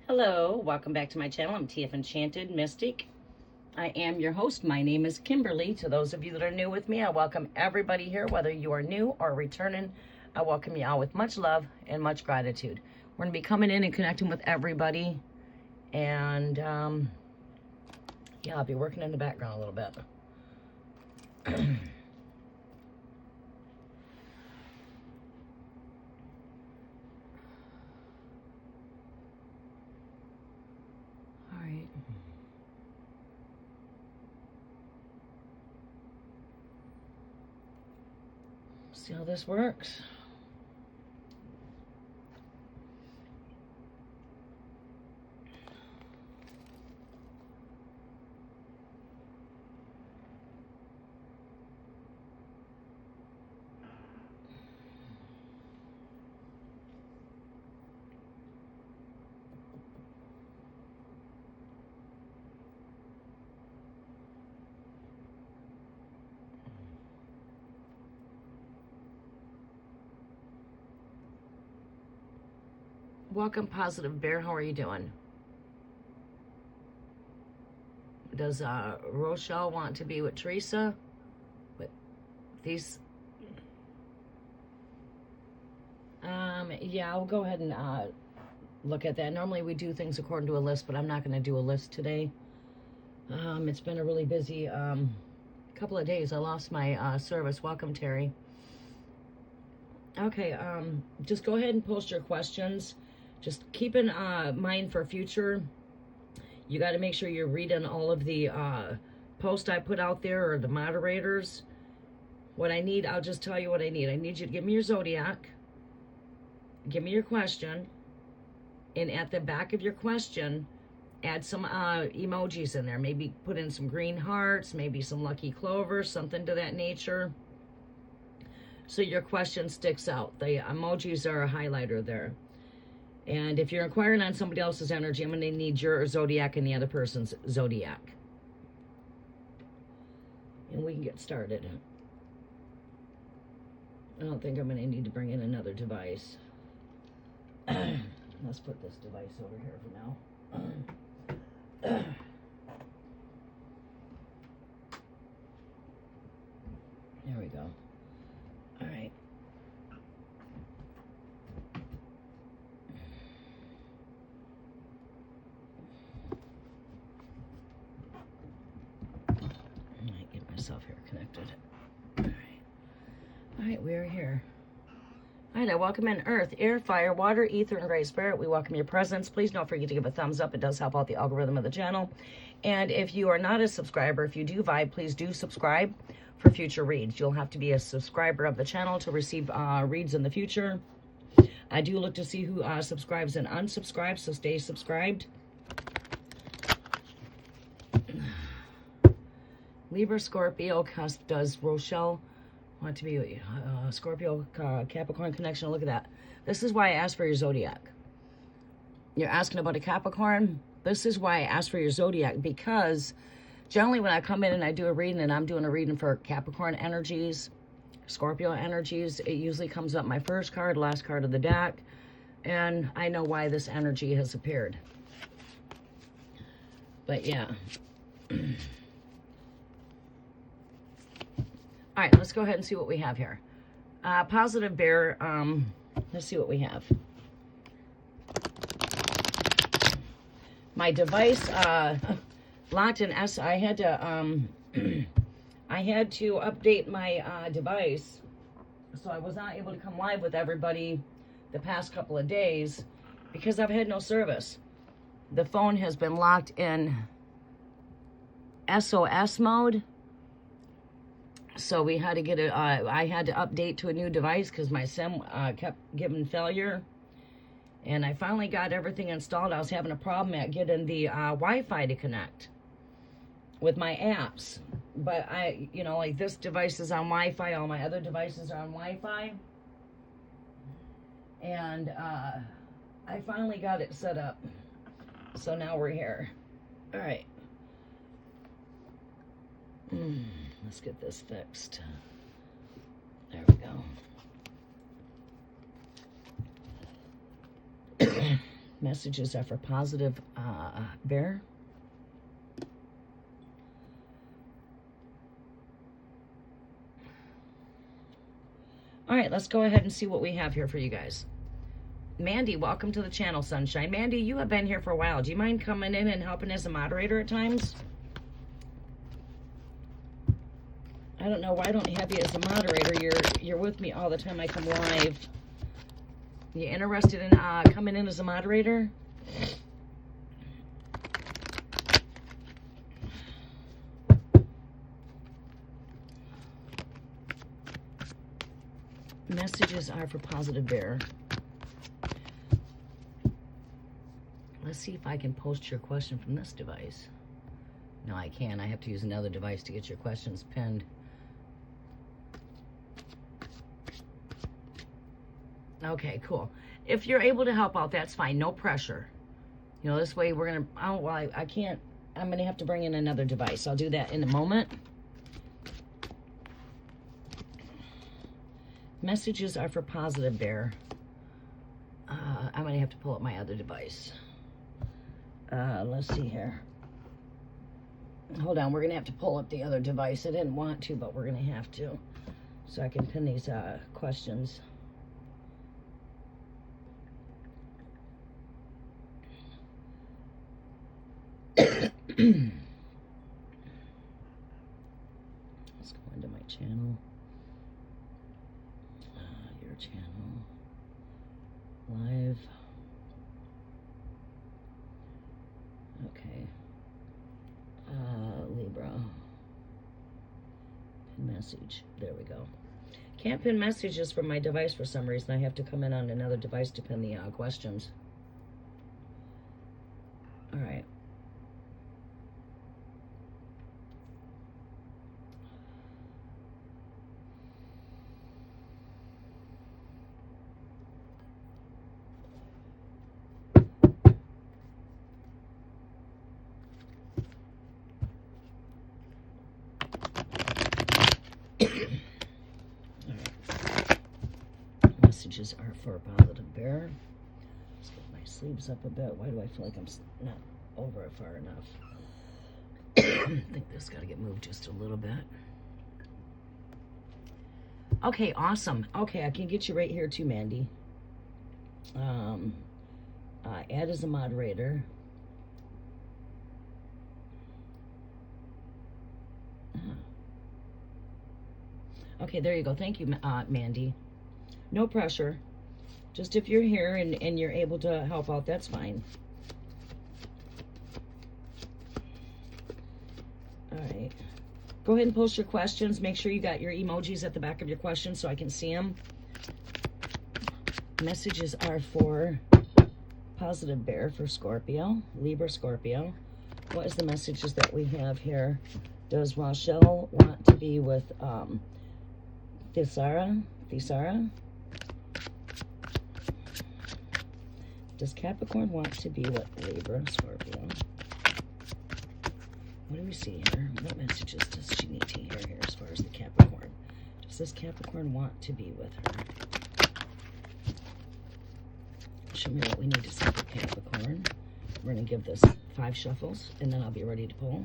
Hello, welcome back to my channel. I'm TF Enchanted Mystic. I am your host. My name is Kimberly. To those of you that are new with me, I welcome everybody here, whether you are new or returning. I welcome you all with much love and much gratitude. We're going to be coming in and connecting with everybody. And, yeah, I'll be working in the background a little bit. See how this works. Welcome, Positive Bear. How are you doing? Does Rochelle want to be with Teresa? With these? Yeah, I'll go ahead and look at that. Normally we do things according to a list, but I'm not going to do a list today. It's been a really busy couple of days. I lost my service. Welcome, Terry. Okay, just go ahead and post your questions. Just keep in mind for future, you got to make sure you're reading all of the posts I put out there, or the moderators. What I need, I'll just tell you what I need. I need you to give me your zodiac, give me your question, and at the back of your question, add some emojis in there. Maybe put in some green hearts, maybe some lucky clovers, something to that nature, so your question sticks out. The emojis are a highlighter there. And if you're inquiring on somebody else's energy, I'm going to need your zodiac and the other person's zodiac. And we can get started. I don't think I'm going to need to bring in another device. Let's put this device over here for now. There we go. All right. Get myself here connected. All right, we are here. All right, I welcome in Earth, Air, Fire, Water, Ether, and Great Spirit. We welcome your presence. Please don't forget to give a thumbs up. It does help out the algorithm of the channel. And if you are not a subscriber, if you do vibe, please do subscribe for future reads. You'll have to be a subscriber of the channel to receive reads in the future. I do look to see who subscribes and unsubscribes, so stay subscribed. Libra, Scorpio, does Rochelle want to be Scorpio, Capricorn connection? Look at that. This is why I asked for your zodiac. You're asking about a Capricorn. This is why I asked for your zodiac, because generally when I come in and I do a reading, and I'm doing a reading for Capricorn energies, Scorpio energies, it usually comes up my first card, last card of the deck, and I know why this energy has appeared. But yeah. All right, let's go ahead and see what we have here. Positive Bear, let's see what we have. My device locked in S. I had to update my device, so I was not able to come live with everybody the past couple of days because I've had no service. The phone has been locked in SOS mode. So we had to get I had to update to a new device because my SIM kept giving failure. And I finally got everything installed. I was having a problem at getting the Wi-Fi to connect with my apps. But like this device is on Wi-Fi. All my other devices are on Wi-Fi. And I finally got it set up. So now we're here. All right. Let's get this fixed. There we go. Messages are for positive bear. All right, let's go ahead and see what we have here for you guys. Mandy, welcome to the channel, Sunshine. Mandy, you have been here for a while. Do you mind coming in and helping as a moderator at times? I don't know why I don't have you as a moderator. You're with me all the time I come live. You interested in coming in as a moderator? Messages are for positive bear. Let's see if I can post your question from this device. No, I can't. I have to use another device to get your questions pinned. Okay, cool. If you're able to help out, that's fine. No pressure. You know, this way we're going to... Oh, well, I can't... I'm going to have to bring in another device. I'll do that in a moment. Messages are for positive bear. I'm going to have to pull up my other device. Let's see here. Hold on. We're going to have to pull up the other device. I didn't want to, but we're going to have to. So I can pin these questions. Let's go into my channel. Your channel. Live. Okay. Libra. Pin message. There we go. Can't pin messages from my device for some reason. I have to come in on another device to pin the questions. All right. Messages are for a positive bear. Let's get my sleeves up a bit. Why do I feel like I'm not over it far enough? I think this got to get moved just a little bit. Okay, awesome. Okay, I can get you right here too, Mandy. Add as a moderator. Okay, there you go. Thank you, Mandy. No pressure. Just if you're here and you're able to help out, that's fine. All right. Go ahead and post your questions. Make sure you got your emojis at the back of your questions so I can see them. Messages are for positive bear for Scorpio, Libra, Scorpio. What is the messages that we have here? Does Rochelle want to be with Thisara? Does Capricorn want to be with Libra, Scorpio? What do we see here? What messages does she need to hear here as far as the Capricorn? Does this Capricorn want to be with her? Show me what we need to see for Capricorn. We're going to give this 5 shuffles, and then I'll be ready to pull.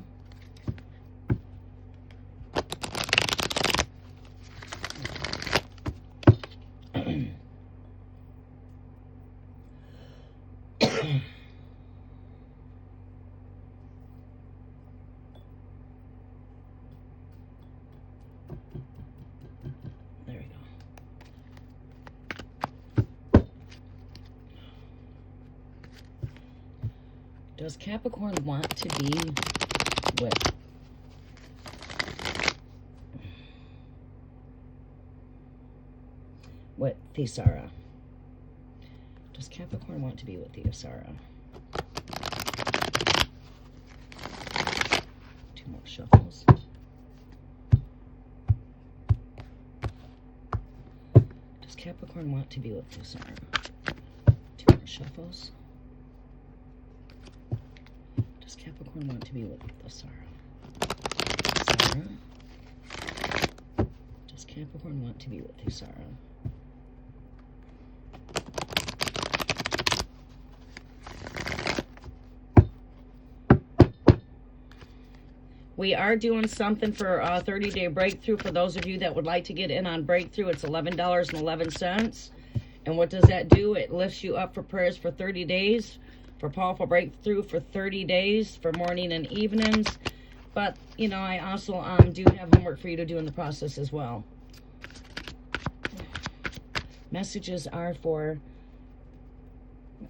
Does Capricorn want to be with Thisara? Does Capricorn want to be with Thisara? 2 more shuffles. Does Capricorn want to be with Thisara? 2 more shuffles. Does Capricorn want to be with Thisara? Does Capricorn want to be with Thisara? We are doing something for a 30-day breakthrough. For those of you that would like to get in on breakthrough, it's $11.11. And what does that do? It lifts you up for prayers for 30 days, for powerful breakthrough for 30 days, for morning and evenings. But, you know, I also do have homework for you to do in the process as well. Messages are for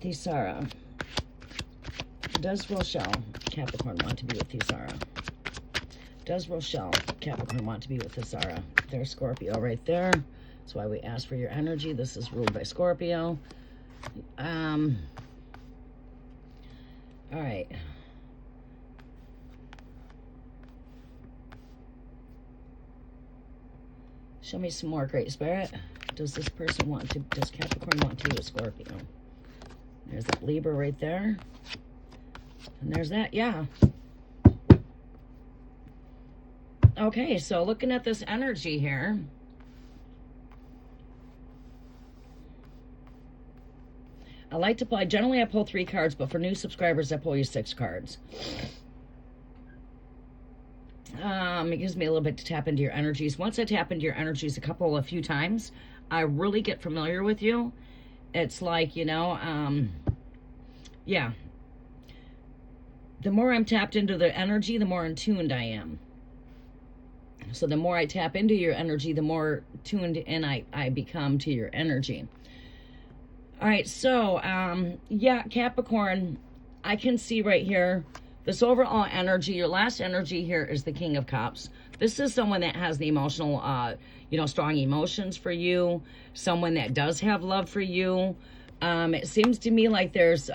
Thisara. Does Rochelle Capricorn want to be with Thisara? Does Rochelle Capricorn want to be with Thisara? There's Scorpio right there. That's why we asked for your energy. This is ruled by Scorpio. All right. Show me some more, Great Spirit. Does this person want to, does Capricorn want to be with Scorpio? There's that Libra right there. And there's that, yeah. Okay, so looking at this energy here. I like to pull, generally I pull 3 cards, but for new subscribers, I pull you 6 cards. It gives me a little bit to tap into your energies. Once I tap into your energies a few times, I really get familiar with you. It's like, you know, yeah. The more I'm tapped into the energy, the more in tuned I am. So the more I tap into your energy, the more tuned in I become to your energy. All right, so, yeah, Capricorn, I can see right here, this overall energy, your last energy here is the King of Cups. This is someone that has the emotional, you know, strong emotions for you, someone that does have love for you. It seems to me like there's,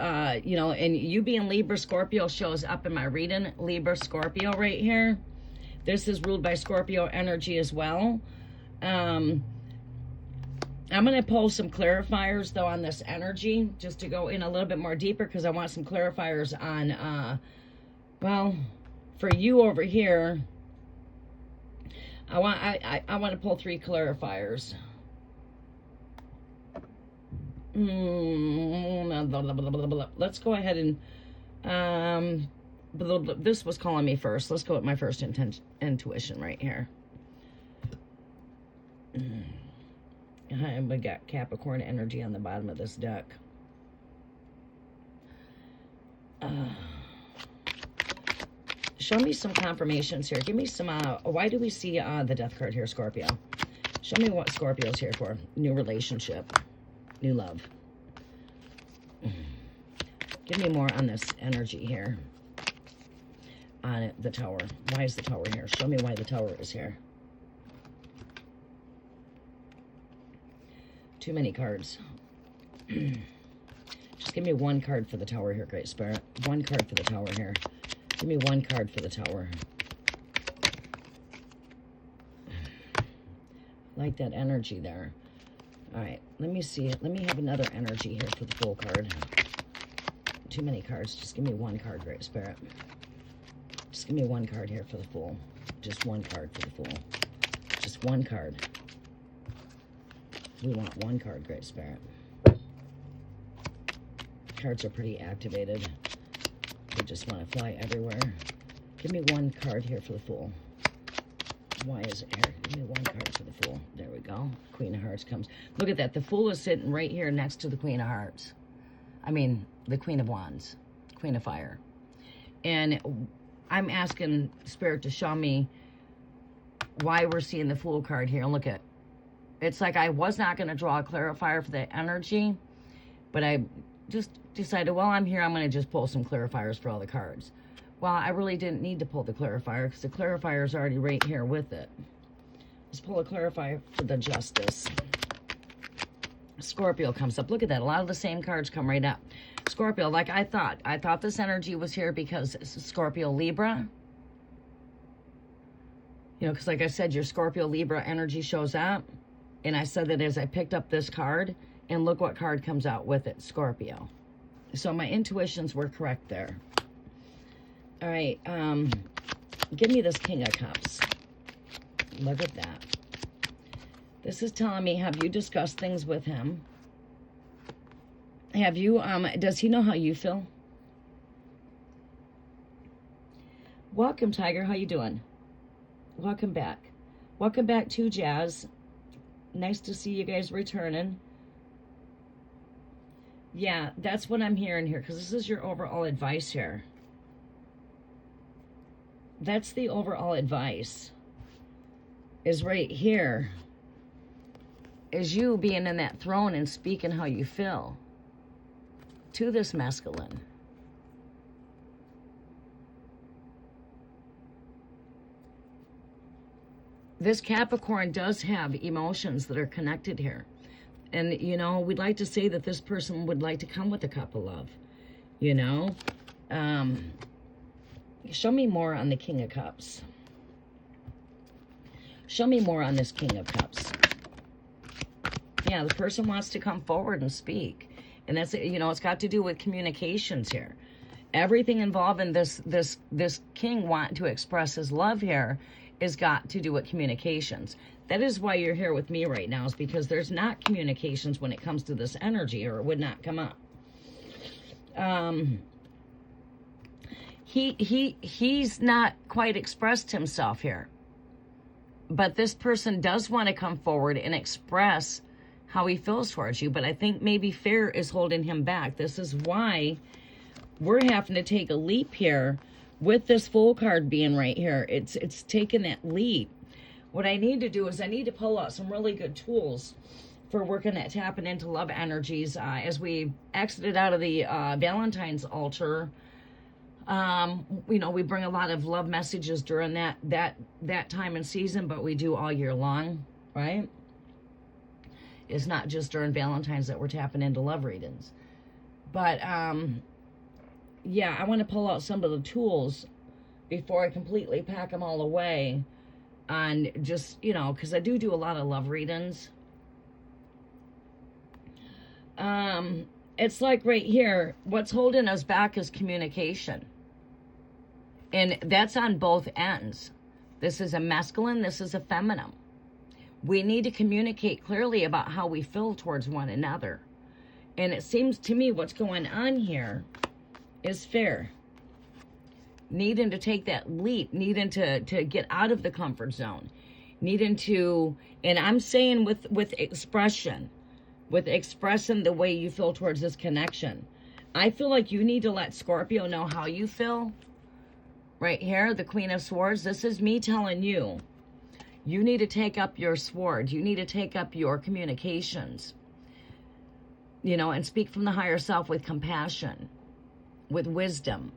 you know, and you being Libra, Scorpio shows up in my reading, Libra, Scorpio right here. This is ruled by Scorpio energy as well. I'm going to pull some clarifiers, though, on this energy, just to go in a little bit more deeper, because I want some clarifiers on, well, for you over here, I want to pull 3 clarifiers. Let's go ahead and, this was calling me first. Let's go with my first intuition right here. And we got Capricorn energy on the bottom of this deck. Show me some confirmations here. Give me some, why do we see the death card here, Scorpio? Show me what Scorpio's here for. New relationship. New love. Give me more on this energy here. On the Tower. Why is the Tower here? Show me why the Tower is here. Too many cards. Just give me 1 card for the Tower here, Great Spirit. 1 card for the Tower here. Give me 1 card for the Tower. Like that energy there. All right, let me see it. Let me have another energy here for the Fool card. Too many cards. Just give me 1 card, Great Spirit. Just give me 1 card here for the Fool. Just 1 card for the Fool. Just 1 card. We want 1 card, Great Spirit. Cards are pretty activated. They just want to fly everywhere. Give me 1 card here for the Fool. Why is it here? Give me 1 card for the Fool. There we go. Queen of Hearts comes. Look at that. The Fool is sitting right here next to the Queen of Hearts. I mean, the Queen of Wands. Queen of Fire. And I'm asking Spirit to show me why we're seeing the Fool card here. Look at, it's like I was not going to draw a clarifier for the energy, but I just decided, well, I'm here, I'm going to just pull some clarifiers for all the cards. Well, I really didn't need to pull the clarifier because the clarifier is already right here with it. Let's pull a clarifier for the Justice. Scorpio comes up. Look at that. A lot of the same cards come right up. Scorpio, like I thought this energy was here because Scorpio Libra. You know, because like I said, your Scorpio Libra energy shows up. And I said that as I picked up this card, and look what card comes out with it, Scorpio. So my intuitions were correct there. All right, give me this King of Cups. Look at that. This is telling me, have you discussed things with him? Have you, does he know how you feel? Welcome, Tiger. How you doing? Welcome back. Welcome back to Jazz. Nice to see you guys returning. Yeah, that's what I'm hearing here, because this is your overall advice here. That's the overall advice. Is right here. Is you being in that throne and speaking how you feel to this masculine. This Capricorn does have emotions that are connected here. And, you know, we'd like to say that this person would like to come with a cup of love, you know. Show me more on the King of Cups. Show me more on this King of Cups. Yeah, the person wants to come forward and speak. And that's, you know, it's got to do with communications here. Everything involving this king wanting to express his love here is got to do with communications. That is why you're here with me right now, is because there's not communications when it comes to this energy, or it would not come up. He's not quite expressed himself here. But this person does want to come forward and express how he feels towards you. But I think maybe fear is holding him back. This is why we're having to take a leap here with this Fool card being right here. It's taking that leap. What I need to do is I need to pull out some really good tools for working at tapping into love energies. As we exited out of the Valentine's altar, you know, we bring a lot of love messages during that time and season, but we do all year long, right? It's not just during Valentine's that we're tapping into love readings. But, yeah, I want to pull out some of the tools before I completely pack them all away on just, you know, because I do a lot of love readings. It's like right here, what's holding us back is communication. And that's on both ends. This is a masculine, this is a feminine. We need to communicate clearly about how we feel towards one another. And it seems to me what's going on here is fear. Needing to take that leap, needing to get out of the comfort zone. Needing to, and I'm saying with expression, with expressing the way you feel towards this connection. I feel like you need to let Scorpio know how you feel. Right here, the Queen of Swords, this is me telling you, you need to take up your sword. You need to take up your communications, you know, and speak from the higher self with compassion, with wisdom.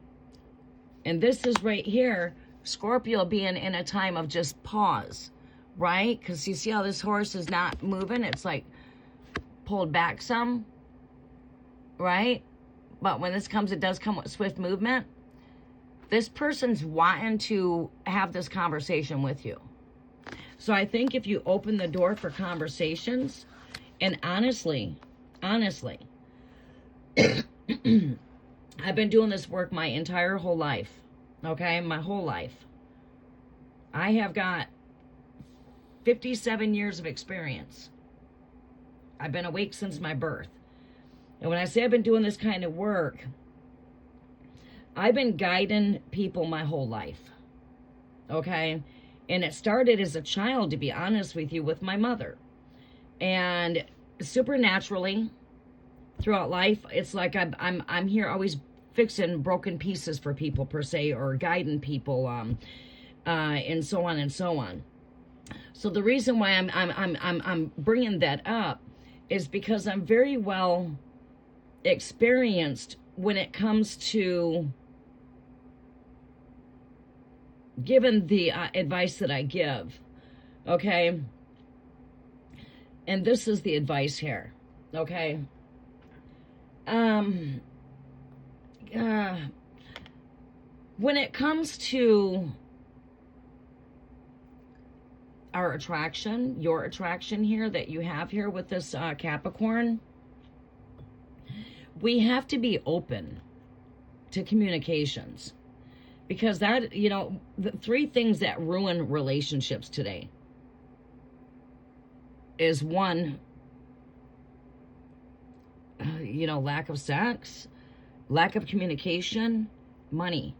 And this is right here, Scorpio being in a time of just pause, right? Because you see how this horse is not moving? It's like pulled back some, right? But when this comes, it does come with swift movement. This person's wanting to have this conversation with you. So I think if you open the door for conversations, and honestly, I've been doing this work my entire whole life, okay? My whole life. I have got 57 years of experience. I've been awake since my birth. And when I say I've been doing this kind of work, I've been guiding people my whole life, okay? And it started as a child, to be honest with you, with my mother. And supernaturally, throughout life, it's like I'm here always fixing broken pieces for people, per se, or guiding people, and so on and so on. So the reason why I'm bringing that up is because I'm very well experienced when it comes to given the advice that I give, okay? And this is the advice here, okay? When it comes to our attraction, your attraction here that you have here with this Capricorn, we have to be open to communications. Because that, you know, the three things that ruin relationships today is one, you know, lack of sex, lack of communication, money.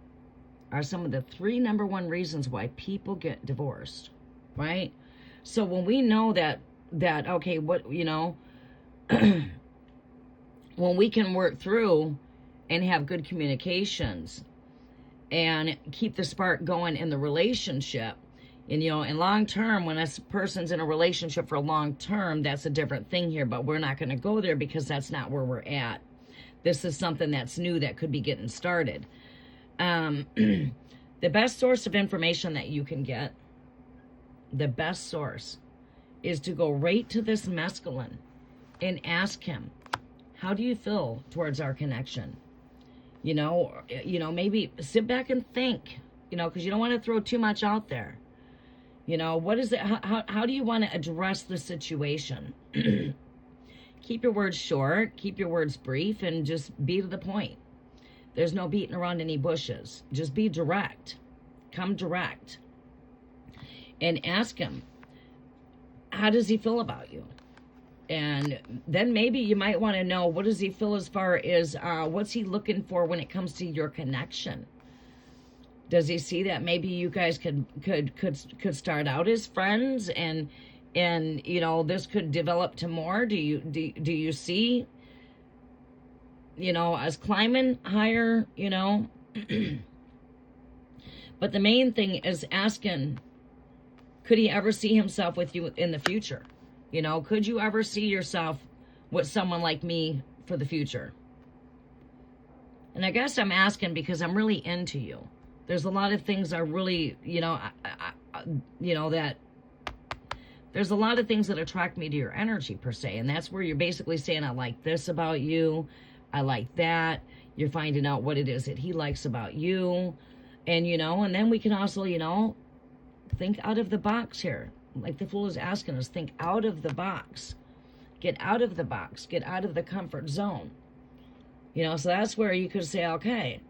are some of the 3 number 1 reasons why people get divorced, right? So when we know that okay, what, you know, when we can work through and have good communications and keep the spark going in the relationship, and, you know, in long term, when a person's in a relationship for a long term, that's a different thing here, but we're not going to go there because that's not where we're at. This is something that's new that could be getting started. The best source of information that you can get, the best source, is to go right to this masculine and ask him, how do you feel towards our connection? You know, maybe sit back and think, you know, because you don't want to throw too much out there. You know, what is it? How do you want to address the situation? Keep your words short, keep your words brief, and just be to the point. There's no beating around any bushes. Just be direct. Come direct. And ask him, how does he feel about you? And then maybe you might want to know, what does he feel as far as what's he looking for when it comes to your connection? Does he see that maybe you guys could start out as friends, and you know, this could develop to more? Do you see, you know, us climbing higher, you know? But the main thing is asking, could he ever see himself with you in the future? You know, could you ever see yourself with someone like me for the future? And I guess I'm asking because I'm really into you. There's a lot of things I really, you know, you know, that there's a lot of things that attract me to your energy per se. And that's where you're basically saying, I like this about you. I like that. You're finding out what it is that he likes about you. And, you know, and then we can also, you know, think out of the box here. Like the Fool is asking us, think out of the box. Get out of the box. Get out of the comfort zone. You know, so that's where you could say, okay,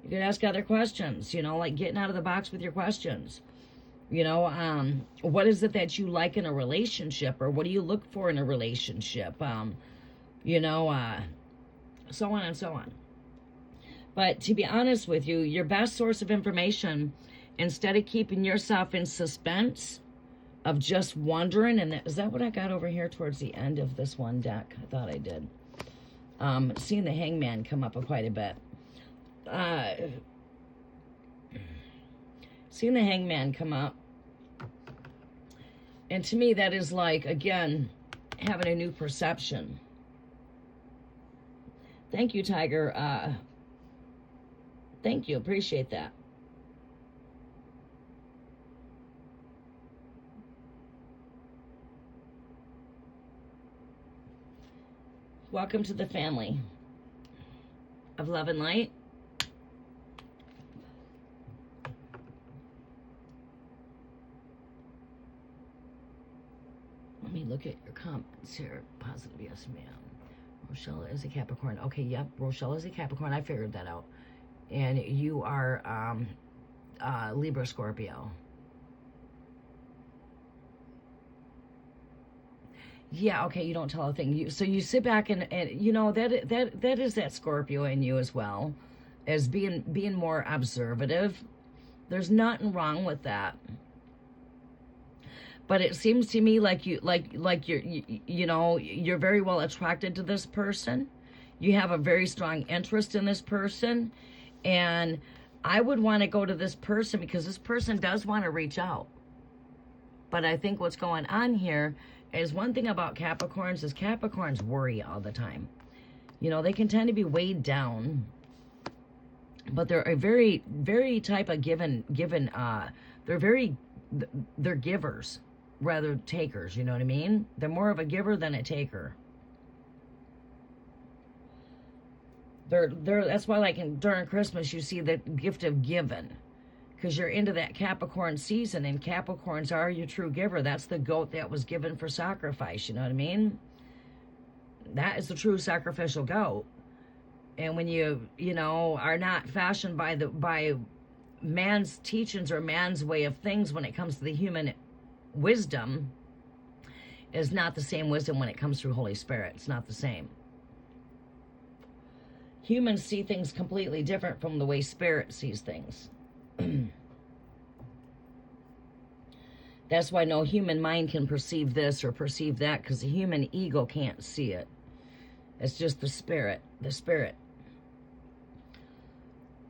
you could ask other questions, you know, like getting out of the box with your questions. You know, what is it that you like in a relationship, or what do you look for in a relationship? You know, so on and so on. But to be honest with you, your best source of information, instead of keeping yourself in suspense of just wondering, and is that what I got over here towards the end of this one deck? I thought I did. Seeing the Hangman come up quite a bit. Seeing the Hangman come up, and to me that is like, again, having a new perception. Thank you, Tiger. Thank you, appreciate that. Welcome to the family of love and light. Let me look at your comments here. Positive, yes, ma'am. Rochelle is a Capricorn. Okay, yep, Rochelle is a Capricorn. I figured that out. And you are Libra, Scorpio. Yeah, okay, you don't tell a thing. So you sit back and you know, that is that Scorpio in you as well, as being more observative. There's nothing wrong with that. But it seems to me like you're you know, you're very well attracted to this person. You have a very strong interest in this person, and I would want to go to this person because this person does want to reach out. But I think what's going on here is, one thing about Capricorns is Capricorns worry all the time. You know, they can tend to be weighed down, but they're a very, very type of they're givers rather takers, you know what I mean? They're more of a giver than a taker. That's why, like, during Christmas, you see the gift of giving, because you're into that Capricorn season, and Capricorns are your true giver. That's the goat that was given for sacrifice, you know what I mean? That is the true sacrificial goat. And when you know, are not fashioned by man's teachings or man's way of things when it comes to the human wisdom, is not the same wisdom when it comes through Holy Spirit. It's not the same. Humans see things completely different from the way Spirit sees things. That's why no human mind can perceive this or perceive that, because the human ego can't see it. It's just the spirit, the spirit.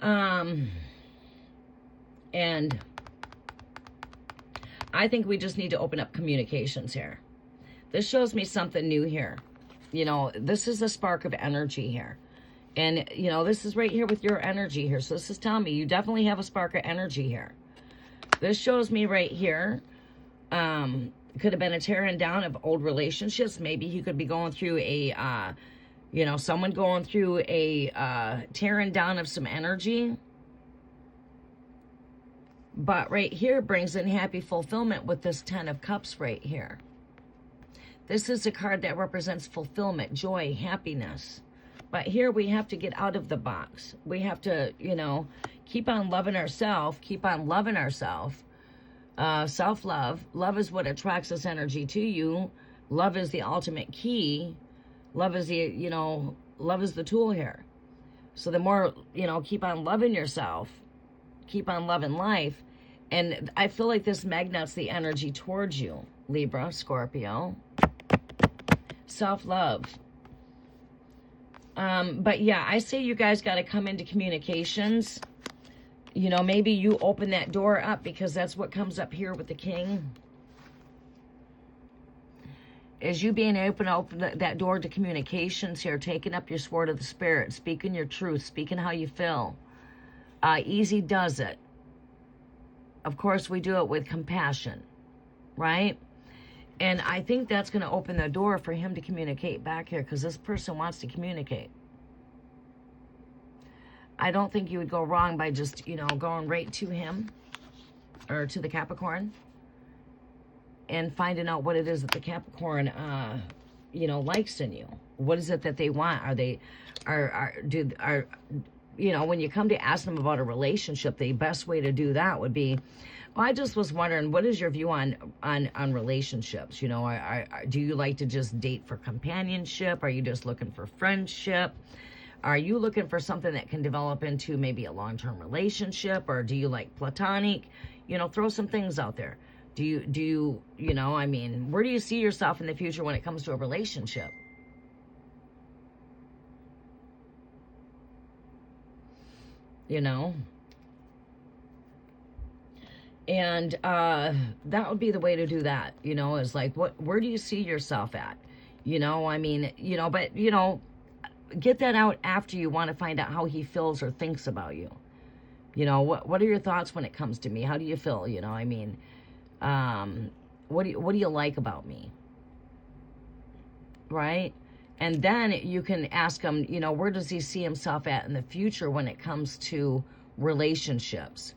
And I think we just need to open up communications here. This shows me something new here. You know, this is a spark of energy here. And, you know, this is right here with your energy here. So this is telling me you definitely have a spark of energy here. This shows me right here, could have been a tearing down of old relationships. Maybe you could be going through a, you know, someone going through a tearing down of some energy. But right here brings in happy fulfillment with this 10 of Cups right here. This is a card that represents fulfillment, joy, happiness. But here we have to get out of the box. We have to, you know, keep on loving ourselves, keep on loving ourselves. Self-love. Love is what attracts this energy to you. Love is the ultimate key. Love is the, you know, love is the tool here. So the more, you know, keep on loving yourself, keep on loving life. And I feel like this magnets the energy towards you, Libra, Scorpio. Self-love. But yeah, I say you guys got to come into communications. You know, maybe you open that door up, because that's what comes up here with the King. Is you being able to open that door to communications here, taking up your sword of the spirit, speaking your truth, speaking how you feel. Easy does it. Of course, we do it with compassion, right? And I think that's going to open the door for him to communicate back here, because this person wants to communicate. I don't think you would go wrong by just, you know, going right to him or to the Capricorn and finding out what it is that the Capricorn, you know, likes in you. What is it that they want? You know, when you come to ask them about a relationship, the best way to do that would be, well, I just was wondering, what is your view on relationships? You know, do you like to just date for companionship? Are you just looking for friendship? Are you looking for something that can develop into maybe a long-term relationship? Or do you like platonic? You know, throw some things out there. Do you, you know, I mean, where do you see yourself in the future when it comes to a relationship? You know? And that would be the way to do that, you know, is like, where do you see yourself at? You know, I mean, you know, but, you know, get that out after you want to find out how he feels or thinks about you. You know, what are your thoughts when it comes to me? How do you feel? You know, I mean, what do you like about me? Right? And then you can ask him, you know, where does he see himself at in the future when it comes to relationships?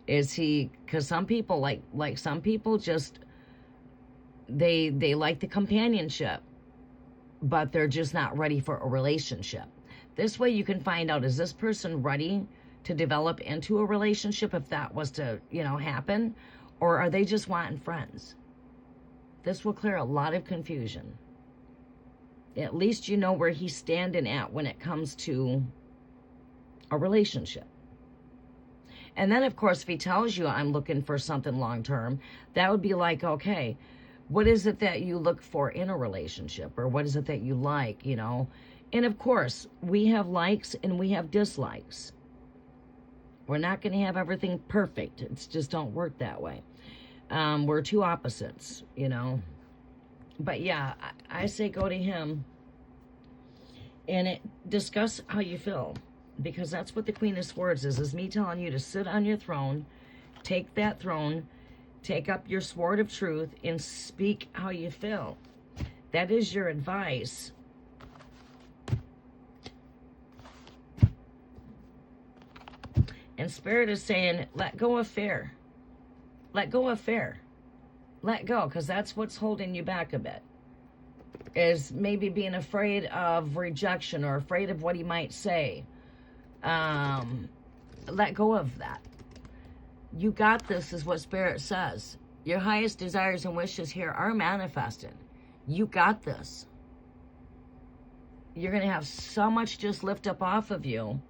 Is he, because some people like some people just, they like the companionship, but they're just not ready for a relationship. This way you can find out, is this person ready to develop into a relationship if that was to, you know, happen? Or are they just wanting friends? This will clear a lot of confusion. At least you know where he's standing at when it comes to a relationship. And then, of course, if he tells you, I'm looking for something long-term, that would be like, okay, what is it that you look for in a relationship? Or what is it that you like, you know? And, of course, we have likes and we have dislikes. We're not going to have everything perfect. It's just don't work that way. We're two opposites, you know? But, yeah, I say go to him and discuss how you feel. Because that's what the Queen of Swords is me telling you to sit on your throne, take that throne, take up your sword of truth, and speak how you feel. That is your advice. And Spirit is saying, let go of fear. Let go of fear. Let go, because that's what's holding you back a bit. Is maybe being afraid of rejection or afraid of what he might say. Let go of that. You got this, is what Spirit says. Your highest desires and wishes here are manifested. You got this. You're going to have so much just lift up off of you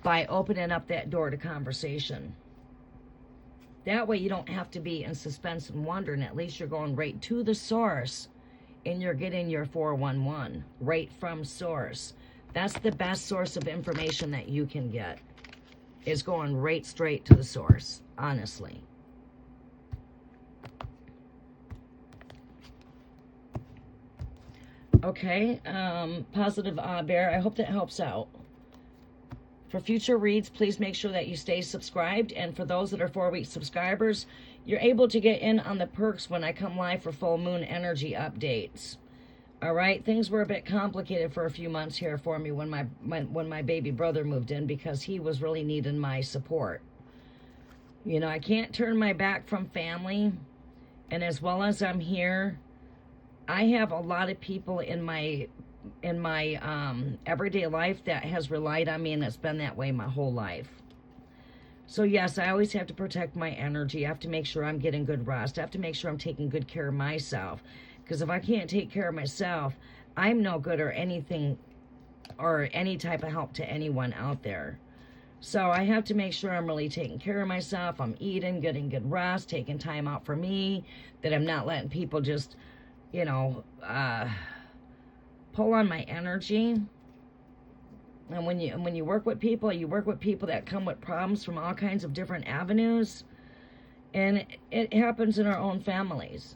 by opening up that door to conversation. That way you don't have to be in suspense and wondering. At least you're going right to the source and you're getting your 411 right from source. That's the best source of information that you can get, is going right straight to the source, honestly. Okay, positive bear. I hope that helps out. For future reads, please make sure that you stay subscribed. And for those that are 4-week subscribers, you're able to get in on the perks when I come live for full moon energy updates. All right, things were a bit complicated for a few months here for me when my baby brother moved in, because he was really needing my support. You know, I can't turn my back from family, and as well as I'm here, I have a lot of people in my everyday life that has relied on me, and it's been that way my whole life. So yes, I always have to protect my energy. I have to make sure I'm getting good rest. I have to make sure I'm taking good care of myself, because if I can't take care of myself, I'm no good or anything or any type of help to anyone out there. So I have to make sure I'm really taking care of myself. I'm eating, getting good rest, taking time out for me, that I'm not letting people just, you know, pull on my energy. And when you work with people that come with problems from all kinds of different avenues, and it happens in our own families.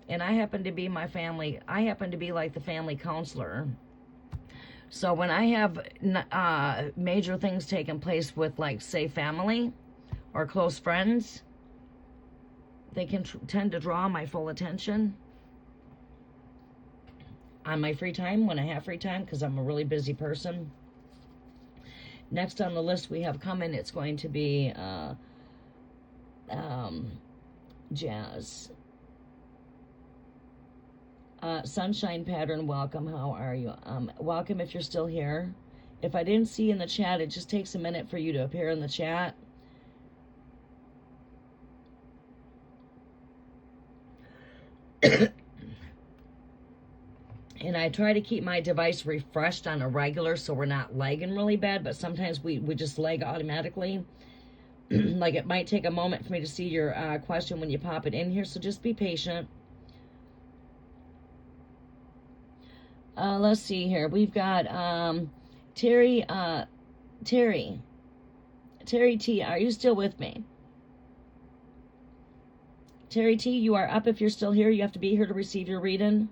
And I happen to be like the family counselor. So when I have major things taking place with, like, say, family or close friends, they can tend to draw my full attention on my free time, when I have free time, because I'm a really busy person. Next on the list we have coming, it's going to be Jazz. Sunshine Pattern, welcome. How are you? Welcome if you're still here. If I didn't see you in the chat, it just takes a minute for you to appear in the chat. And I try to keep my device refreshed on a regular, so we're not lagging really bad, but sometimes we just lag automatically. Like, it might take a moment for me to see your question when you pop it in here, so just be patient. Let's see here. We've got Terry T. Are you still with me? Terry T, you are up if you're still here. You have to be here to receive your reading.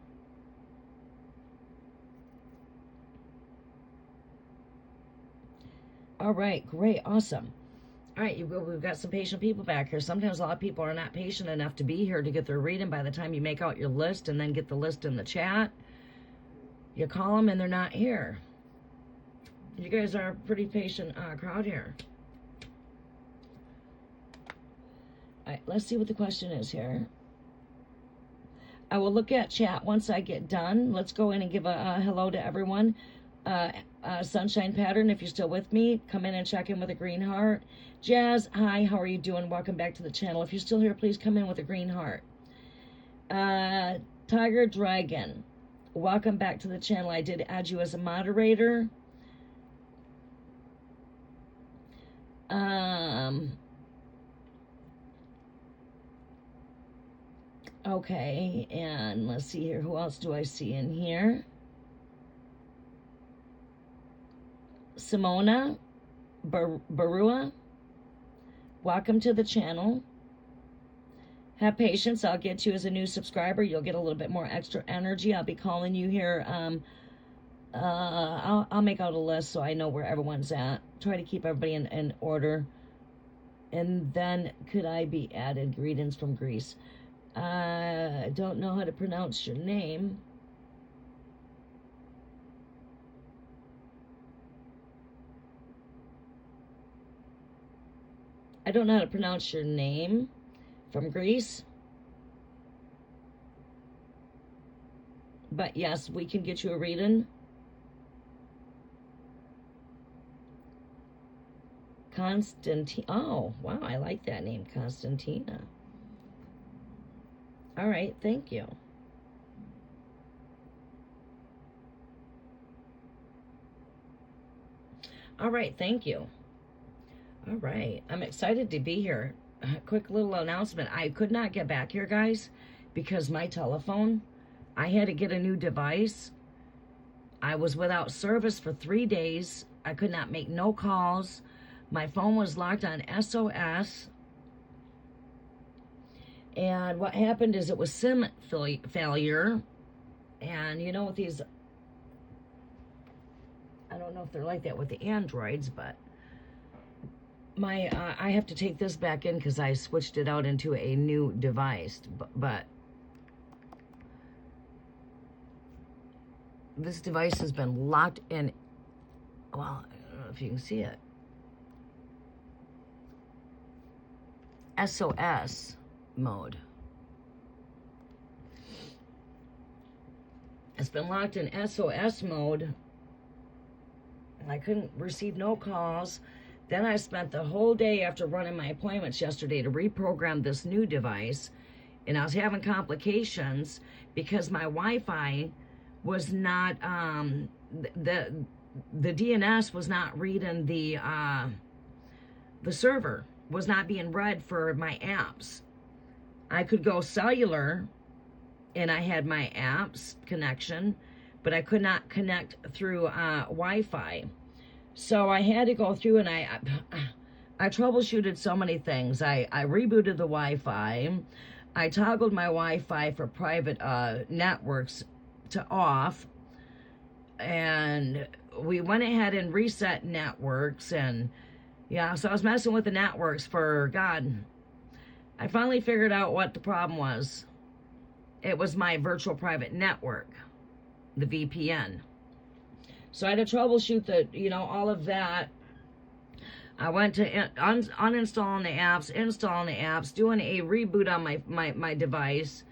All right, great, awesome. All right, we've got some patient people back here. Sometimes a lot of people are not patient enough to be here to get their reading by the time you make out your list and then get the list in the chat. You call them and they're not here. You guys are a pretty patient crowd here. All right, let's see what the question is here. I will look at chat once I get done. Let's go in and give a hello to everyone. Sunshine Pattern, if you're still with me, come in and check in with a green heart. Jazz, hi, how are you doing? Welcome back to the channel. If you're still here, please come in with a green heart. Tiger Dragon, welcome back to the channel. I did add you as a moderator. Okay, and let's see here. Who else do I see in here? Simona Barua, welcome to the channel. Have patience. I'll get you as a new subscriber. You'll get a little bit more extra energy. I'll be calling you here. I'll make out a list so I know where everyone's at. Try to keep everybody in order. And then could I be added? Greetings from Greece. I don't know how to pronounce your name. I don't know how to pronounce your name. From Greece. But yes, we can get you a reading. Constantine. Oh, wow, I like that name, Constantina. All right, thank you. All right, thank you. All right, I'm excited to be here. quick little announcement. I could not get back here, guys, because my telephone, I had to get a new device. I was without service for 3 days. I could not make no calls. My phone was locked on SOS. And what happened is it was SIM failure. And you know, with these, I don't know if they're like that with the Androids, but my I have to take this back in because I switched it out into a new device. But this device has been locked in, well, I don't know if you can see it, SOS mode. It's been locked in SOS mode. I couldn't receive no calls. Then I spent the whole day after running my appointments yesterday to reprogram this new device. And I was having complications because my Wi-Fi was not, the DNS was not reading the server was not being read for my apps. I could go cellular and I had my apps connection, but I could not connect through Wi-Fi. So I had to go through and I troubleshooted so many things. I rebooted the Wi-Fi. I toggled my Wi-Fi for private networks to off. And we went ahead and reset networks. And yeah, so I was messing with the networks for, God, I finally figured out what the problem was. It was my virtual private network, the VPN. So I had to troubleshoot the, you know, all of that. I went to uninstalling the apps, installing the apps, doing a reboot on my device.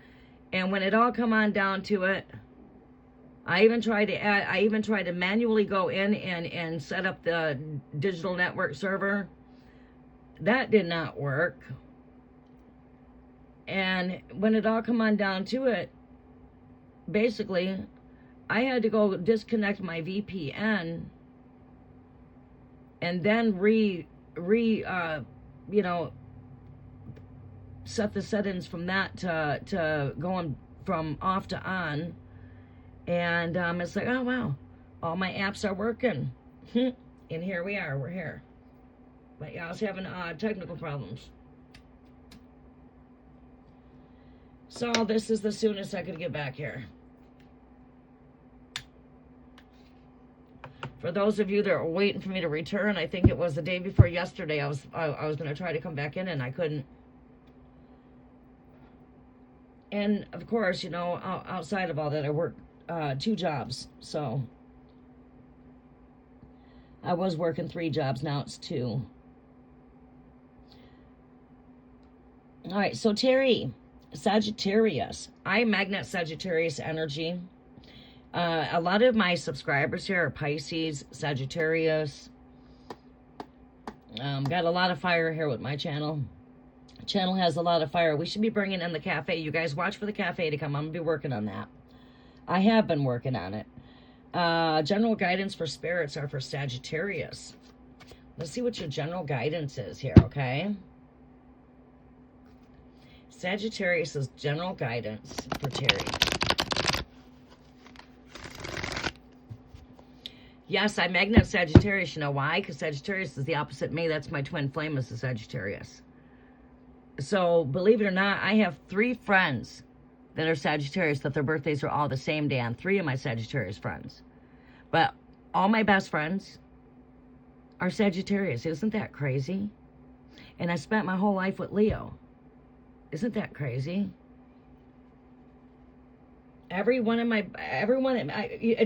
And when it all come on down to it, I even tried to manually go in and set up the digital network server. That did not work. And when it all come on down to it, basically, I had to go disconnect my VPN and then you know, set the settings from that to going from off to on. And it's like, oh wow, all my apps are working. And here we are, we're here. But yeah, I was having technical problems. So this is the soonest I could get back here. For those of you that are waiting for me to return, I think it was the day before yesterday, I was going to try to come back in and I couldn't. And of course, you know, outside of all that, I work 2 jobs. So I was working 3 jobs, now it's 2. All right, so Terry, Sagittarius. I magnet Sagittarius energy. A lot of my subscribers here are Pisces, Sagittarius. Got a lot of fire here with my channel. Channel has a lot of fire. We should be bringing in the cafe. You guys watch for the cafe to come. I'm going to be working on that. I have been working on it. General guidance for spirits are for Sagittarius. Let's see what your general guidance is here, okay? Sagittarius' general guidance for Terry. Yes, I magnet Sagittarius. You know why? Because Sagittarius is the opposite of me. That's my twin flame is the Sagittarius. So, believe it or not, I have 3 friends that are Sagittarius that their birthdays are all the same day on 3 of my Sagittarius friends. But all my best friends are Sagittarius. Isn't that crazy? And I spent my whole life with Leo. Isn't that crazy? It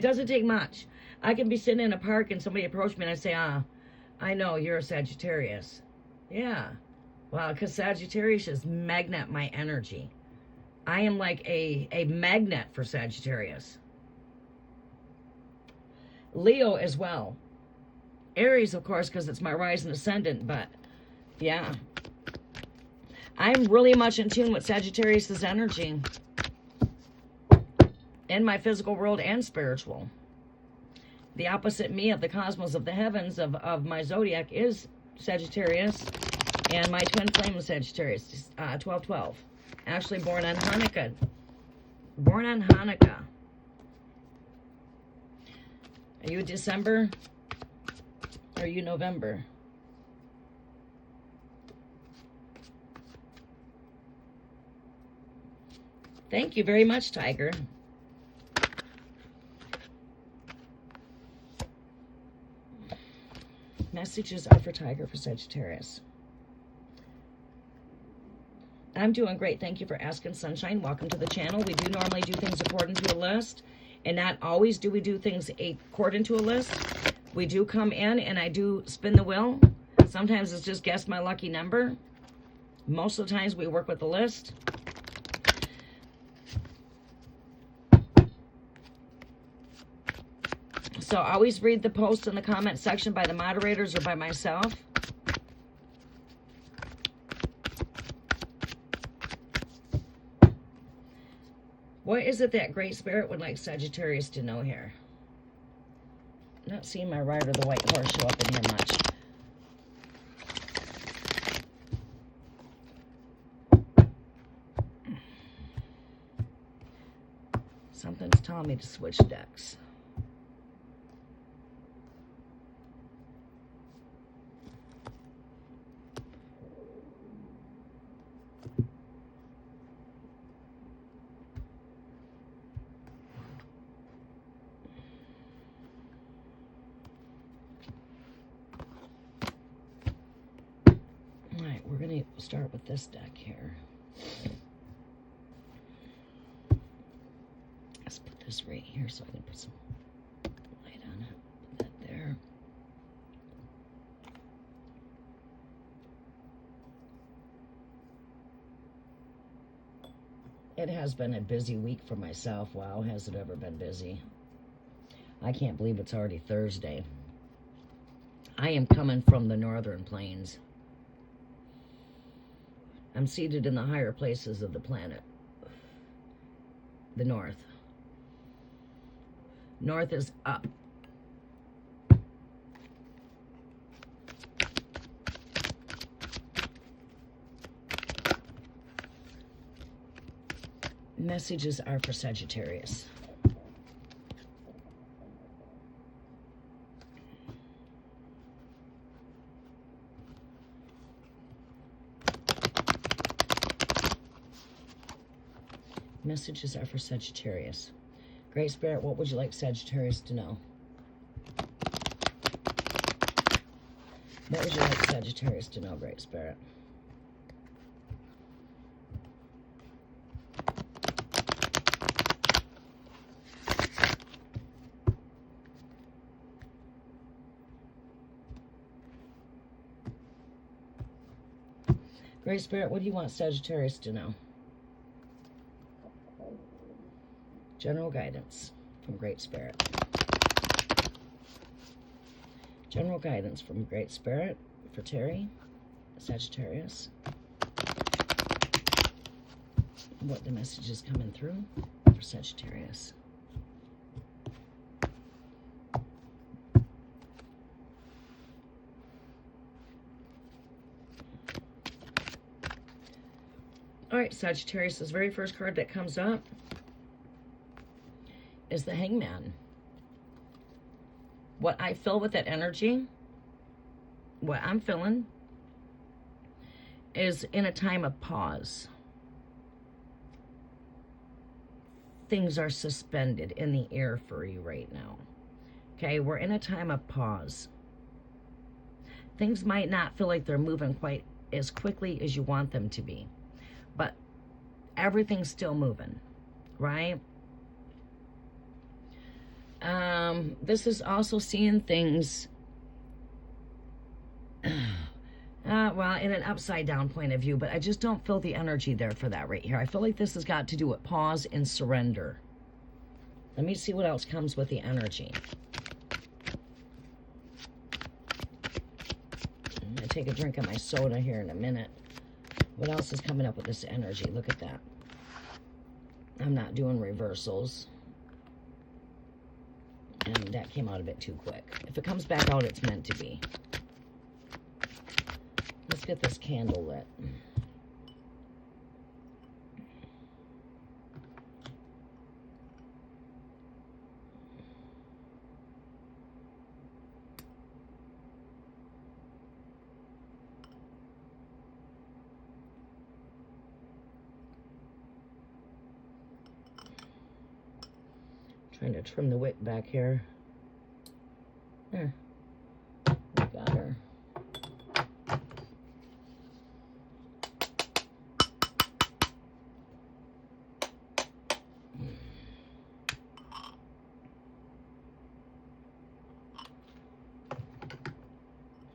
doesn't take much. I can be sitting in a park and somebody approach me and I say, I know you're a Sagittarius. Yeah. Well, because Sagittarius is magnet my energy. I am like a magnet for Sagittarius. Leo as well. Aries, of course, because it's my rise and ascendant, but yeah. I'm really much in tune with Sagittarius' energy in my physical world and spiritual. The opposite me of the cosmos of the heavens of my zodiac is Sagittarius. And my twin flame Sagittarius, 12/12. Actually born on Hanukkah. Born on Hanukkah. Are you December? Or are you November? Thank you very much, Tiger. Messages are for Tiger for Sagittarius. I'm doing great. Thank you for asking, Sunshine. Welcome to the channel. We do normally do things according to a list, and not always do we do things according to a list. We do come in, and I do spin the wheel. Sometimes it's just guess my lucky number. Most of the times we work with the list. So always read the post in the comment section by the moderators or by myself. What is it that Great Spirit would like Sagittarius to know here? Not seeing my rider, the white horse, show up in here much. Something's telling me to switch decks. We're going to start with this deck here. Let's put this right here so I can put some light on it. Put that there. It has been a busy week for myself. Wow, has it ever been busy? I can't believe it's already Thursday. I am coming from the northern plains. I'm seated in the higher places of the planet. The north. North is up. Messages are for Sagittarius. Messages are for Sagittarius. Great Spirit, what would you like Sagittarius to know? What would you like Sagittarius to know, Great Spirit? Great Spirit, what do you want Sagittarius to know? General guidance from Great Spirit. General guidance from Great Spirit for Terry, Sagittarius. What the message is coming through for Sagittarius. All right, Sagittarius, this very first card that comes up is the Hangman. What I feel with that energy, what I'm feeling, is in a time of pause. Things are suspended in the air for you right now. Okay, we're in a time of pause. Things might not feel like they're moving quite as quickly as you want them to be, but everything's still moving, right? This is also seeing things, well, in an upside down point of view, but I just don't feel the energy there for that right here. I feel like this has got to do with pause and surrender. Let me see what else comes with the energy. I'm going to take a drink of my soda here in a minute. What else is coming up with this energy? Look at that. I'm not doing reversals. And that came out a bit too quick. If it comes back out, it's meant to be. Let's get this candle lit. Trying to trim the wick back here. There. We got her.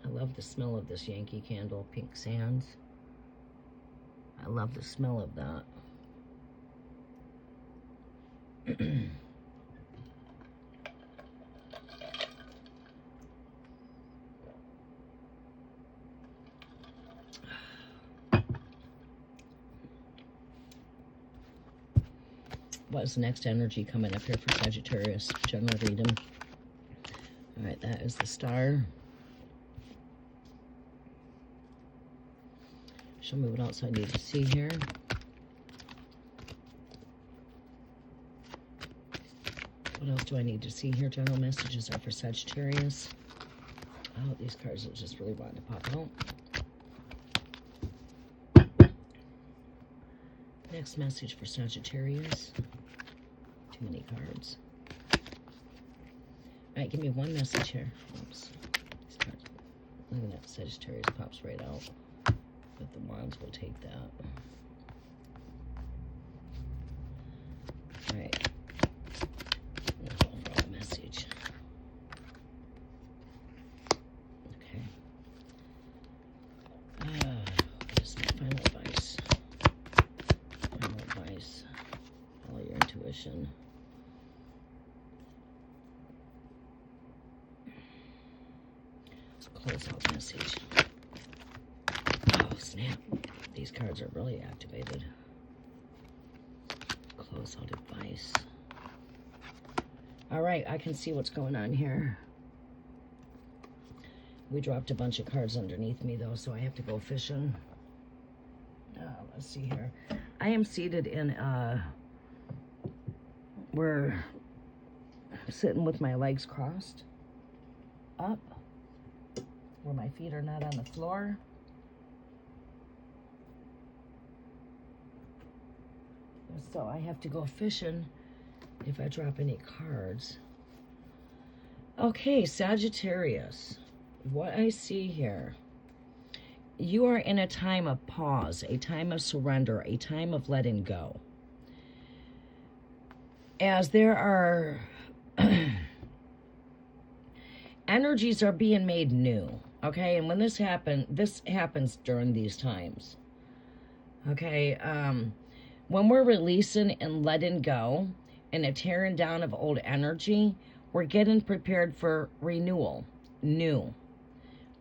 I love the smell of this Yankee candle, Pink Sands. I love the smell of that. What's the next energy coming up here for Sagittarius? General reading. All right, that is the star. Show me what else I need to see here. What else do I need to see here? General messages are for Sagittarius. Oh, these cards are just really wanting to pop out. Next message for Sagittarius. Too many cards. All right, give me one message here. Oops. These cards. Look at that. Sagittarius pops right out. But the wands will take that. All right. Overall message. Okay. What is my final advice? Final advice. Follow your intuition. Close out message. Oh, snap. These cards are really activated. Close out advice. All right, I can see what's going on here. We dropped a bunch of cards underneath me, though, so I have to go fishing. Let's see here. I am seated in, we're sitting with my legs crossed up, where my feet are not on the floor. So I have to go fishing if I drop any cards. Okay, Sagittarius. What I see here. You are in a time of pause, a time of surrender, a time of letting go. As there are energies are being made new. Okay, and when this happens during these times. Okay, when we're releasing and letting go and a tearing down of old energy, we're getting prepared for renewal, new.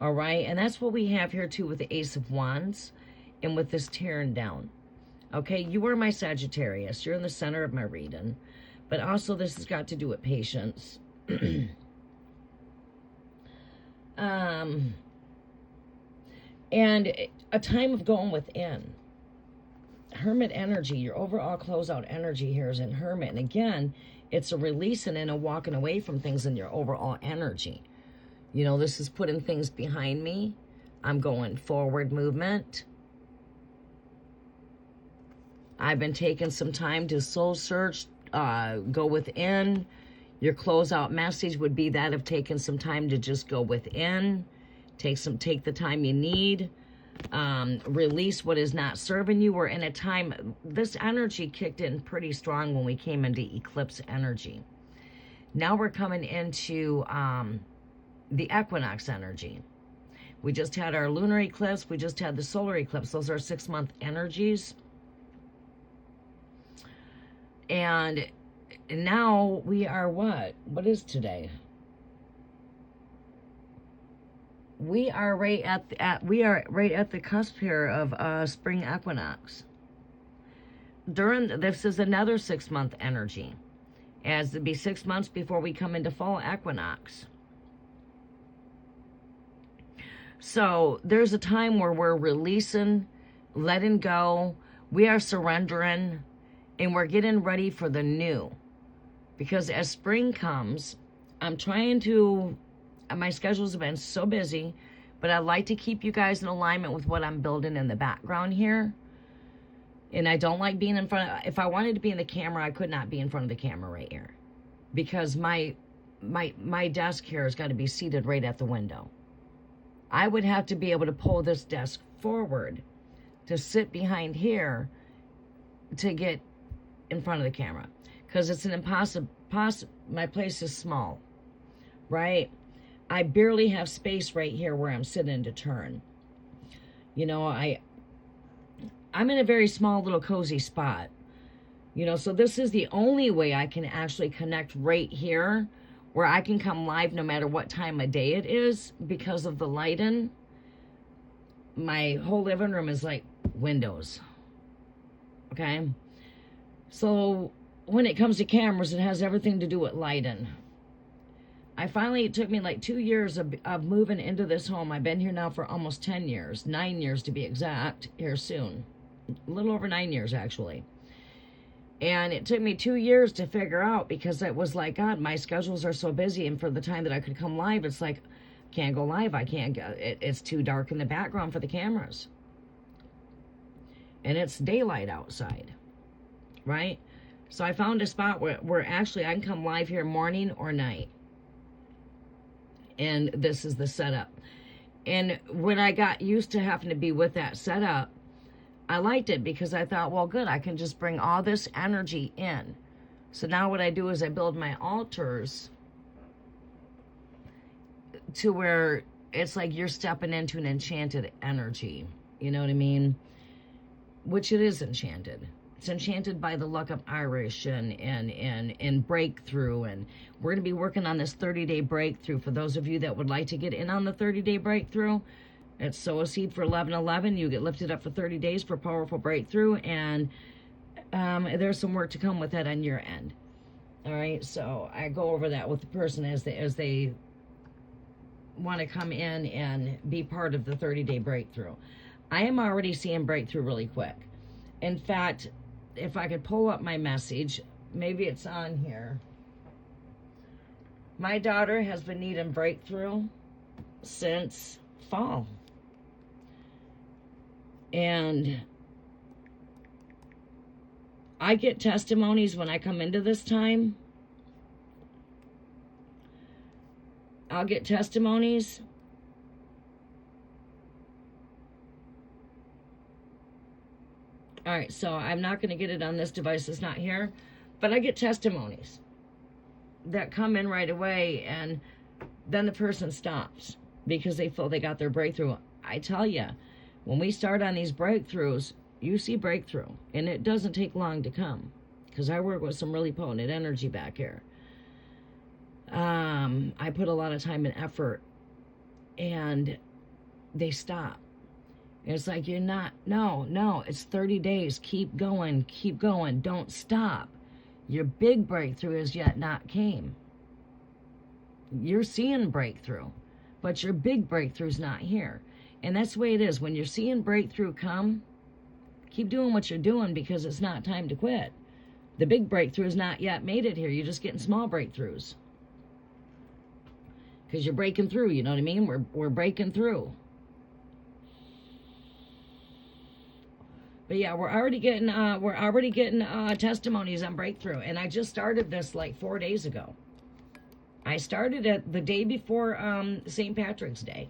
All right, and that's what we have here too with the Ace of Wands and with this tearing down. Okay, you are my Sagittarius. You're in the center of my reading, but also this has got to do with patience. And a time of going within. Hermit energy, your overall closeout energy here is in Hermit. And again, it's a releasing and a walking away from things in your overall energy. You know, this is putting things behind me. I'm going forward movement. I've been taking some time to soul search, go within. Your closeout message would be that of taking some time to just go within. Take the time you need. Release what is not serving you. We're in a time, this energy kicked in pretty strong when we came into eclipse energy. Now we're coming into the equinox energy. We just had our lunar eclipse. We just had the solar eclipse. Those are 6-month energies. And now we are what? What is today? We are right at the cusp here of spring equinox. This is another 6-month energy, as it'd be 6 months before we come into fall equinox. So there's a time where we're releasing, letting go, we are surrendering, and we're getting ready for the new. Because as spring comes, I'm trying to, my schedules have been so busy, but I like to keep you guys in alignment with what I'm building in the background here. And I don't like being in front of, if I wanted to be in the camera, I could not be in front of the camera right here. Because my desk here has got to be seated right at the window. I would have to be able to pull this desk forward to sit behind here to get in front of the camera. Because it's an impossible, my place is small, right? I barely have space right here where I'm sitting to turn. You know, I'm in a very small little cozy spot. You know, so this is the only way I can actually connect right here, where I can come live no matter what time of day it is because of the lighting. My whole living room is like windows. Okay? So when it comes to cameras, it has everything to do with lighting. It took me like 2 years of moving into this home. I've been here now for almost 10 years, 9 years to be exact, here soon. A little over 9 years, actually. And it took me 2 years to figure out, because it was like, God, my schedules are so busy, and for the time that I could come live, it's like, can't go live. I can't go. It's too dark in the background for the cameras. And it's daylight outside, right? So I found a spot where actually I can come live here morning or night. And this is the setup. And when I got used to having to be with that setup, I liked it, because I thought, well, good, I can just bring all this energy in. So now what I do is I build my altars to where it's like you're stepping into an enchanted energy. You know what I mean? Which it is enchanted. It's enchanted by the luck of Irish and breakthrough. And we're going to be working on this 30-day breakthrough. For those of you that would like to get in on the 30-day breakthrough, it's sow a seed for 1111. You get lifted up for 30 days for powerful breakthrough. And there's some work to come with that on your end. All right. So I go over that with the person as they want to come in and be part of the 30-day breakthrough. I am already seeing breakthrough really quick. In fact, if I could pull up my message, maybe it's on here. My daughter has been needing breakthrough since fall. And I get testimonies when I come into this time. I'll get testimonies. All right, so I'm not going to get it on this device. It's not here. But I get testimonies that come in right away, and then the person stops because they feel they got their breakthrough. I tell you, when we start on these breakthroughs, you see breakthrough, and it doesn't take long to come, because I work with some really potent energy back here. I put a lot of time and effort, and they stop. It's like, you're not, no, it's 30 days. Keep going, don't stop. Your big breakthrough is yet not came. You're seeing breakthrough, but your big breakthrough's not here. And that's the way it is. When you're seeing breakthrough come, keep doing what you're doing, because it's not time to quit. The big breakthrough has not yet made it here. You're just getting small breakthroughs. Because you're breaking through, you know what I mean? We're breaking through. But yeah, we're already getting testimonies on breakthrough. And I just started this like 4 days ago. I started it the day before St. Patrick's Day,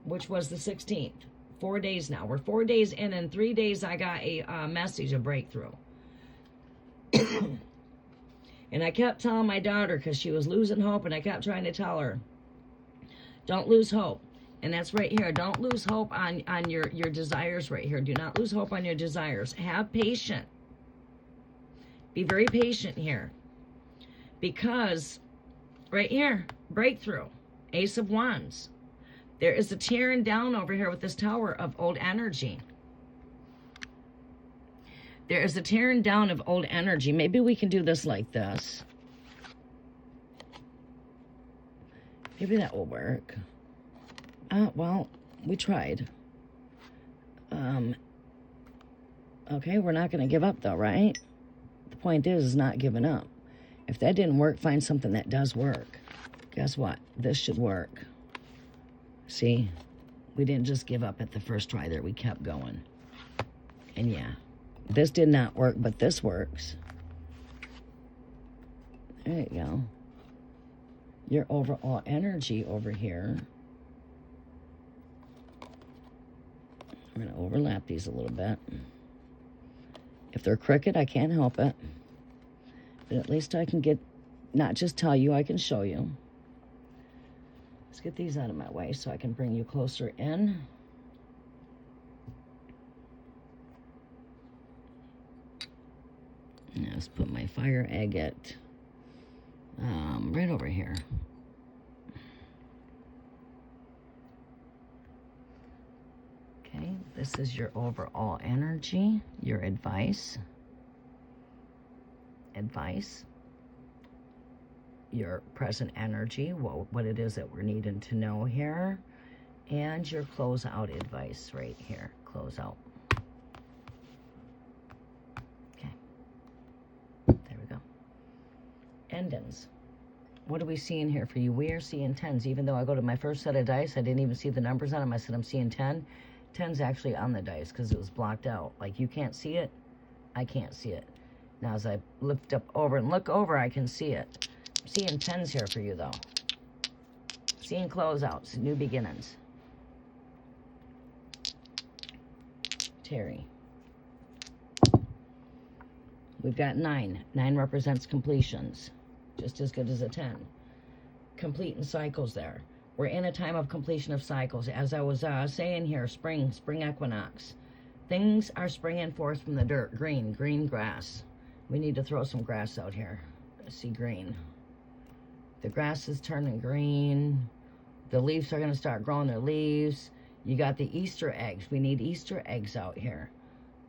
which was the 16th. 4 days now. We're 4 days in, and 3 days I got a message of breakthrough. And I kept telling my daughter, because she was losing hope, and I kept trying to tell her, don't lose hope. And that's right here. Don't lose hope on your desires right here. Do not lose hope on your desires. Have patience. Be very patient here. Because right here, breakthrough. Ace of Wands. There is a tearing down over here with this tower of old energy. There is a tearing down of old energy. Maybe we can do this like this. Maybe that will work. Well, we tried. Okay, we're not going to give up though, right? The point is not giving up. If that didn't work, find something that does work. Guess what? This should work. See? We didn't just give up at the first try there. We kept going. And yeah, this did not work, but this works. There you go. Your overall energy over here. I'm going to overlap these a little bit. If they're crooked, I can't help it. But at least I can not just tell you, I can show you. Let's get these out of my way so I can bring you closer in. Now let's put my fire agate right over here. Okay, this is your overall energy, your advice, your present energy, what it is that we're needing to know here, and your closeout advice right here, closeout. Okay, there we go. Endings. What are we seeing here for you? We are seeing 10s. Even though I go to my first set of dice, I didn't even see the numbers on them. I said I'm seeing 10. 10's actually on the dice because it was blocked out. Like you can't see it, I can't see it. Now as I lift up over and look over, I can see it. I'm seeing 10s here for you though. Seeing closeouts, new beginnings. Terry. We've got 9. 9 represents completions. Just as good as a 10. Completing cycles there. We're in a time of completion of cycles. As I was saying here, spring equinox. Things are springing forth from the dirt. Green grass. We need to throw some grass out here. I see green. The grass is turning green. The leaves are going to start growing their leaves. You got the Easter eggs. We need Easter eggs out here.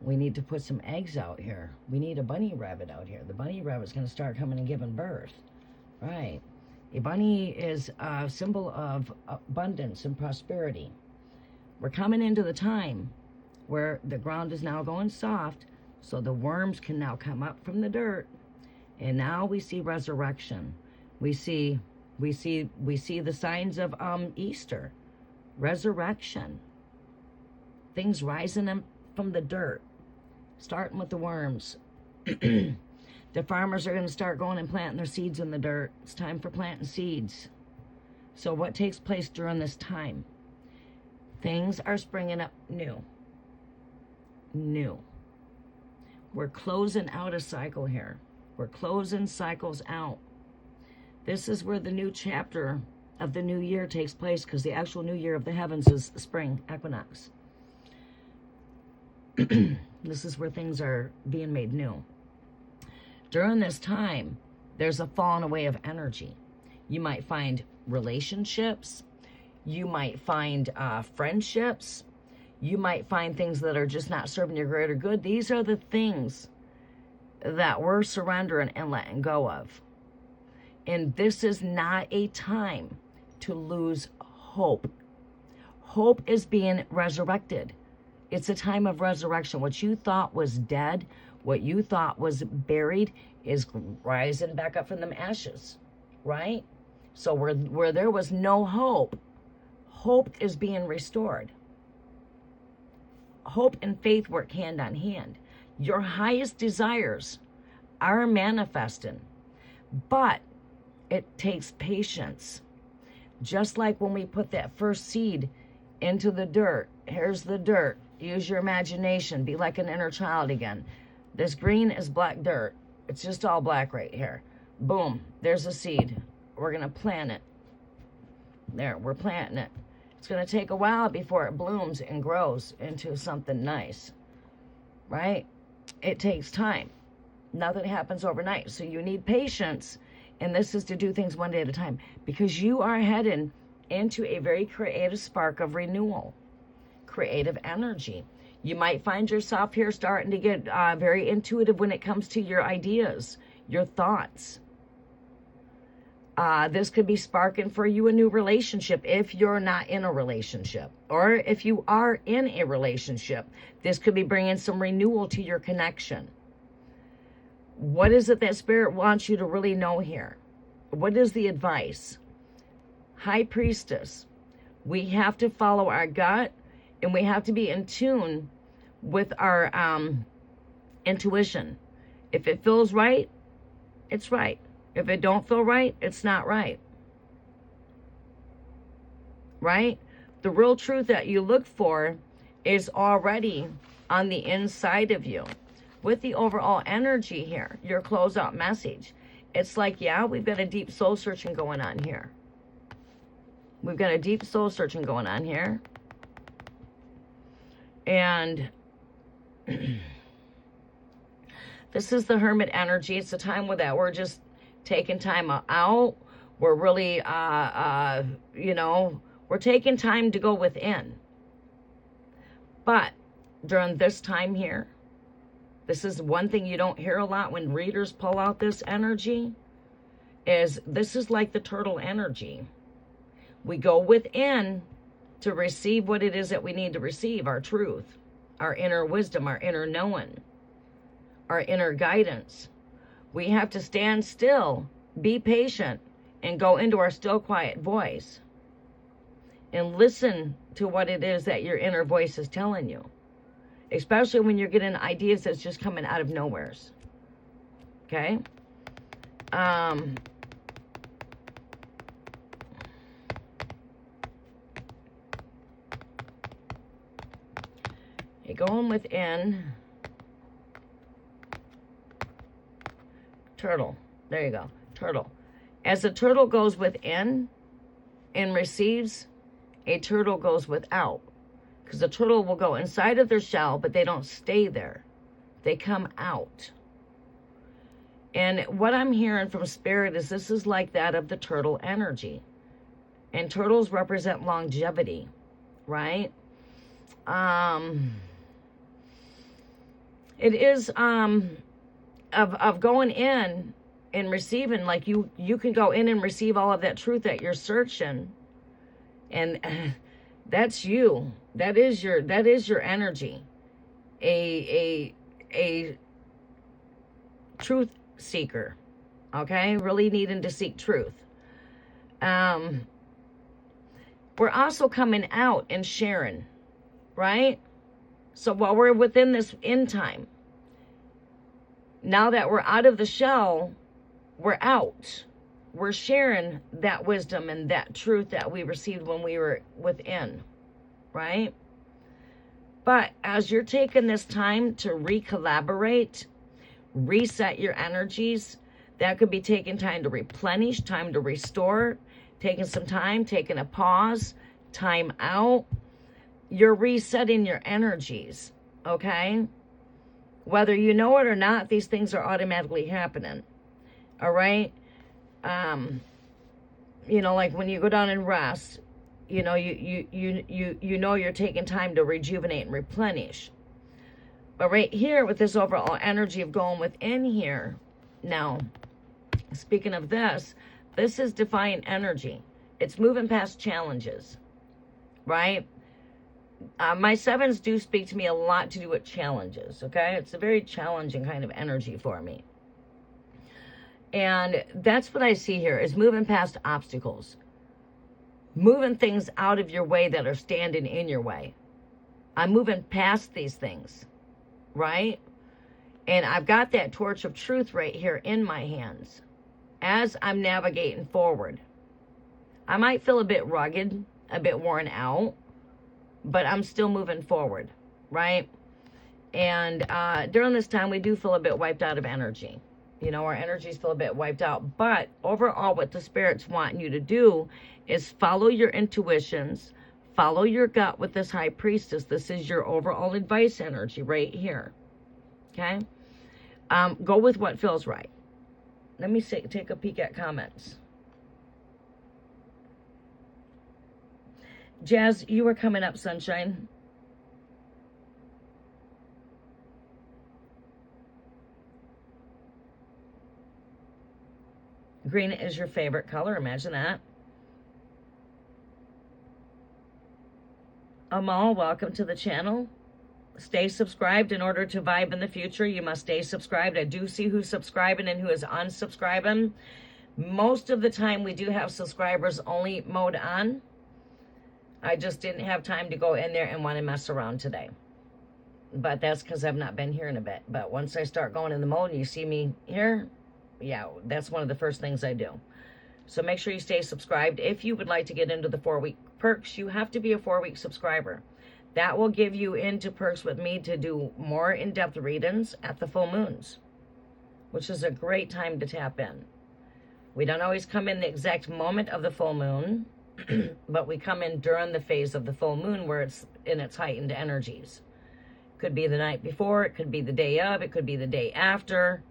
We need to put some eggs out here. We need a bunny rabbit out here. The bunny rabbit's going to start coming and giving birth. Right. A bunny is a symbol of abundance and prosperity. We're coming into the time where the ground is now going soft, so the worms can now come up from the dirt, and now we see resurrection. We see the signs of Easter, resurrection. Things rising up from the dirt, starting with the worms. The farmers are going to start going and planting their seeds in the dirt. It's time for planting seeds. So what takes place during this time? Things are springing up new. We're closing out a cycle here. We're closing cycles out. This is where the new chapter of the new year takes place, because the actual new year of the heavens is spring equinox. This is where things are being made new. During this time, there's a falling away of energy. You might find relationships. You might find friendships. You might find things that are just not serving your greater good. These are the things that we're surrendering and letting go of. And this is not a time to lose hope. Hope is being resurrected. It's a time of resurrection. What you thought was dead, what you thought was buried, is rising back up from them ashes, right? So where there was no hope, hope is being restored. Hope and faith work hand on hand. Your highest desires are manifesting, but it takes patience. Just like when we put that first seed into the dirt. Here's the dirt. Use your imagination. Be like an inner child again. This green is black dirt. It's just all black right here. Boom. There's a seed. We're going to plant it. There, we're planting it. It's going to take a while before it blooms and grows into something nice. Right? It takes time. Nothing happens overnight. So you need patience. And this is to do things one day at a time. Because you are heading into a very creative spark of renewal. Creative energy. You might find yourself here starting to get very intuitive when it comes to your ideas, your thoughts. This could be sparking for you a new relationship if you're not in a relationship. Or if you are in a relationship, this could be bringing some renewal to your connection. What is it that Spirit wants you to really know here? What is the advice? High Priestess, we have to follow our gut, and we have to be in tune with our intuition. If it feels right, it's right. If it don't feel right, it's not right. Right? The real truth that you look for is already on the inside of you. With the overall energy here, your closeout message, it's like, yeah, we've got a deep soul searching going on here. We've got a deep soul searching going on here. And this is the Hermit energy. It's a time where that we're just taking time out. We're really, we're taking time to go within. But during this time here, this is one thing you don't hear a lot when readers pull out this energy, is this is like the turtle energy. We go within to receive what it is that we need to receive, our truth, our inner wisdom, our inner knowing, our inner guidance. We have to stand still, be patient, and go into our still quiet voice and listen to what it is that your inner voice is telling you. Especially when you're getting ideas that's just coming out of nowheres. Okay? You're going within. Turtle. There you go. Turtle. As the turtle goes within and receives, a turtle goes without. Because the turtle will go inside of their shell, but they don't stay there. They come out. And what I'm hearing from Spirit is this is like that of the turtle energy. And turtles represent longevity, right? It is of going in and receiving, like you can go in and receive all of that truth that you're searching. And that's you. That is your energy. A truth seeker. Okay? Really needing to seek truth. We're also coming out and sharing, right? So while we're within this end time, now that we're out of the shell, we're out. We're sharing that wisdom and that truth that we received when we were within, right? But as you're taking this time to recollaborate, reset your energies, that could be taking time to replenish, time to restore, taking some time, taking a pause, time out. You're resetting your energies, okay? Whether you know it or not, these things are automatically happening, all right? Like when you go down and rest, you know you're taking time to rejuvenate and replenish. But right here with this overall energy of going within here, now, speaking of this is defiant energy. It's moving past challenges, right? My sevens do speak to me a lot to do with challenges, okay? It's a very challenging kind of energy for me. And that's what I see here, is moving past obstacles. Moving things out of your way that are standing in your way. I'm moving past these things, right? And I've got that torch of truth right here in my hands as I'm navigating forward. I might feel a bit rugged, a bit worn out, but I'm still moving forward, right? And during this time, we do feel a bit wiped out of energy. Our energies feel a bit wiped out. But overall, what the Spirit's wanting you to do is follow your intuitions, follow your gut with this High Priestess. This is your overall advice energy right here, okay? Go with what feels right. Let me take a peek at comments. Jazz, you were coming up, sunshine. Green is your favorite color. Imagine that. Amal, welcome to the channel. Stay subscribed. In order to vibe in the future, you must stay subscribed. I do see who's subscribing and who is unsubscribing. Most of the time, we do have subscribers only mode on. I just didn't have time to go in there and want to mess around today. But that's because I've not been here in a bit. But once I start going in the mode and you see me here, yeah, that's one of the first things I do. So make sure you stay subscribed. If you would like to get into the 4-week perks, you have to be a 4-week subscriber. That will give you into perks with me to do more in-depth readings at the full moons, which is a great time to tap in. We don't always come in the exact moment of the full moon, but we come in during the phase of the full moon where it's in its heightened energies. Could be the night before, it could be the day of, it could be the day after,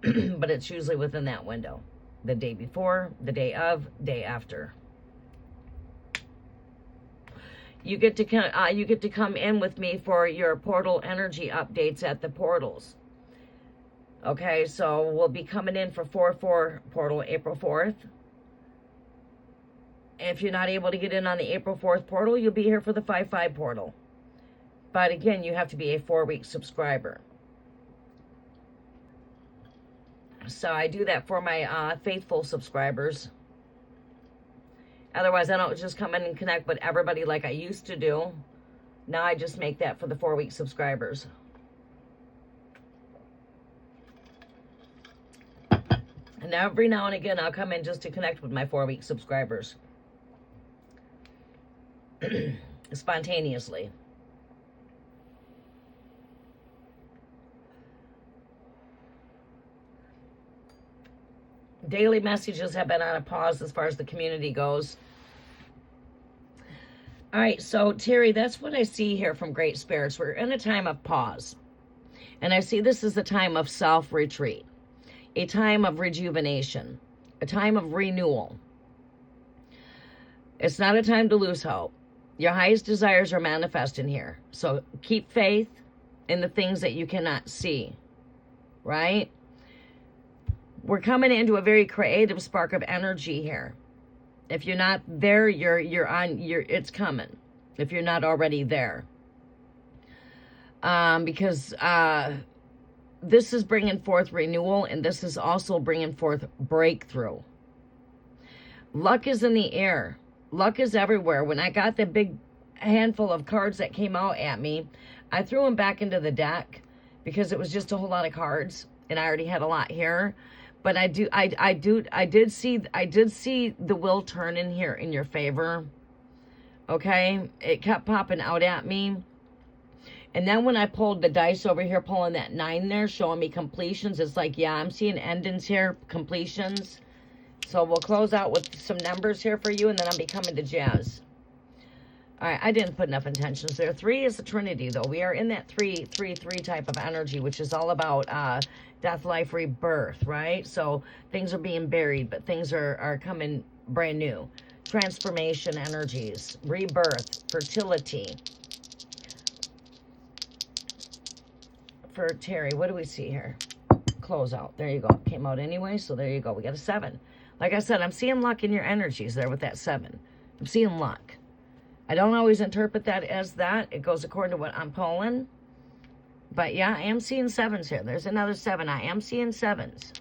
but it's usually within that window. The day before, the day of, day after. You get to come in with me for your portal energy updates at the portals. Okay, so we'll be coming in for 4/4 portal April 4th. If you're not able to get in on the April 4th portal, you'll be here for the 5/5 portal. But again, you have to be a 4-week subscriber. So I do that for my faithful subscribers. Otherwise, I don't just come in and connect with everybody like I used to do. Now I just make that for the 4-week subscribers. And every now and again, I'll come in just to connect with my 4-week subscribers. Spontaneously. Daily messages have been on a pause as far as the community goes. All right, so Terry, that's what I see here from Great Spirits. We're in a time of pause. And I see this as a time of self-retreat, a time of rejuvenation, a time of renewal. It's not a time to lose hope. Your highest desires are manifesting here. So keep faith in the things that you cannot see, right? We're coming into a very creative spark of energy here. If you're not there, it's coming. If you're not already there. Because this is bringing forth renewal, and this is also bringing forth breakthrough. Luck is in the air. Luck is everywhere. When I got the big handful of cards that came out at me, I threw them back into the deck because it was just a whole lot of cards, and I already had a lot here. But I did see the wheel turn in here in your favor. Okay, it kept popping out at me. And then when I pulled the dice over here, pulling that 9 there, showing me completions, it's like, yeah, I'm seeing endings here, completions. So we'll close out with some numbers here for you, and then I'll be coming to Jazz. All right, I didn't put enough intentions there. 3 is the Trinity, though. We are in that 3-3-3 type of energy, which is all about death, life, rebirth, right? So things are being buried, but things are coming brand new. Transformation energies, rebirth, fertility. For Terry, what do we see here? Close out. There you go. Came out anyway, so there you go. We got a 7. Like I said, I'm seeing luck in your energies there with that 7. I'm seeing luck. I don't always interpret that as that. It goes according to what I'm pulling. But yeah, I am seeing 7s here. There's another 7. I am seeing 7s.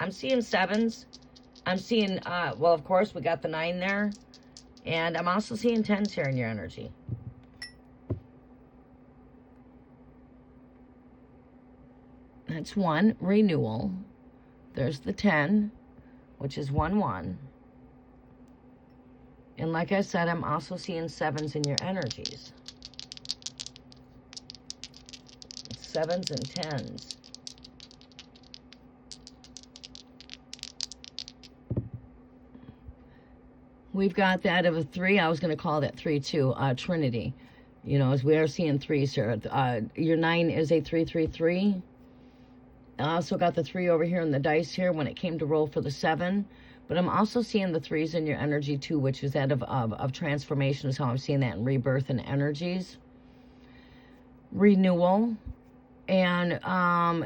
I'm seeing 7s. I'm seeing, well, of course, we got the 9 there. And I'm also seeing 10s here in your energy. That's 1, renewal. There's the 10, which is 1-1. And like I said, I'm also seeing 7s in your energies. 7s and 10s. We've got that of a 3. I was going to call that 3-2, Trinity. You know, as we are seeing 3s here. Your 9 is a 3-3-3. I also got the 3 over here in the dice here when it came to roll for the 7. But I'm also seeing the 3s in your energy too, which is that of transformation is how I'm seeing that in rebirth and energies. Renewal. And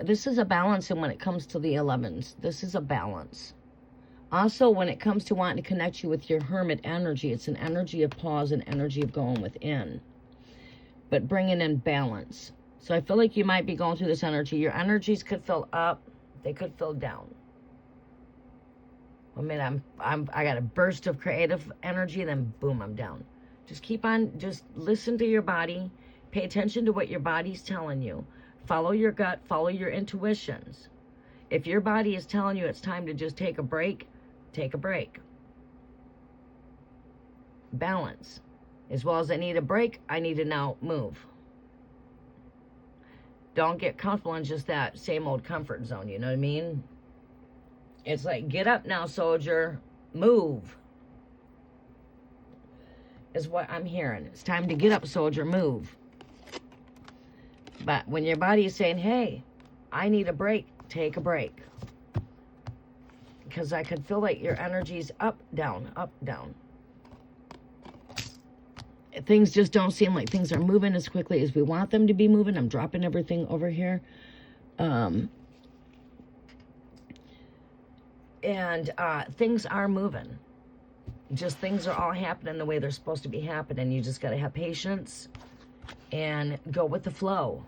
this is a balance, and when it comes to the 11s, this is a balance. Also, when it comes to wanting to connect you with your hermit energy, it's an energy of pause, an energy of going within, but bringing in balance. So I feel like you might be going through this energy. Your energies could fill up, they could fill down. I mean, I got a burst of creative energy, and then boom, I'm down. Just keep on, just listen to your body. Pay attention to what your body's telling you. Follow your gut, follow your intuitions. If your body is telling you it's time to just take a break, take a break. Balance. As well as I need a break, I need to now move. Don't get comfortable in just that same old comfort zone, you know what I mean? It's like, get up now, soldier. Move. Is what I'm hearing. It's time to get up, soldier. Move. But when your body is saying, hey, I need a break, take a break. Because I could feel like your energy's up, down, up, down. Things just don't seem like things are moving as quickly as we want them to be moving. I'm dropping everything over here. Things are moving. Just things are all happening the way they're supposed to be happening. You just got to have patience and go with the flow.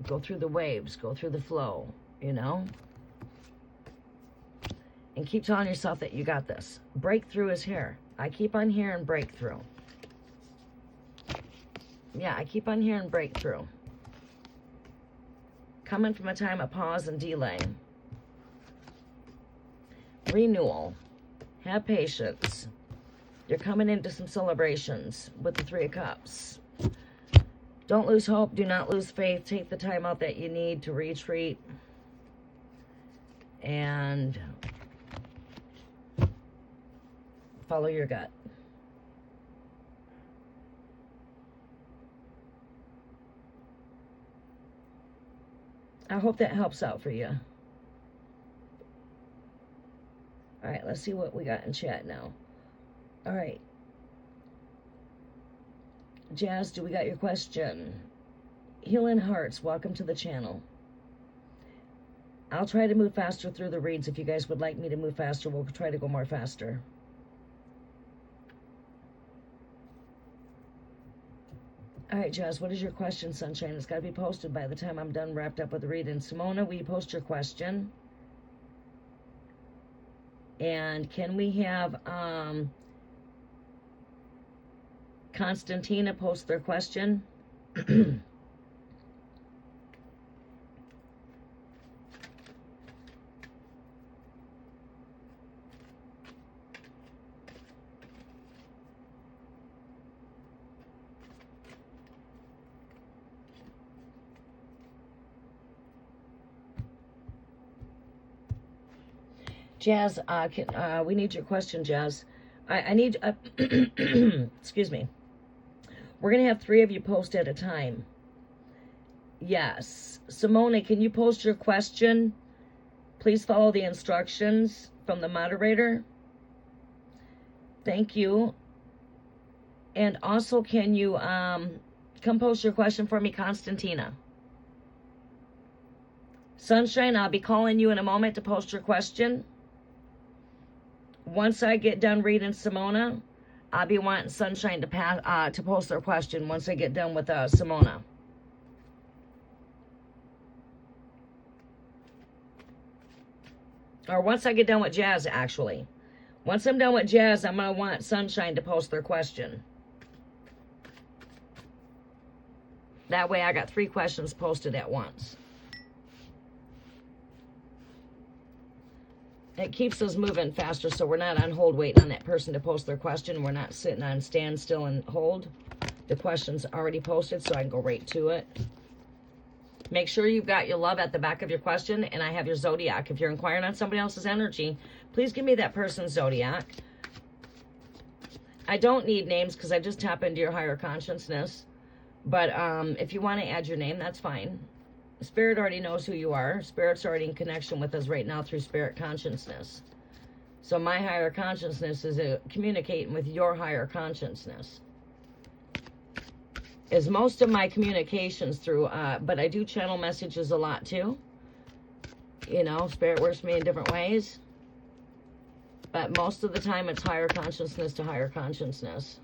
Go through the waves. Go through the flow, you know? And keep telling yourself that you got this. Breakthrough is here. I keep on hearing breakthrough. Yeah, I keep on hearing breakthrough. Coming from a time of pause and delay. Renewal. Have patience. You're coming into some celebrations with the 3 of Cups. Don't lose hope. Do not lose faith. Take the time out that you need to retreat. And follow your gut. I hope that helps out for you. All right, let's see what we got in chat now. All right. Jazz, do we got your question? Healing Hearts, welcome to the channel. I'll try to move faster through the reads. If you guys would like me to move faster, we'll try to go more faster. All right, Jazz, what is your question, Sunshine? It's got to be posted by the time I'm done wrapped up with the reading. Simona, will you post your question? And can we have Constantina post their question? Jazz, we need your question, Jazz. I need, excuse me. We're going to have 3 of you post at a time. Yes. Simone, can you post your question? Please follow the instructions from the moderator. Thank you. And also, can you come post your question for me, Constantina? Sunshine, I'll be calling you in a moment to post your question. Once I get done reading Simona, I'll be wanting Sunshine to post their question once I get done with Simona. Or once I get done with Jazz, actually. Once I'm done with Jazz, I'm going to want Sunshine to post their question. That way I got 3 questions posted at once. It keeps us moving faster, so we're not on hold waiting on that person to post their question. We're not sitting on standstill and hold. The question's already posted, so I can go right to it. Make sure you've got your love at the back of your question, and I have your zodiac. If you're inquiring on somebody else's energy, please give me that person's zodiac. I don't need names because I just tap into your higher consciousness. But if you want to add your name, that's fine. Spirit already knows who you are. Spirit's already in connection with us right now through spirit consciousness. So my higher consciousness is communicating with your higher consciousness. is most of my communications through, but I do channel messages a lot too. You know, Spirit works for me in different ways. But most of the time it's higher consciousness to higher consciousness.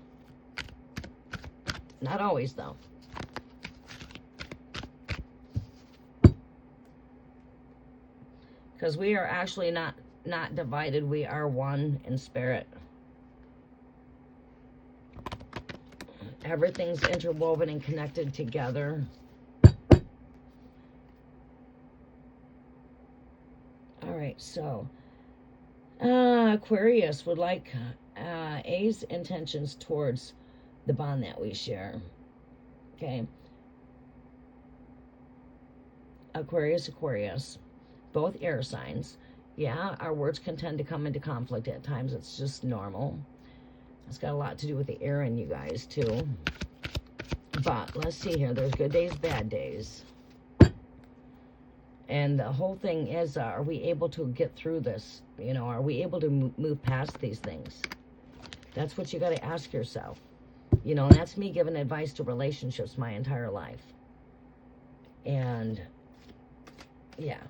Not always, though. Because we are actually not divided. We are one in spirit. Everything's interwoven and connected together. All right, so Aquarius would like A's intentions towards the bond that we share. Okay. Aquarius. Both air signs. Yeah, our words can tend to come into conflict at times. It's just normal. It's got a lot to do with the air in you guys, too. But let's see here. There's good days, bad days. And the whole thing is, are we able to get through this? You know, are we able to move past these things? That's what you got to ask yourself. You know, and that's me giving advice to relationships my entire life. And, yeah.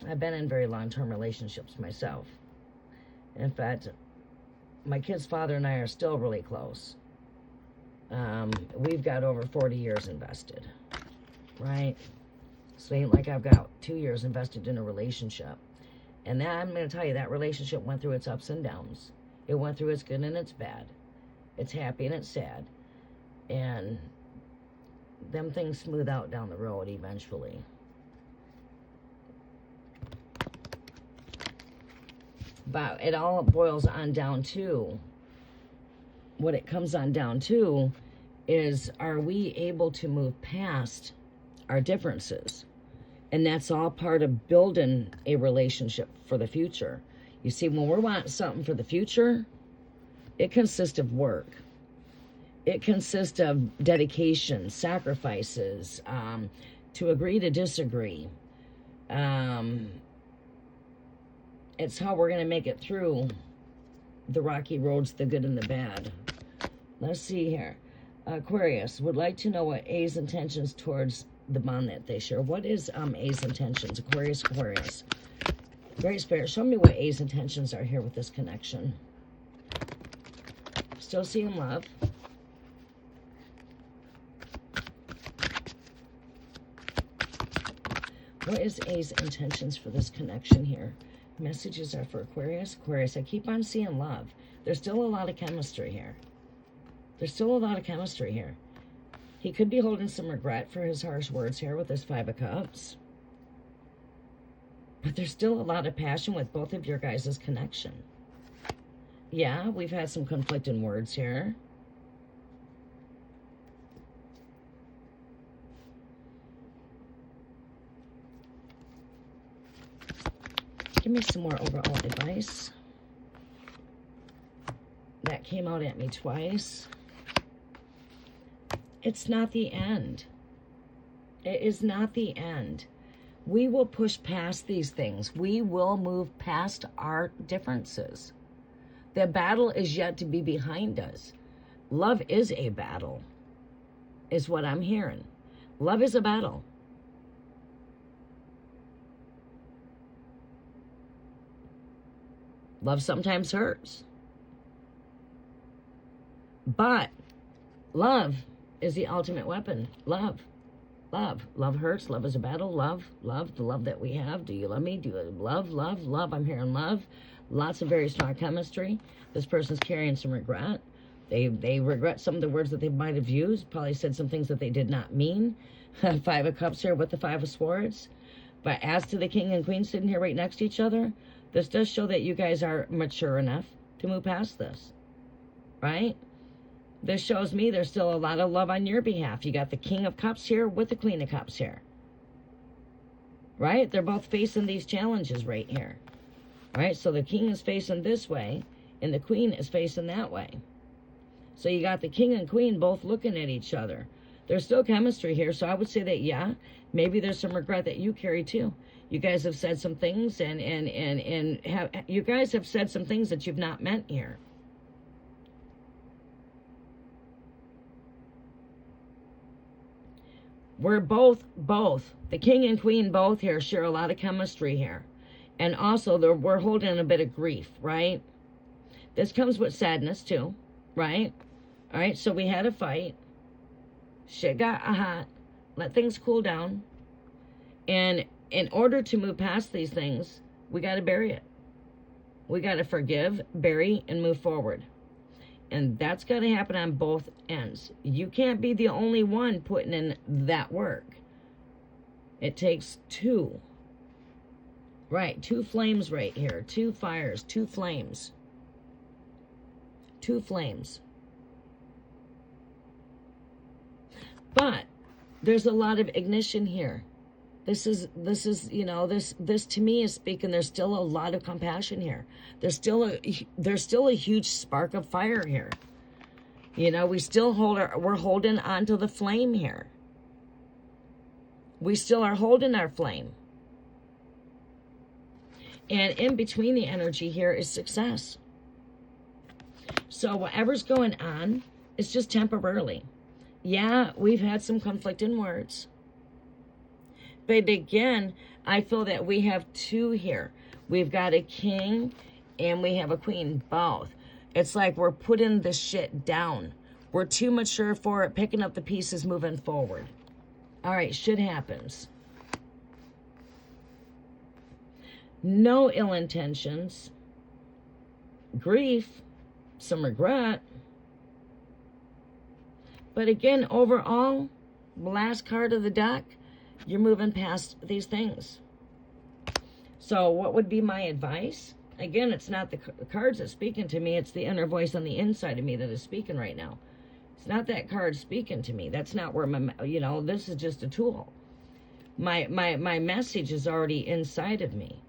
I've been in very long-term relationships myself. In fact, my kid's father and I are still really close. We've got over 40 years invested, right? So it ain't like I've got 2 years invested in a relationship. And that, I'm going to tell you, that relationship went through its ups and downs. It went through its good and its bad. It's happy and it's sad. And them things smooth out down the road eventually. But it all boils on down to, what it comes on down to is, are we able to move past our differences? And that's all part of building a relationship for the future. You see, when we're wanting something for the future, it consists of work. It consists of dedication, sacrifices, to agree to disagree. It's how we're going to make it through the rocky roads, the good and the bad. Let's see here. Aquarius would like to know what A's intentions towards the bond that they share. What is A's intentions? Aquarius. Great Spirit, show me what A's intentions are here with this connection. Still seeing love. What is A's intentions for this connection here? Messages are for Aquarius. I keep on seeing love. There's still a lot of chemistry here. He could be holding some regret for his harsh words here with this 5 of Cups. But there's still a lot of passion with both of your guys' connection. Yeah, we've had some conflicting words here. Give me some more overall advice. That came out at me twice. It's not the end. It is not the end. We will push past these things. We will move past our differences. The battle is yet to be behind us. Love is a battle, is what I'm hearing. Love is a battle. Love sometimes hurts. But love is the ultimate weapon. Love hurts. Love is a battle. Love, the love that we have. Do you love me? Do you love? I'm hearing love. Lots of very strong chemistry. This person's carrying some regret. They regret some of the words that they might have used. Probably said some things that they did not mean. 5 of Cups here with the 5 of Swords. But as to the King and Queen sitting here right next to each other, this does show that you guys are mature enough to move past this, right? This shows me there's still a lot of love on your behalf. You got the King of Cups here with the Queen of Cups here, right? They're both facing these challenges right here, right? So the King is facing this way and the Queen is facing that way. So you got the King and Queen both looking at each other. There's still chemistry here, so I would say that, yeah, maybe there's some regret that you carry too. You guys have said some things you guys have said some things that you've not meant here. We're both, the king and queen both here share a lot of chemistry here. And also, we're holding a bit of grief, right? This comes with sadness, too, right? All right, so we had a fight. Shit got hot. Let things cool down. And in order to move past these things, we got to bury it. We got to forgive, bury, and move forward. And that's got to happen on both ends. You can't be the only one putting in that work. It takes two. Right, two flames right here. Two fires, two flames. Two flames. But there's a lot of ignition here. This is, you know, this to me is speaking, there's still a lot of compassion here. There's still a huge spark of fire here. You know, we're holding onto the flame here. We still are holding our flame. And in between the energy here is success. So whatever's going on, it's just temporarily. Yeah, we've had some conflicting words. But again, I feel that we have two here. We've got a king and we have a queen, both. It's like we're putting this shit down. We're too mature for it, picking up the pieces, moving forward. All right, shit happens. No ill intentions. Grief. Some regret. But again, overall, last card of the deck, you're moving past these things. So what would be my advice? Again, it's not the cards that's speaking to me. It's the inner voice on the inside of me that is speaking right now. It's not that card speaking to me. That's not where my, you know, this is just a tool. My message is already inside of me,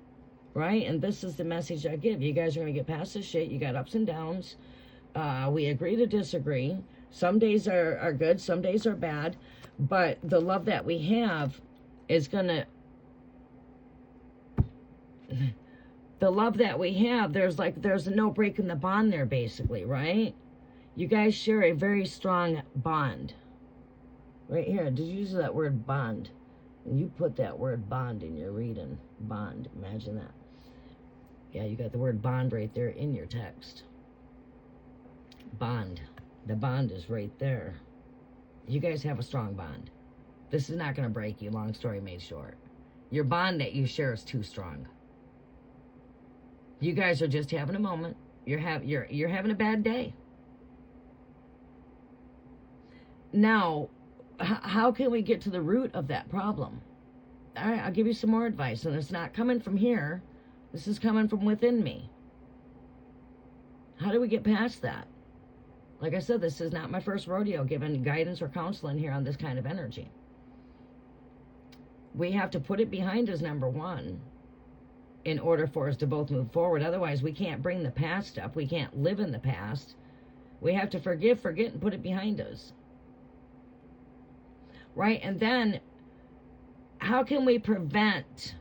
right? And this is the message I give. You guys are going to get past this shit. You got ups and downs. We agree to disagree. Some days are good. Some days are bad. But the love that we have is going to... The love that we have, there's no break in the bond there, basically, right? You guys share a very strong bond. Right here, did you use that word bond? And you put that word bond in your reading. Bond, imagine that. Yeah, you got the word bond right there in your text. Bond. The bond is right there. You guys have a strong bond. This is not going to break you, long story made short. Your bond that you share is too strong. You guys are just having a moment. You're having a bad day. Now, how can we get to the root of that problem? All right, I'll give you some more advice. And it's not coming from here. This is coming from within me. How do we get past that? Like I said, this is not my first rodeo giving guidance or counseling here on this kind of energy. We have to put it behind us, number one, in order for us to both move forward. Otherwise, we can't bring the past up. We can't live in the past. We have to forgive, forget, and put it behind us. Right? And then, how can we prevent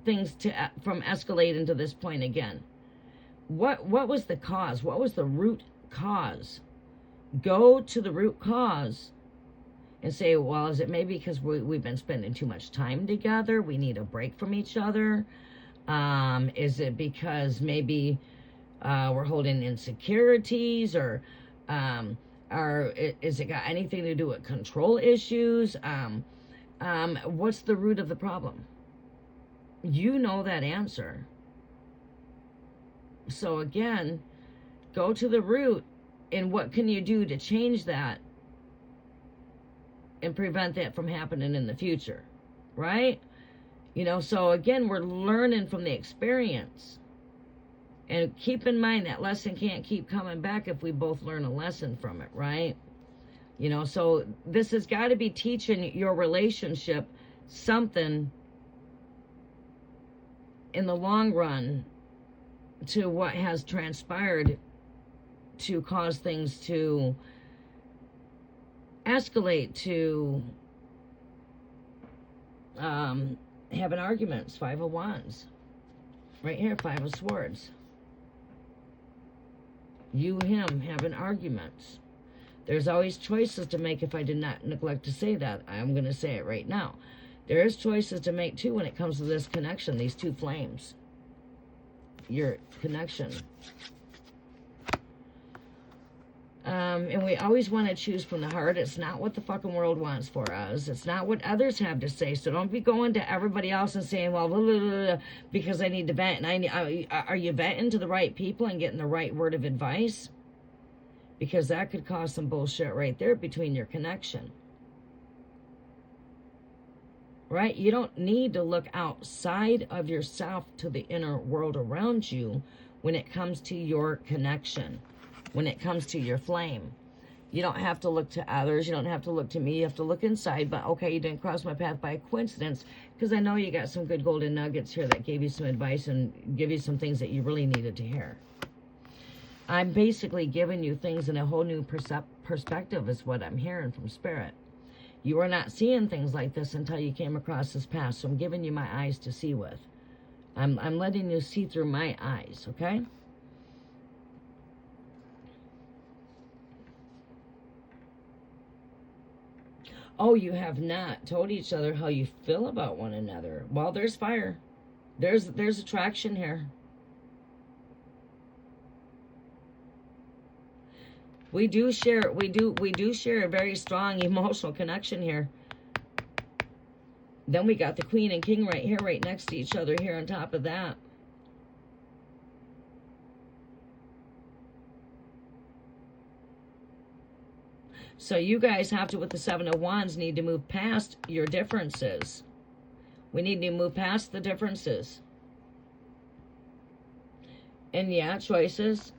things from escalating to this point again? What was the cause? What was the root cause? Go to the root cause and say, well, is it maybe because we've been spending too much time together? We need a break from each other? Is it because maybe we're holding insecurities? Or is it got anything to do with control issues? What's the root of the problem? You know that answer. So again, go to the root, and what can you do to change that and prevent that from happening in the future, right? You know, so again, we're learning from the experience. And keep in mind that lesson can't keep coming back if we both learn a lesson from it, right? You know, so this has got to be teaching your relationship something in the long run to what has transpired to cause things to escalate to having arguments. 5 of Wands. Right here, 5 of Swords. You, him, having arguments. There's always choices to make. If I did not neglect to say that, I'm going to say it right now. There is choices to make too when it comes to this connection, these two flames. Your connection. And we always want to choose from the heart. It's not what the fucking world wants for us. It's not what others have to say. So don't be going to everybody else and saying, well, blah, blah, blah, blah, because I need to vent. And are you venting to the right people and getting the right word of advice? Because that could cause some bullshit right there between your connection. Right? You don't need to look outside of yourself to the inner world around you when it comes to your connection. When it comes to your flame. You don't have to look to others. You don't have to look to me. You have to look inside. But okay, you didn't cross my path by coincidence, because I know you got some good golden nuggets here that gave you some advice and give you some things that you really needed to hear. I'm basically giving you things in a whole new perspective is what I'm hearing from Spirit. You were not seeing things like this until you came across this path. So I'm giving you my eyes to see with. I'm letting you see through my eyes, okay? Oh, you have not told each other how you feel about one another. Well, there's fire. There's attraction here. We do share a very strong emotional connection here. Then we got the Queen and King right here, right next to each other here on top of that. So you guys have to, with the Seven of Wands, need to move past your differences. We need to move past the differences. And yeah, choices.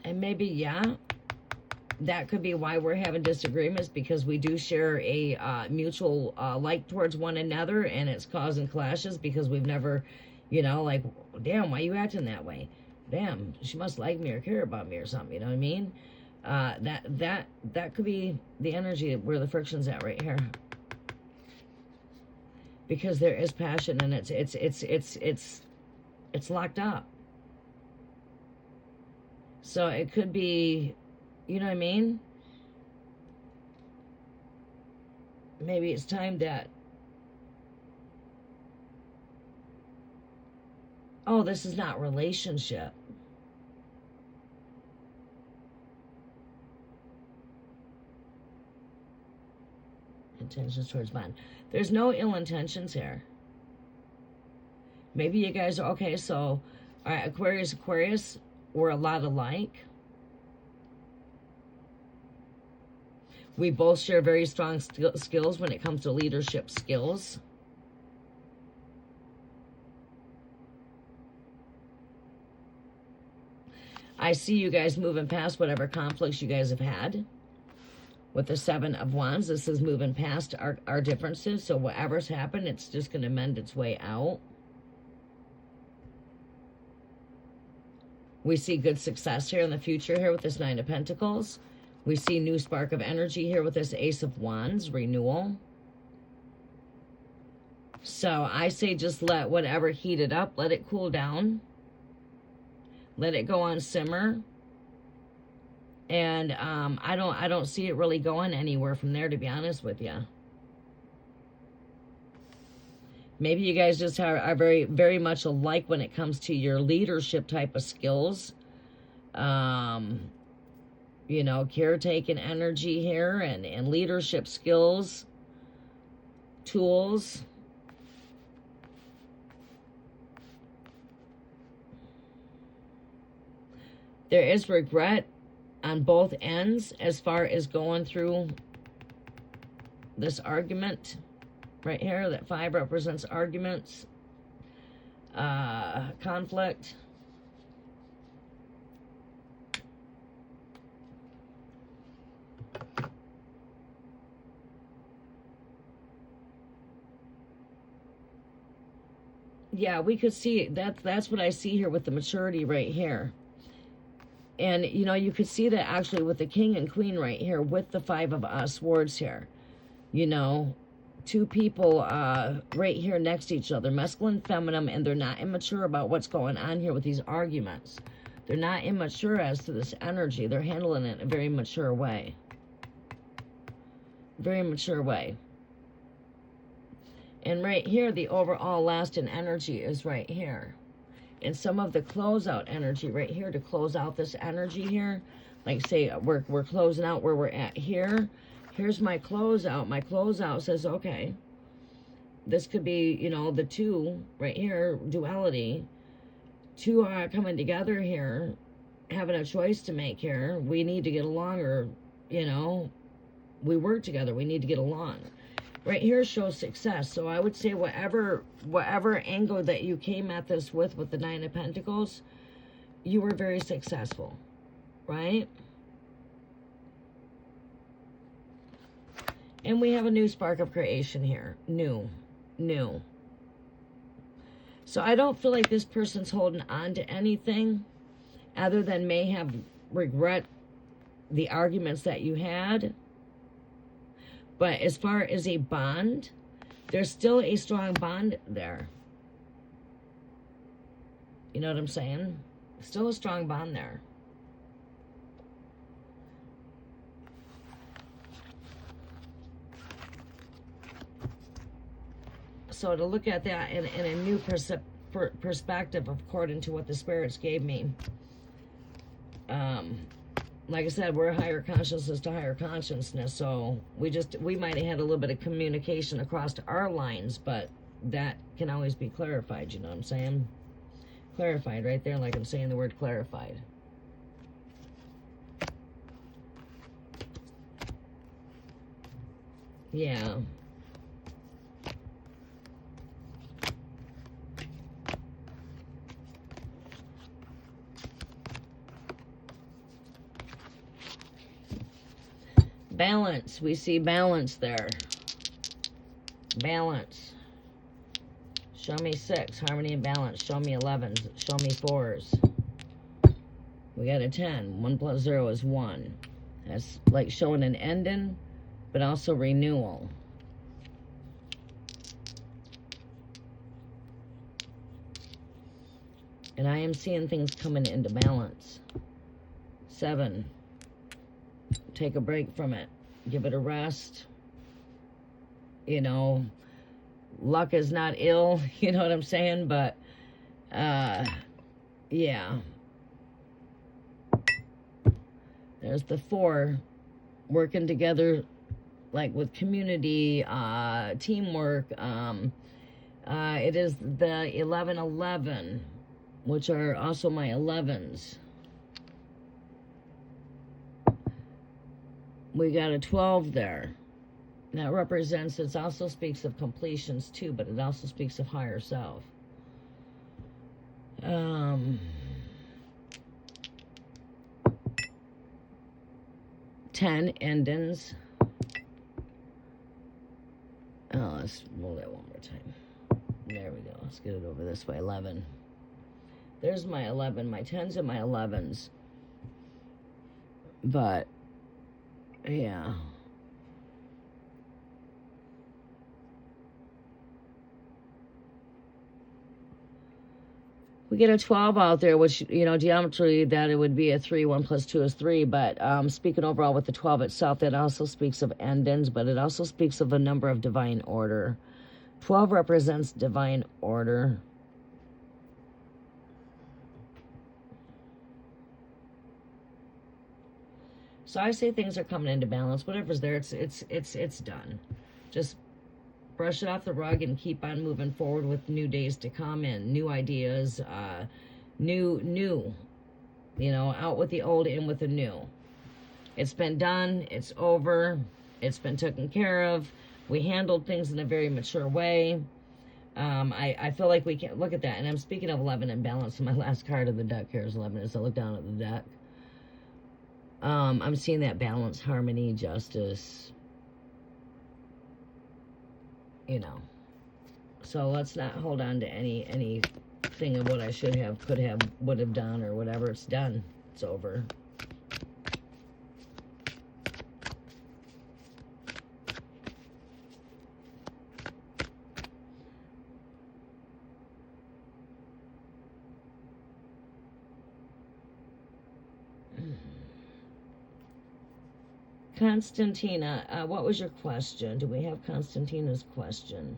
And maybe, yeah, that could be why we're having disagreements, because we do share a mutual like towards one another, and it's causing clashes because we've never, you know, like, damn, why you acting that way? Damn, she must like me or care about me or something, you know what I mean? That could be the energy where the friction's at right here. Because there is passion, and it's locked up. So it could be, you know what I mean? Maybe it's time that, oh, this is not relationship. Intentions towards mine. There's no ill intentions here. Maybe you guys are, okay, so, all right, Aquarius, we're a lot alike. We both share very strong skills when it comes to leadership skills. I see you guys moving past whatever conflicts you guys have had. With the Seven of Wands, this is moving past our differences. So whatever's happened, it's just going to mend its way out. We see good success here in the future here with this Nine of Pentacles. We see new spark of energy here with this Ace of Wands, renewal. So I say just let whatever heat it up, let it cool down. Let it go on simmer. And I don't see it really going anywhere from there, to be honest with you. Maybe you guys just are very, very much alike when it comes to your leadership type of skills. You know, caretaking energy here and leadership skills, tools. There is regret on both ends as far as going through this argument right here. That 5 represents arguments, conflict. Yeah, we could see that's what I see here with the maturity right here. And, you know, you could see that actually with the King and Queen right here with the 5 of Swords here. You know, two people right here next to each other, masculine, feminine, and they're not immature about what's going on here with these arguments. They're not immature as to this energy. They're handling it in a very mature way. Very mature way. And right here, the overall lasting energy is right here. And some of the closeout energy right here to close out this energy here. Like say we're closing out where we're at here. Here's my closeout. My closeout says, okay, this could be, you know, the two right here, duality. Two are coming together here, having a choice to make here. We need to get along, or, you know, we work together. We need to get along. Right here shows success. So I would say whatever angle that you came at this with the Nine of Pentacles, you were very successful, right? And we have a new spark of creation here. New. So I don't feel like this person's holding on to anything other than may have regret the arguments that you had. But as far as a bond, there's still a strong bond there. You know what I'm saying? Still a strong bond there. So to look at that in a new perspective, according to what the spirits gave me, like I said, we're a higher consciousness to higher consciousness, so we might have had a little bit of communication across our lines, but that can always be clarified, you know what I'm saying? Clarified right there, like I'm saying the word clarified. Yeah. Balance. We see balance there. Balance. Show me 6. Harmony and balance. Show me 11s. Show me 4s. We got a 10. 1 plus 0 is 1. That's like showing an ending, but also renewal. And I am seeing things coming into balance. 7. Take a break from it. Give it a rest. You know, luck is not ill. You know what I'm saying? But, yeah. There's the 4. Working together, like with community, teamwork. It is the 11-11, which are also my 11s. We got a 12 there. That represents, it also speaks of completions too, but it also speaks of higher self. 10 endings. Oh, let's roll that one more time. There we go. Let's get it over this way. 11. There's my 11. My 10s and my 11s. But yeah. We get a 12 out there, which, you know, geometry, that it would be a 3. 1 plus 2 is 3. But speaking overall with the 12 itself, that also speaks of endings, but it also speaks of a number of divine order. 12 represents divine order. So I say things are coming into balance. Whatever's there, it's done. Just brush it off the rug and keep on moving forward with new days to come and new ideas, new, you know, out with the old, in with the new. It's been done. It's over. It's been taken care of. We handled things in a very mature way. I feel like we can look at that. And I'm speaking of 11 in balance. My last card of the deck here is 11 as I look down at the deck. I'm seeing that balance, harmony, justice, you know. So let's not hold on to anything of what I should have, could have, would have done, or whatever. It's done. It's over. Constantina, what was your question? Do we have Constantina's question?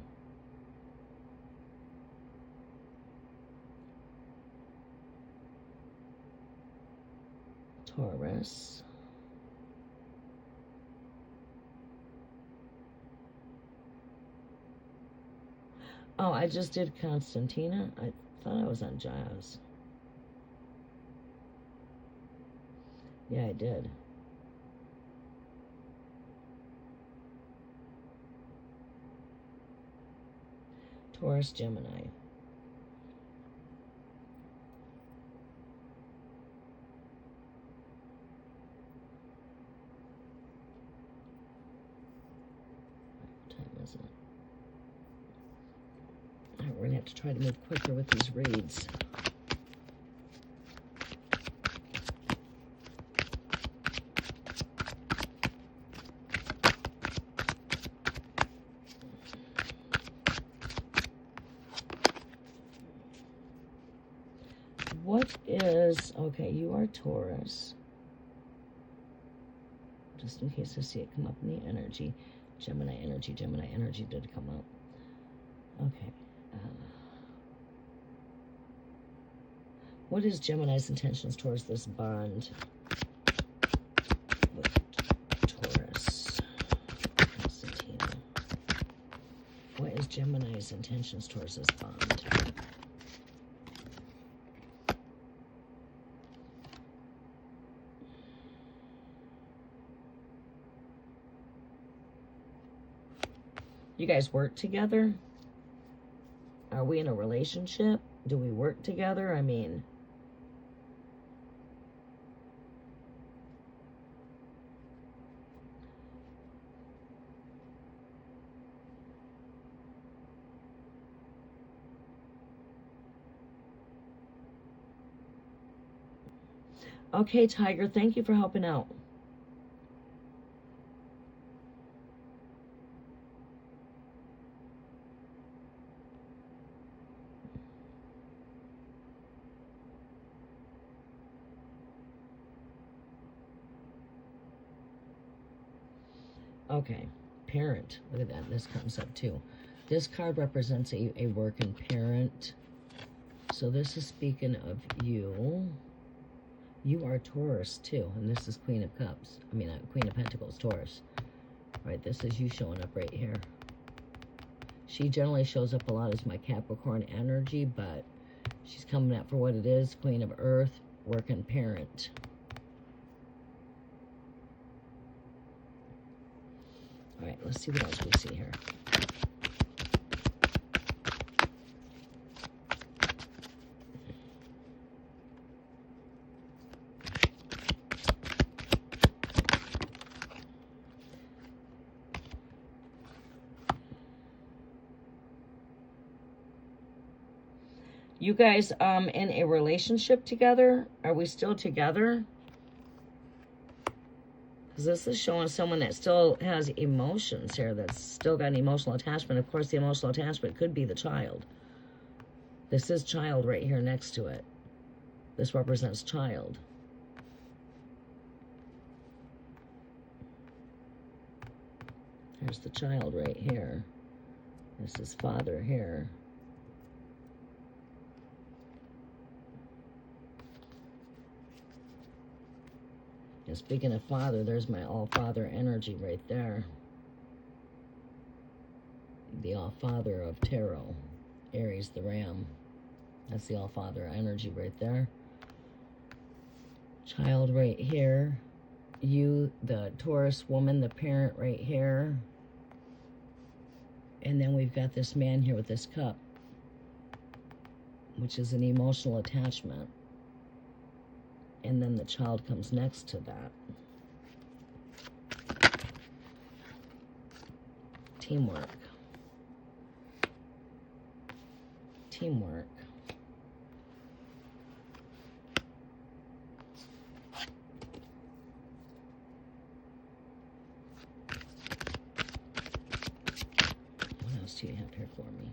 Taurus. Oh, I just did Constantina. I thought I was on Jazz. Yeah, I did. Taurus, Gemini. What time is it? All right, we're going to have to try to move quicker with these reads. What is, okay, you are Taurus. Just in case I see it come up in the energy. Gemini energy did come up. Okay. What is Gemini's intentions towards this bond with Taurus? Constantina. What is Gemini's intentions towards this bond? You guys work together? Are we in a relationship? Do we work together? I mean, okay, Tiger, thank you for helping out. Okay, parent. Look at that. This comes up too. This card represents a working parent. So this is speaking of you. You are Taurus too. And this is Queen of Cups. I mean, Queen of Pentacles, Taurus. All right, this is you showing up right here. She generally shows up a lot as my Capricorn energy, but she's coming out for what it is. Queen of Earth, working parent. All right, let's see what else we see here. You guys in a relationship together? Are we still together? Because this is showing someone that still has emotions here, that's still got an emotional attachment. Of course, the emotional attachment could be the child. This is child right here next to it. This represents child. There's the child right here. This is father here. And speaking of father, there's my all-father energy right there. The all-father of tarot. Aries the ram. That's the all-father energy right there. Child right here. You, the Taurus woman, the parent right here. And then we've got this man here with this cup, which is an emotional attachment. And then the child comes next to that. Teamwork. Teamwork. What else do you have here for me?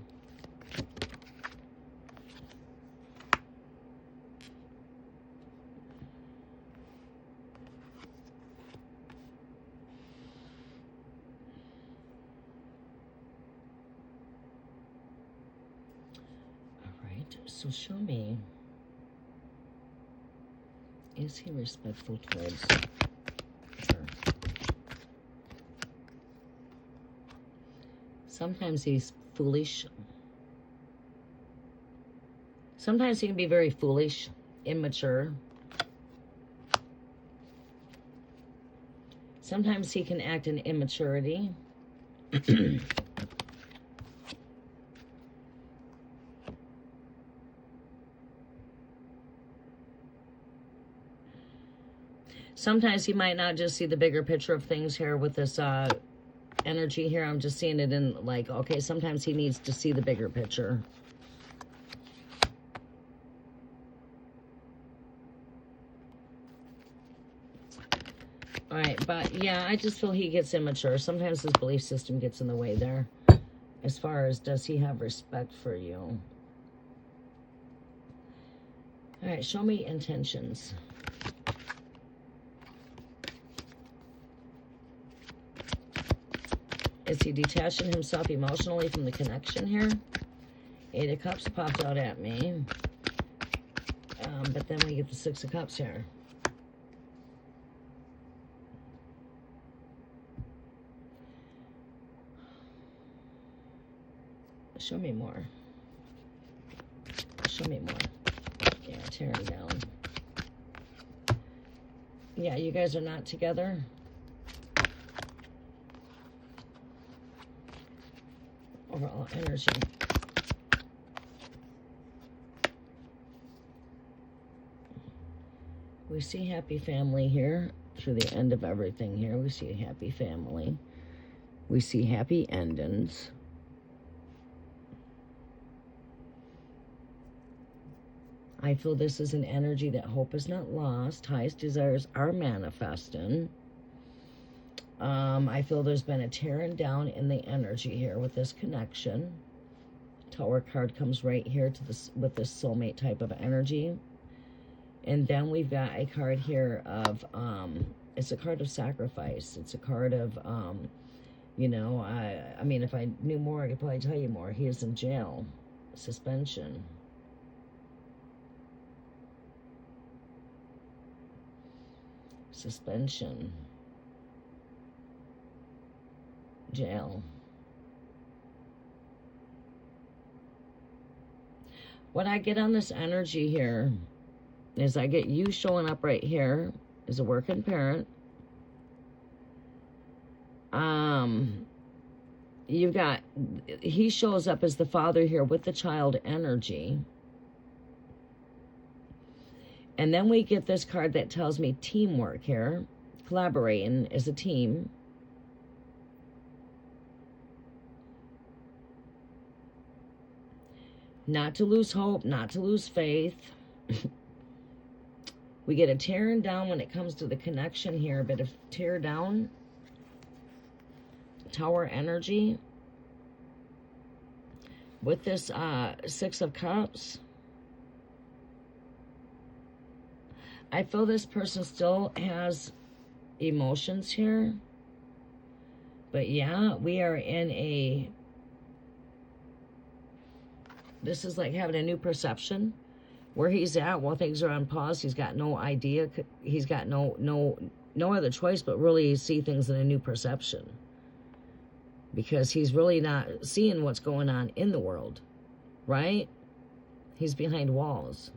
So show me. Is he respectful towards her? Sometimes he's foolish. Sometimes he can be very foolish, immature. Sometimes he can act in immaturity. Sometimes he might not just see the bigger picture of things here with this energy here. I'm just seeing it in like, okay, sometimes he needs to see the bigger picture. All right, but yeah, I just feel he gets immature. Sometimes his belief system gets in the way there. As far as, does he have respect for you? All right, show me intentions. Is he detaching himself emotionally from the connection here? 8 of Cups popped out at me. But then we get the 6 of Cups here. Show me more. Show me more. Yeah, tearing down. Yeah, you guys are not together. Overall energy. We see happy family here through the end of everything here. We see a happy family. We see happy endings. I feel this is an energy that hope is not lost. Highest desires are manifesting. I feel there's been a tearing down in the energy here with this connection. Tower card comes right here to this with this soulmate type of energy. And then we've got a card here of, it's a card of sacrifice. It's a card of, you know, I mean, if I knew more, I could probably tell you more. He is in jail. Suspension. Suspension. Jail. What I get on this energy here is I get you showing up right here as a working parent. You've got, he shows up as the father here with the child energy. And then we get this card that tells me teamwork here, collaborating as a team. Not to lose hope, not to lose faith. We get a tearing down when it comes to the connection here, a bit of tear down. Tower energy. With this 6 of Cups. I feel this person still has emotions here. But yeah, we are in a... This is like having a new perception. Where he's at, while things are on pause, he's got no idea. He's got no other choice but really see things in a new perception. Because he's really not seeing what's going on in the world, right? He's behind walls.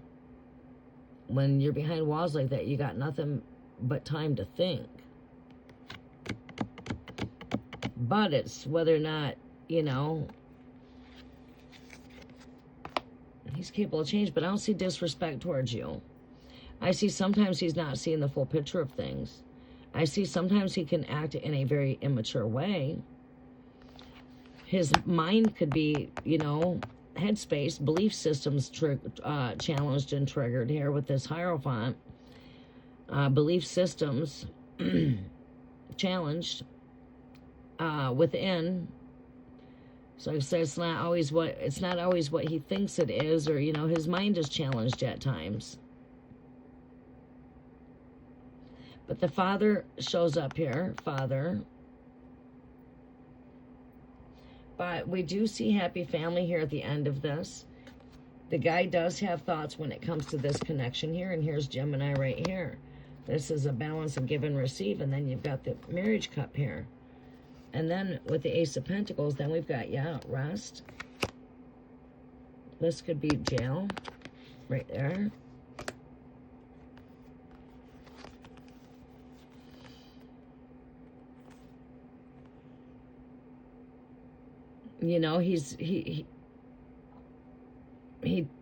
When you're behind walls like that, you got nothing but time to think. But it's whether or not, you know, he's capable of change, but I don't see disrespect towards you. I see sometimes he's not seeing the full picture of things. I see sometimes he can act in a very immature way. His mind could be, you know, headspace, belief systems challenged and triggered here with this Hierophant. Belief systems challenged within. So I say it's not always what he thinks it is, or, you know, his mind is challenged at times. But the father shows up here, father. But we do see happy family here at the end of this. The guy does have thoughts when it comes to this connection here, and here's Gemini right here. This is a balance of give and receive, and then you've got the marriage cup here. And then with the Ace of Pentacles, then we've got, yeah, rest. This could be jail right there. You know, he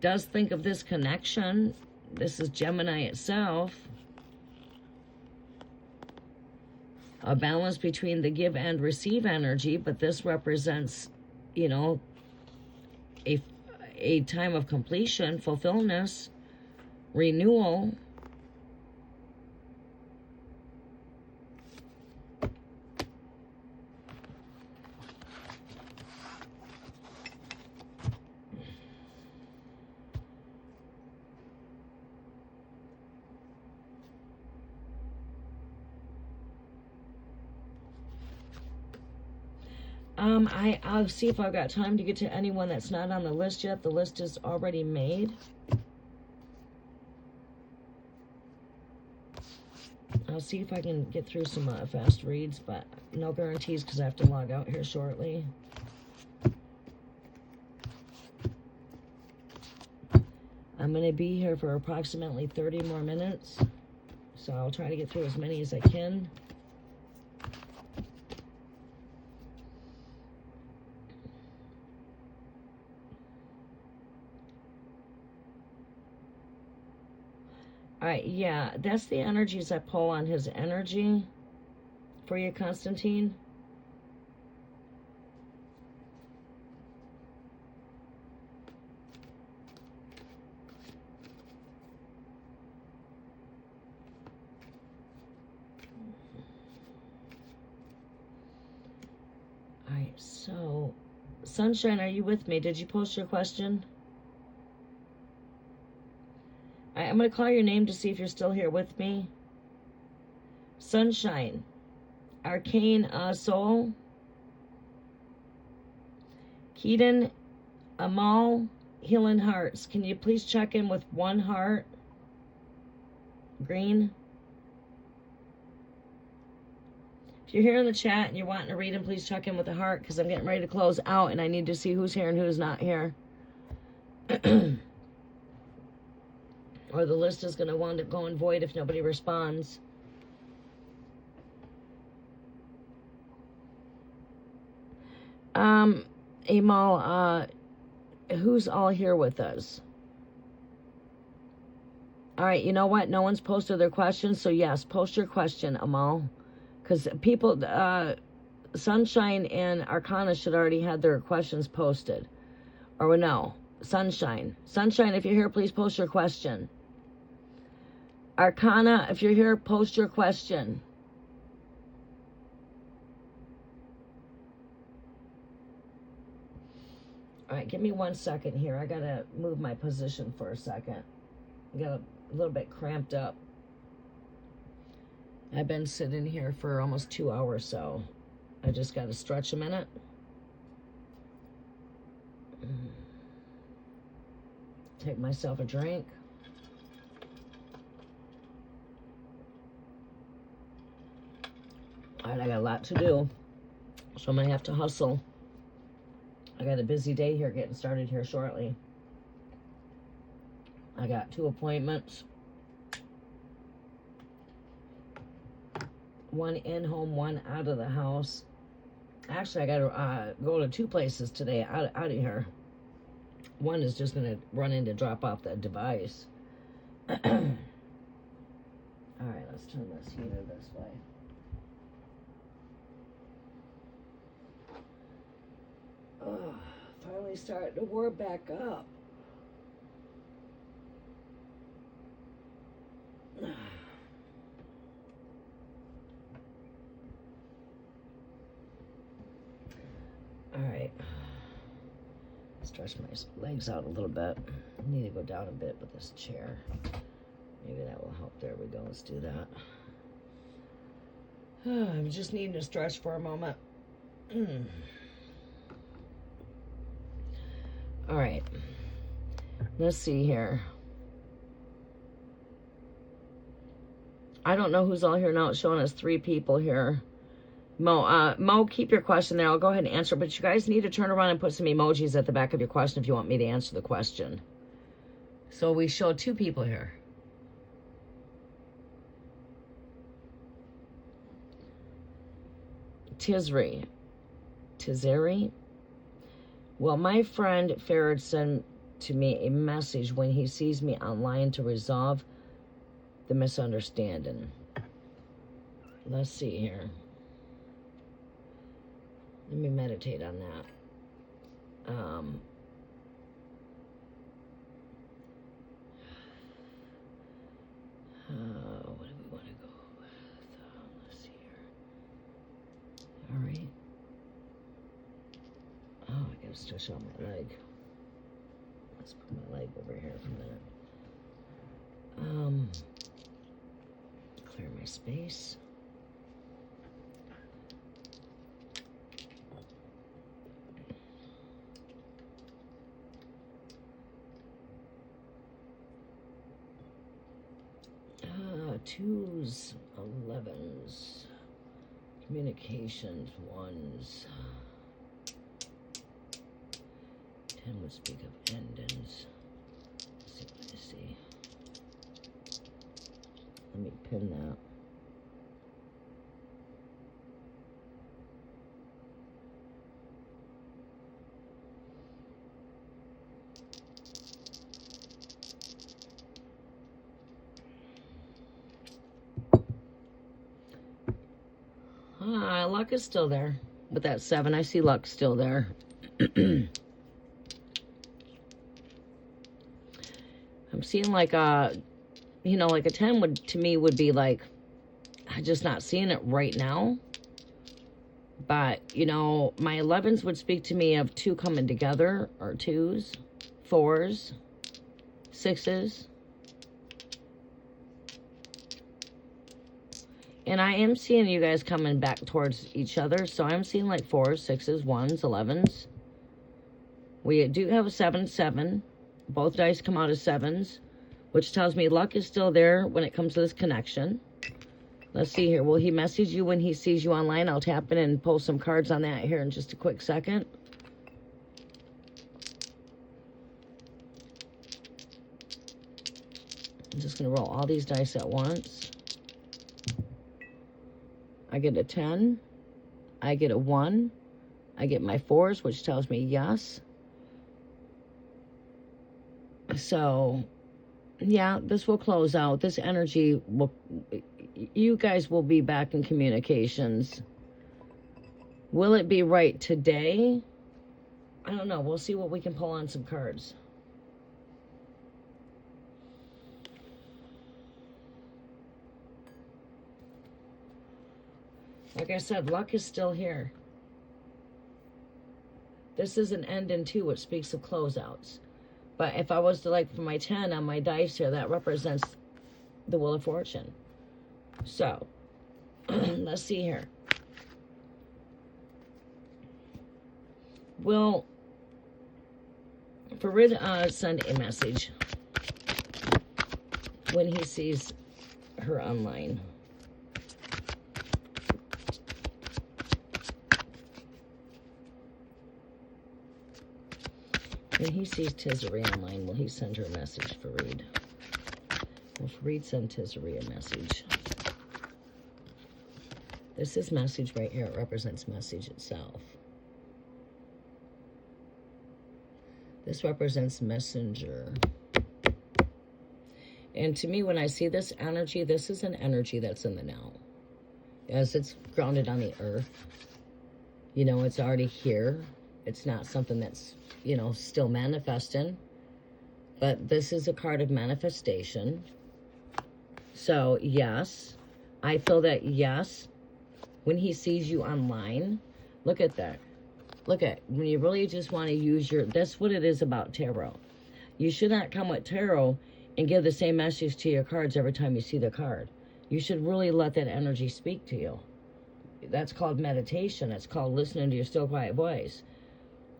does think of this connection. This is Gemini itself. A balance between the give and receive energy, but this represents, you know, a time of completion, fulfillment, renewal. I'll see if I've got time to get to anyone that's not on the list yet. The list is already made. I'll see if I can get through some fast reads, but no guarantees because I have to log out here shortly. I'm going to be here for approximately 30 more minutes, so I'll try to get through as many as I can. All right, yeah, that's the energies I pull on his energy for you, Constantine. All right, so, Sunshine, are you with me? Did you post your question? I'm going to call your name to see if you're still here with me. Sunshine. Arcane Soul. Keaton Amal. Healing Hearts. Can you please check in with one heart? Green. If you're here in the chat and you're wanting to read them, please check in with a heart because I'm getting ready to close out and I need to see who's here and who's not here. Or the list is going to wind up going void if nobody responds. Amal, who's all here with us? All right, you know what? No one's posted their questions, so yes, post your question, Amal. Because people, Sunshine and Arcana should already have their questions posted. Or no, Sunshine. Sunshine, if you're here, please post your question. Arcana, if you're here, post your question. All right, give me 1 second here. I got to move my position for a second. I got a little bit cramped up. I've been sitting here for almost 2 hours, so I just got to stretch a minute. Take myself a drink. All right, I got a lot to do, so I'm going to have to hustle. I got a busy day here getting started here shortly. I got 2 appointments. One in home, one out of the house. Actually, I got to go to 2 places today out of here. One is just going to run in to drop off the device. All right, let's turn this heater this way. Oh, finally starting to warm back up. All right. Stretch my legs out a little bit. I need to go down a bit with this chair. Maybe that will help. There we go. Let's do that. I'm just needing to stretch for a moment. All right. Let's see here. I don't know who's all here now. It's showing us 3 people here. Mo, keep your question there. I'll go ahead and answer. But you guys need to turn around and put some emojis at the back of your question if you want me to answer the question. So we showed 2 people here. Tizri. Well, my friend Farad sent to me a message when he sees me online to resolve the misunderstanding. Let's see here. Let me meditate on that. What do we want to go with? Let's see here. All right. Oh, I gotta still show my leg. Let's put my leg over here for a minute. Clear my space. Twos, 11s, communications, 1s. 10 would speak of endings. Let's see what I see. Let me pin that. Luck is still there. With that 7, I see luck still there. I'm seeing like a, like a 10 would, to me, would be like, I'm just not seeing it right now. But, my 11s would speak to me of 2 coming together, or 2s, 4s, 6s. And I am seeing you guys coming back towards each other. So I'm seeing like 4s, 6s, 1s, 11s. We do have a 7-7. Both dice come out as 7s, which tells me luck is still there when it comes to this connection. Let's see here. Will he message you when he sees you online? I'll tap in and pull some cards on that here in just a quick second. I'm just going to roll all these dice at once. I get a 10, I get a 1, I get my 4s, which tells me yes. So, yeah, this will close out. This energy will, you guys will be back in communications. Will it be right today? I don't know. We'll see what we can pull on some cards. Like I said, luck is still here. This is an end in 2, which speaks of closeouts. But if I was to, like, for my 10 on my dice here, that represents the Wheel of Fortune. So, let's see here. Will Farid send a message when he sees her online? When he sees Tizri online, will he send her a message, Farid? Will Farid send Tizri a message? This is message right here. It represents message itself. This represents messenger. And to me, when I see this energy, this is an energy that's in the now. As it's grounded on the earth. It's already here. It's not something that's, still manifesting. But this is a card of manifestation. So, yes. I feel that, yes, when he sees you online, look at that. Look at, when you really just want to use that's what it is about tarot. You should not come with tarot and give the same message to your cards every time you see the card. You should really let that energy speak to you. That's called meditation. It's called listening to your still quiet voice.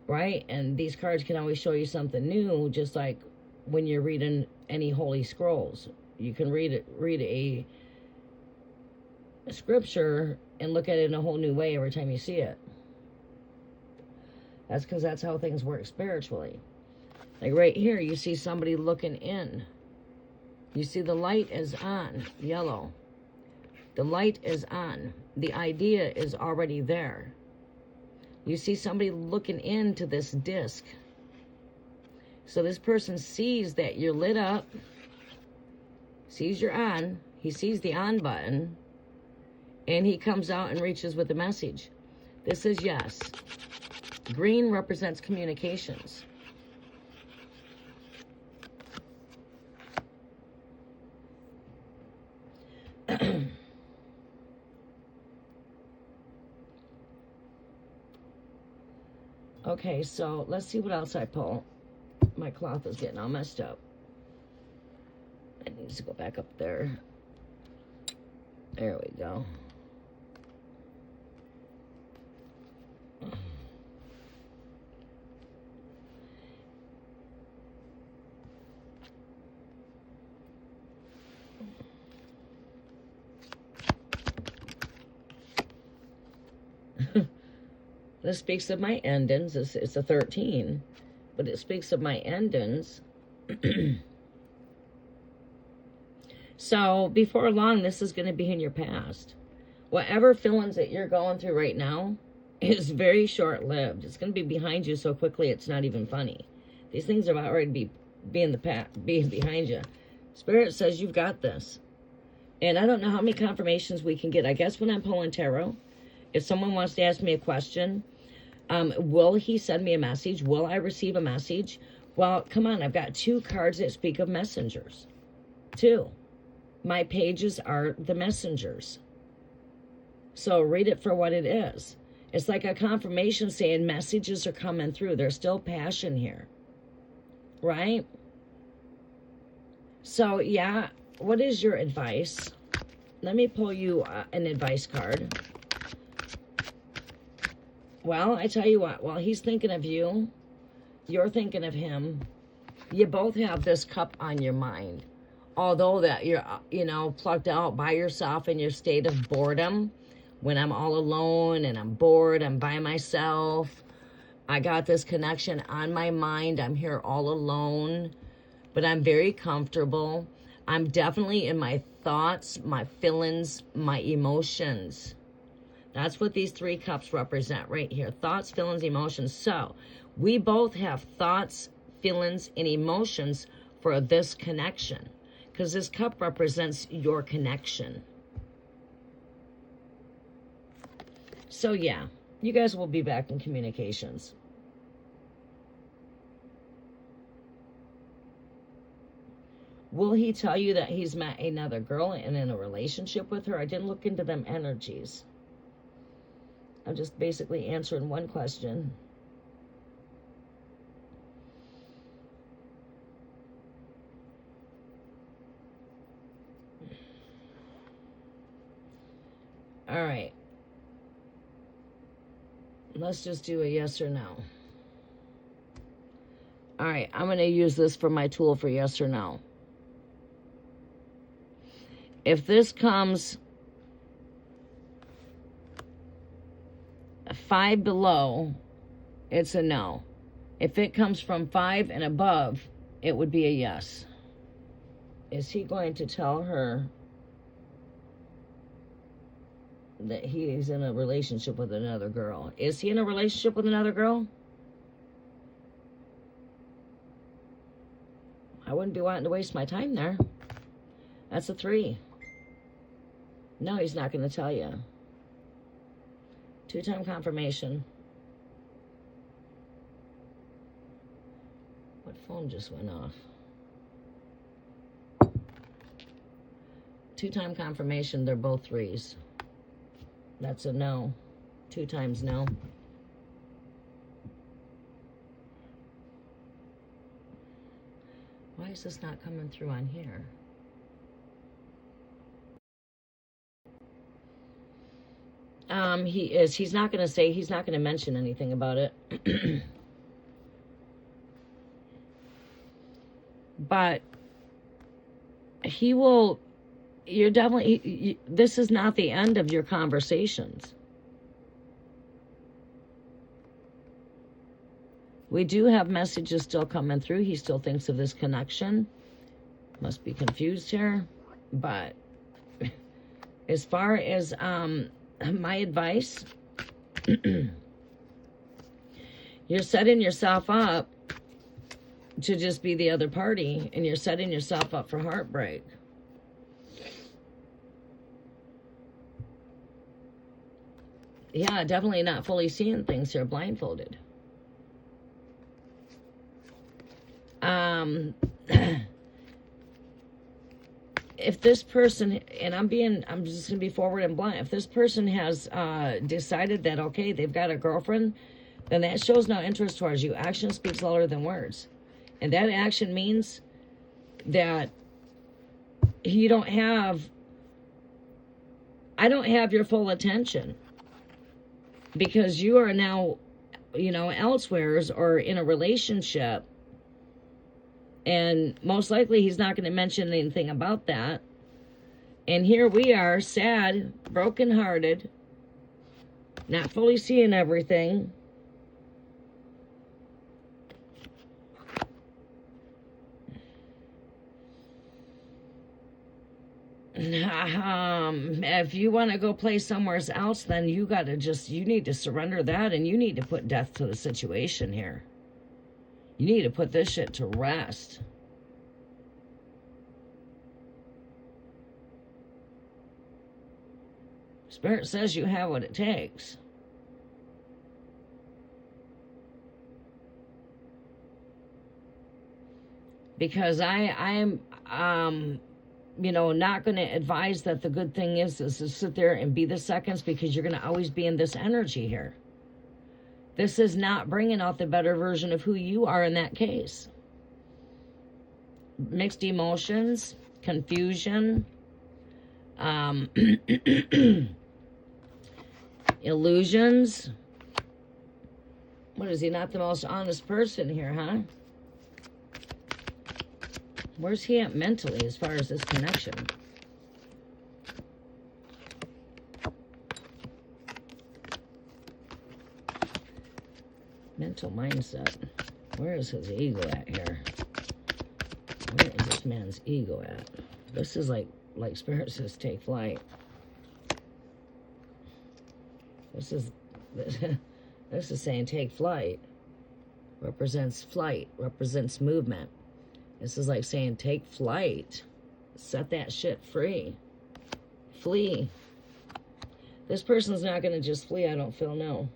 Right? And these cards can always show you something new, just like when you're reading any holy scrolls. You can read a scripture and look at it in a whole new way every time you see it. That's because that's how things work spiritually. Like right here, you see somebody looking in. You see the light is on, yellow. The light is on. The idea is already there. You see somebody looking into this disc. So this person sees that you're lit up, sees you're on, he sees the on button, and he comes out and reaches with a message. This is yes. Green represents communications. Okay, so let's see what else I pull. My cloth is getting all messed up. It needs to go back up there. There we go. This speaks of my endings. It's a 13, but it speaks of my endings. So before long, this is going to be in your past. Whatever feelings that you're going through right now is very short-lived. It's going to be behind you so quickly it's not even funny. These things are already being behind you. Spirit says you've got this. And I don't know how many confirmations we can get. I guess when I'm pulling tarot, if someone wants to ask me a question, will he send me a message? Will I receive a message? Well, come on. I've got 2 cards that speak of messengers. 2. My pages are the messengers. So read it for what it is. It's like a confirmation saying messages are coming through. There's still passion here. Right? So, yeah. What is your advice? Let me pull you an advice card. Well, I tell you what, while he's thinking of you, you're thinking of him. You both have this cup on your mind. Although that you're, plugged out by yourself in your state of boredom. When I'm all alone and I'm bored, I'm by myself. I got this connection on my mind. I'm here all alone. But I'm very comfortable. I'm definitely in my thoughts, my feelings, my emotions. That's what these 3 cups represent right here. Thoughts, feelings, emotions. So we both have thoughts, feelings, and emotions for this connection. Because this cup represents your connection. So yeah, you guys will be back in communications. Will he tell you that he's met another girl and in a relationship with her? I didn't look into them energies. I'm just basically answering one question. All right. Let's just do a yes or no. All right. I'm going to use this for my tool for yes or no. If this comes 5 below, it's a no. If it comes from 5 and above, it would be a yes. Is he going to tell her that he is in a relationship with another girl? Is he in a relationship with another girl? I wouldn't be wanting to waste my time there. That's a 3. No, he's not going to tell you. 2-time confirmation. What phone just went off? 2-time confirmation. They're both 3s. That's a no. 2 times no. Why is this not coming through on here? He is. He's not going to say, he's not going to mention anything about it. But he will, you're definitely, this is not the end of your conversations. We do have messages still coming through. He still thinks of this connection. Must be confused here. But as far as my advice, you're setting yourself up to just be the other party, and you're setting yourself up for heartbreak. Yeah, definitely not fully seeing things here, blindfolded. If this person, and I'm just gonna be forward and blunt, if this person has decided that, okay, they've got a girlfriend, then that shows no interest towards you. Action speaks louder than words. And that action means that I don't have your full attention, because you are now, elsewheres or in a relationship. And most likely he's not going to mention anything about that. And here we are, sad, brokenhearted, not fully seeing everything. If you want to go play somewhere else, then you need to surrender that, and you need to put death to the situation here. You need to put this shit to rest. Spirit says you have what it takes. Because I'm not going to advise that the good thing is to sit there and be the seconds, because you're going to always be in this energy here. This is not bringing out the better version of who you are in that case. Mixed emotions, confusion, illusions. What is he, not the most honest person here, huh? Where's he at mentally as far as this connection? Mental mindset. Where is his ego at here? Where is this man's ego at? This is like Spirit says, take flight. This is saying take flight. Represents flight, represents movement. This is like saying take flight. Set that shit free. Flee. This person's not going to just flee, I don't feel, no.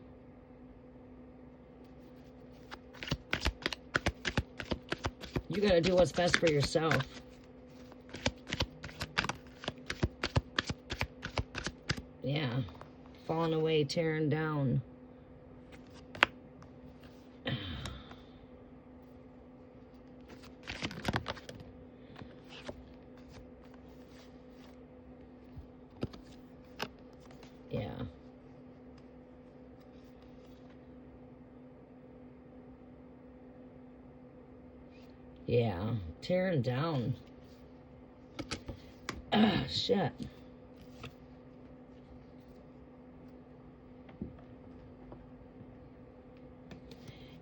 You got to do what's best for yourself. Yeah. Falling away, tearing down. Yeah. Yeah, tearing down. Shit.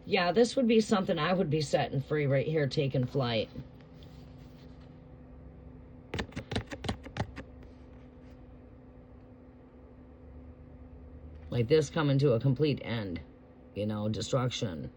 Yeah, this would be something I would be setting free right here, taking flight. Like this coming to a complete end, destruction.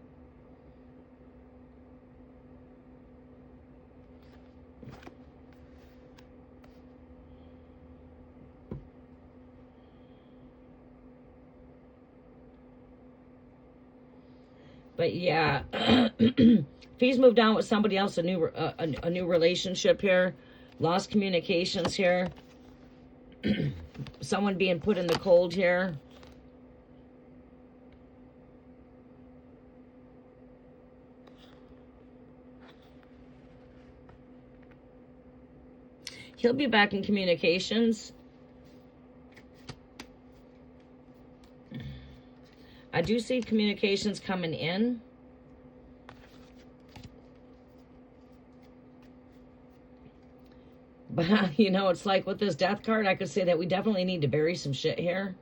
But yeah, if he's moved on with somebody else, a new relationship here, lost communications here, someone being put in the cold here. He'll be back in communications. I do see communications coming in. But, you know, it's like with this death card, I could say that we definitely need to bury some shit here.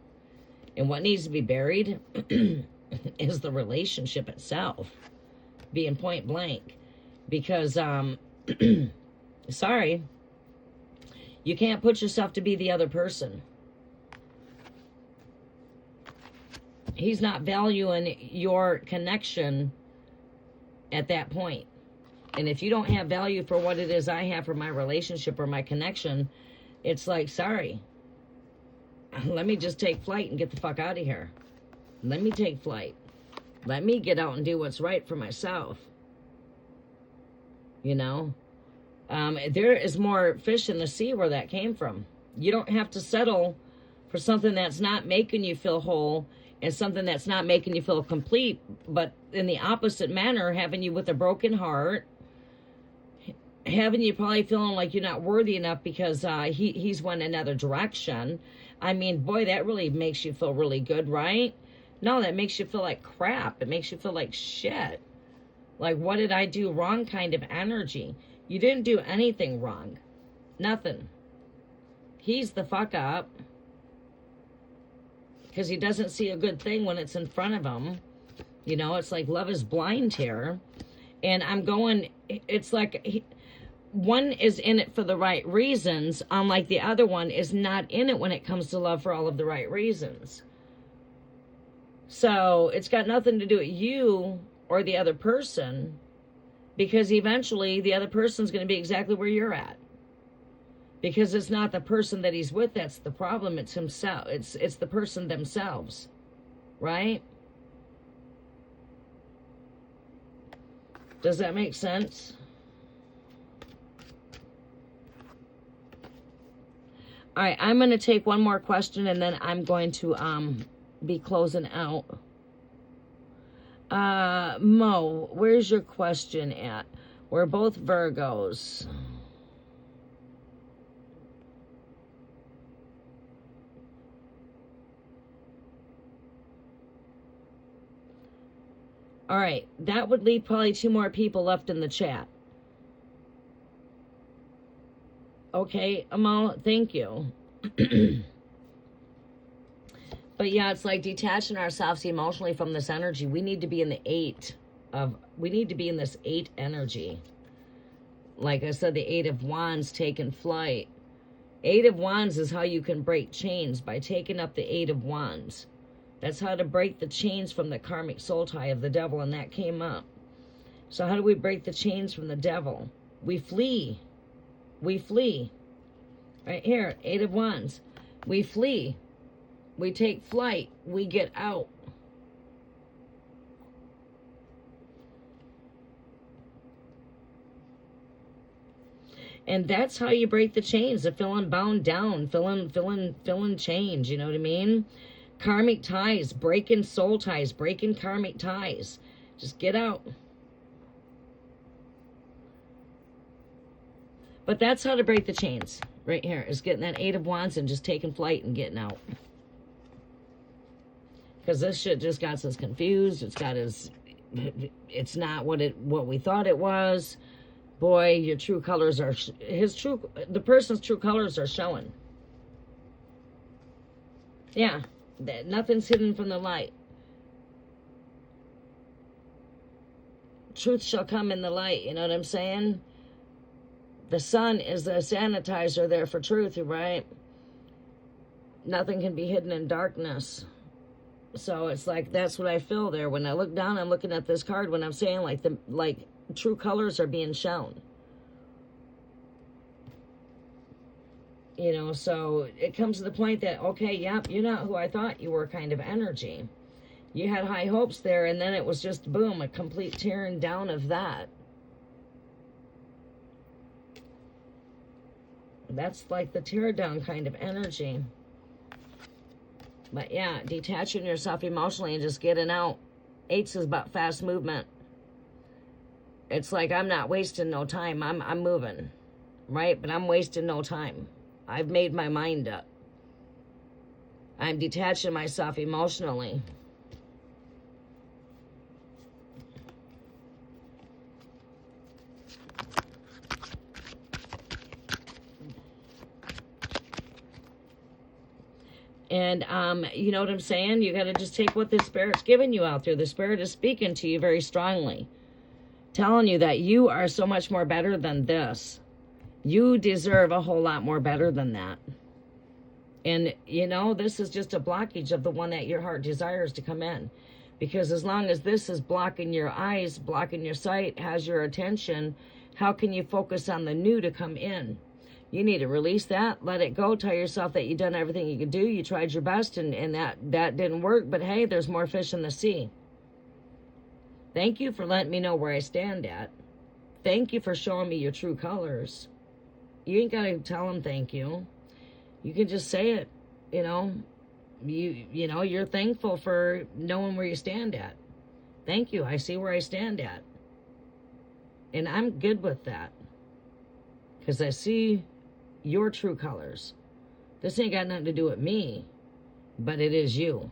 And what needs to be buried is the relationship itself. Being point blank. Because, sorry, you can't put yourself to be the other person. He's not valuing your connection at that point. And if you don't have value for what it is I have for my relationship or my connection, it's like, sorry. Let me just take flight and get the fuck out of here. Let me take flight. Let me get out and do what's right for myself. You know? There is more fish in the sea where that came from. You don't have to settle for something that's not making you feel whole and something that's not making you feel complete, but in the opposite manner, having you with a broken heart, having you probably feeling like you're not worthy enough because he's went another direction. I mean, boy, that really makes you feel really good, right? No, that makes you feel like crap. It makes you feel like shit. Like, what did I do wrong kind of energy? You didn't do anything wrong. Nothing. He's the fuck up. Because he doesn't see a good thing when it's in front of him. You know, it's like love is blind here. And I'm going, it's like one is in it for the right reasons, unlike the other one is not in it when it comes to love for all of the right reasons. So it's got nothing to do with you or the other person, because eventually the other person's going to be exactly where you're at. Because it's not the person that he's with that's the problem, it's himself. It's the person themselves, right? Does that make sense? All right, I'm going to take one more question and then I'm going to be closing out. Mo, where's your question at? We're both Virgos. All right, that would leave probably 2 more people left in the chat. Okay, Amal, thank you. But yeah, it's like detaching ourselves emotionally from this energy. We need to be in the 8 of, we need to be in this 8 energy. Like I said, the 8 of Wands taking flight. 8 of Wands is how you can break chains, by taking up the 8 of Wands. That's how to break the chains from the karmic soul tie of the devil, and that came up. So how do we break the chains from the devil? We flee. We flee. Right here, 8 of Wands. We flee. We take flight. We get out. And that's how you break the chains, the feeling bound down, feeling change, you know what I mean? Karmic ties, breaking soul ties, breaking karmic ties. Just get out. But that's how to break the chains. Right here is getting that 8 of Wands and just taking flight and getting out. Because this shit just got us confused. It's not what we thought it was. Boy, your true colors are, the person's true colors are showing. Yeah. Nothing's hidden from the light. Truth shall come in the light, you know what I'm saying? The sun is the sanitizer there for truth, right? Nothing can be hidden in darkness. So it's like, that's what I feel there. When I look down, I'm looking at this card when I'm saying like true colors are being shown. You know, so it comes to the point that, okay, yep, you're not who I thought you were kind of energy. You had high hopes there, and then it was just, boom, a complete tearing down of that. That's like the tear down kind of energy. But yeah, detaching yourself emotionally and just getting out. 8s is about fast movement. It's like, I'm not wasting no time. I'm moving, right? But I'm wasting no time. I've made my mind up. I'm detaching myself emotionally. And you know what I'm saying? You got to just take what the Spirit's giving you out there. The Spirit is speaking to you very strongly, telling you that you are so much more better than this. You deserve a whole lot more better than that. And, you know, this is just a blockage of the one that your heart desires to come in. Because as long as this is blocking your eyes, blocking your sight, has your attention, how can you focus on the new to come in? You need to release that, let it go, tell yourself that you've done everything you could do, you tried your best, and that didn't work, but hey, there's more fish in the sea. Thank you for letting me know where I stand at. Thank you for showing me your true colors. You ain't got to tell them thank you. You can just say it, you know. You know, you're thankful for knowing where you stand at. Thank you, I see where I stand at. And I'm good with that. Because I see your true colors. This ain't got nothing to do with me, but it is you.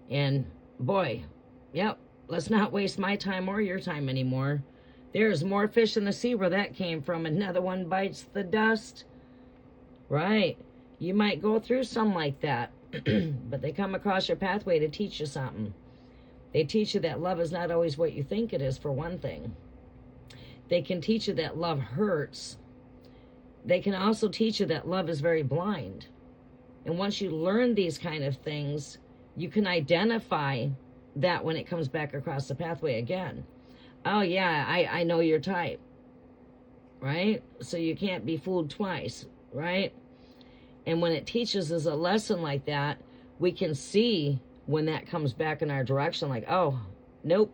And boy, yep, let's not waste my time or your time anymore. There's more fish in the sea where that came from. Another one bites the dust. Right. You might go through some like that, but they come across your pathway to teach you something. They teach you that love is not always what you think it is, for one thing. They can teach you that love hurts. They can also teach you that love is very blind. And once you learn these kind of things, you can identify that when it comes back across the pathway again. Oh yeah, I know your type, right? So you can't be fooled twice, right? And when it teaches us a lesson like that, we can see when that comes back in our direction, like, oh, nope.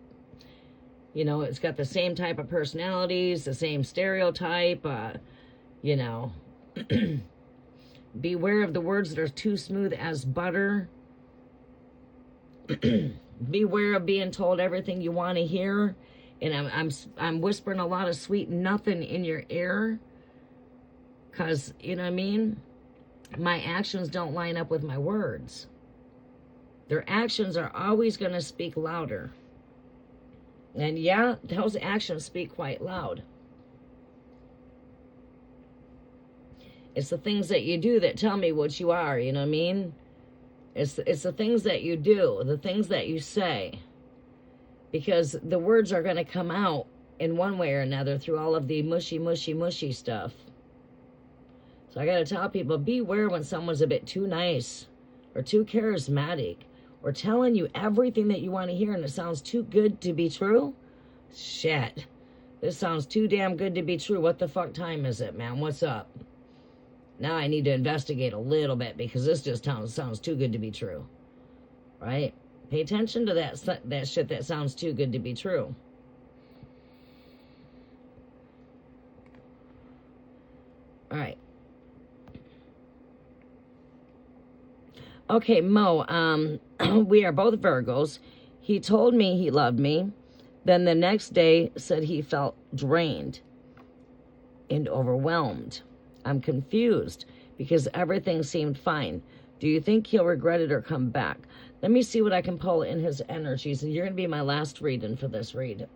You know, it's got the same type of personalities, the same stereotype, you know. Beware of the words that are too smooth as butter. Beware of being told everything you want to hear. And I'm whispering a lot of sweet nothing in your ear. Because, you know what I mean? My actions don't line up with my words. Their actions are always going to speak louder. And yeah, those actions speak quite loud. It's the things that you do that tell me what you are, you know what I mean? It's the things that you do, the things that you say. Because the words are going to come out in one way or another through all of the mushy stuff. So I got to tell people, beware when someone's a bit too nice or too charismatic or telling you everything that you want to hear and it sounds too good to be true. Shit. This sounds too damn good to be true. What the fuck time is it, man? What's up? Now I need to investigate a little bit because this just sounds too good to be true. Right? Pay attention to that shit that sounds too good to be true. All right. Okay, Mo, we are both Virgos. He told me he loved me. Then the next day said he felt drained and overwhelmed. I'm confused because everything seemed fine. Do you think he'll regret it or come back? Let me see what I can pull in his energies. And you're going to be my last reading for this read.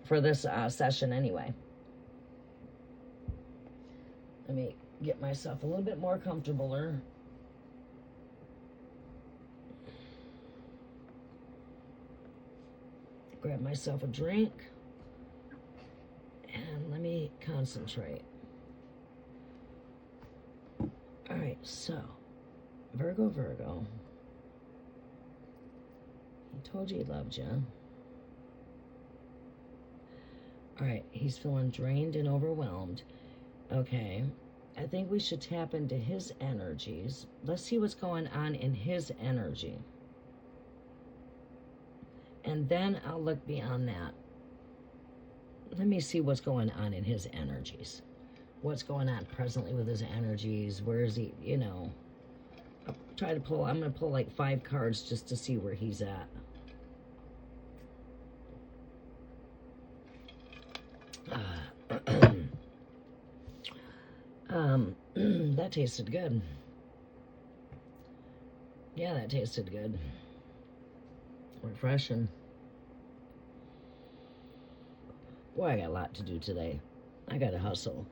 For this session anyway. Let me get myself a little bit more comfortable. Grab myself a drink. And let me concentrate. All right, so Virgo. He told you he loved you. All right, he's feeling drained and overwhelmed. Okay, I think we should tap into his energies. Let's see what's going on in his energy. And then I'll look beyond that. Let me see what's going on in his energies. What's going on presently with his energies? Where is he, you know? I'm going to pull like 5 cards just to see where he's at. That tasted good. Yeah, that tasted good. Refreshing. Boy, I got a lot to do today. I got to hustle.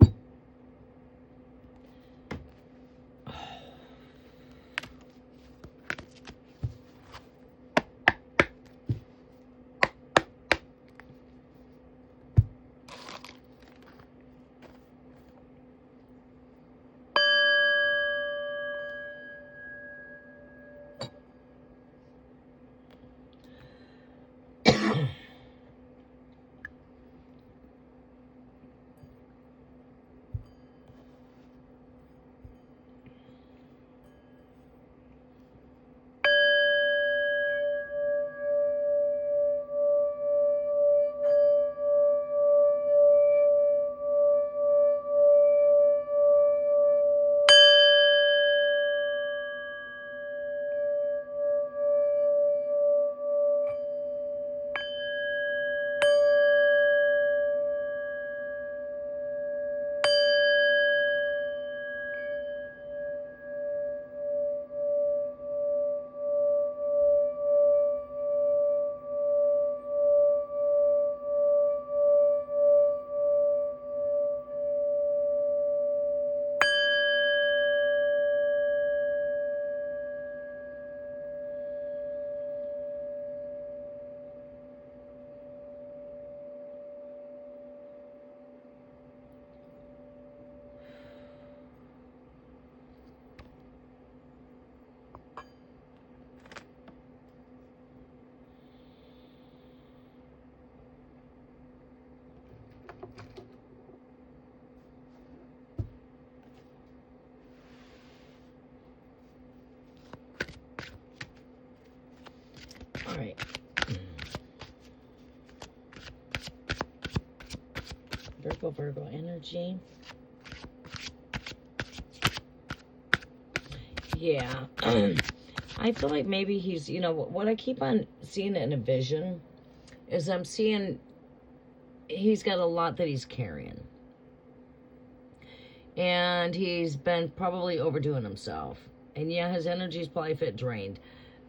Virgo energy. Yeah. I feel like maybe he's, you know, what I keep on seeing in a vision is I'm seeing he's got a lot that he's carrying. And he's been probably overdoing himself. And yeah, his energy's probably drained.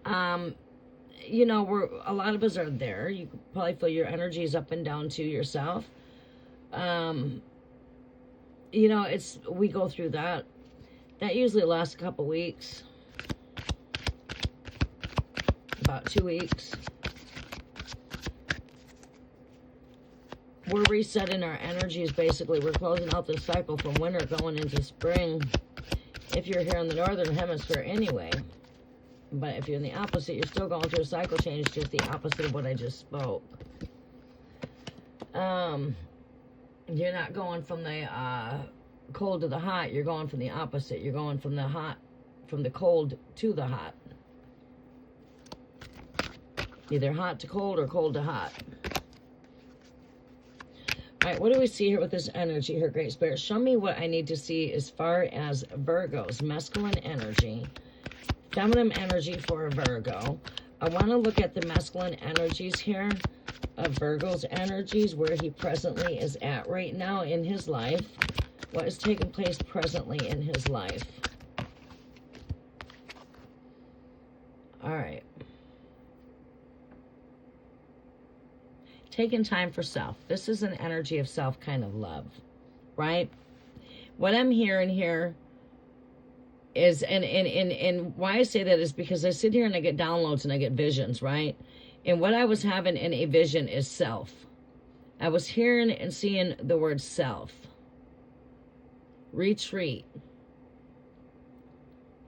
You know, a lot of us are there. You probably feel your energy is up and down to yourself. You know, we go through that. That usually lasts a couple weeks. About 2 weeks. We're resetting our energies, basically. We're closing out the cycle from winter going into spring. If you're here in the northern hemisphere anyway. But if you're in the opposite, you're still going through a cycle change, just the opposite of what I just spoke. You're not going from the cold to the hot. You're going from the opposite. You're going from the cold to the hot. Either hot to cold or cold to hot. All right, what do we see here with this energy here, Great Spirit? Show me what I need to see as far as Virgo's masculine energy, feminine energy for Virgo. I want to look at the masculine energies here of Virgo's energies, where he presently is at right now in his life. What is taking place presently in his life? All right. Taking time for self. This is an energy of self kind of love, right? What I'm hearing here is, and why I say that is because I sit here and I get downloads and I get visions, right? And what I was having in a vision is self. I was hearing and seeing the word self. Retreat.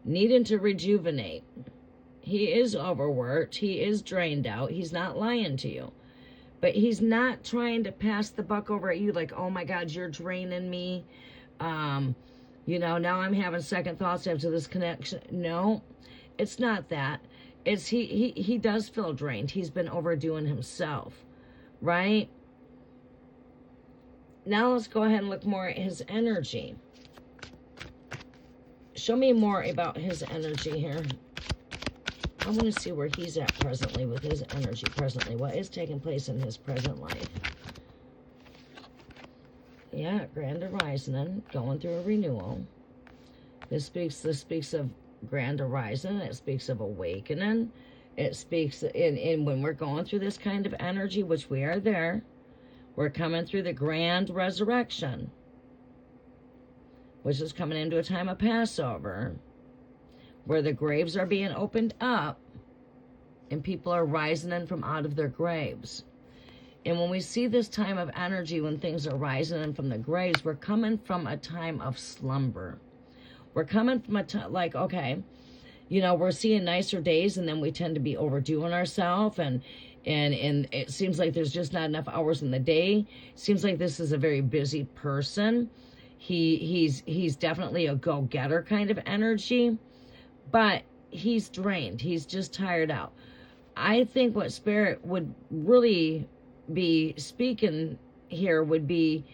Needing to rejuvenate. He is overworked. He is drained out. He's not lying to you. But he's not trying to pass the buck over at you like, oh my God, you're draining me. You know, now I'm having second thoughts after this connection. No, it's not that. It's he does feel drained. He's been overdoing himself, right? Now let's go ahead and look more at his energy. Show me more about his energy here. I want to see where he's at presently with his energy presently. What is taking place in his present life? Yeah, Grand Horizon, going through a renewal. This speaks of Grand Horizon. It speaks of awakening. It speaks in when we're going through this kind of energy, which we are there. We're coming through the Grand Resurrection, which is coming into a time of Passover, where the graves are being opened up and people are rising in from out of their graves. And when we see this time of energy, when things are rising in from the graves, we're coming from a time of slumber. We're coming from a time, like, okay, you know, we're seeing nicer days, and then we tend to be overdoing ourselves, and it seems like there's just not enough hours in the day. It seems like this is a very busy person. He's definitely a go-getter kind of energy, but he's drained. He's just tired out. I think what Spirit would really be speaking here would be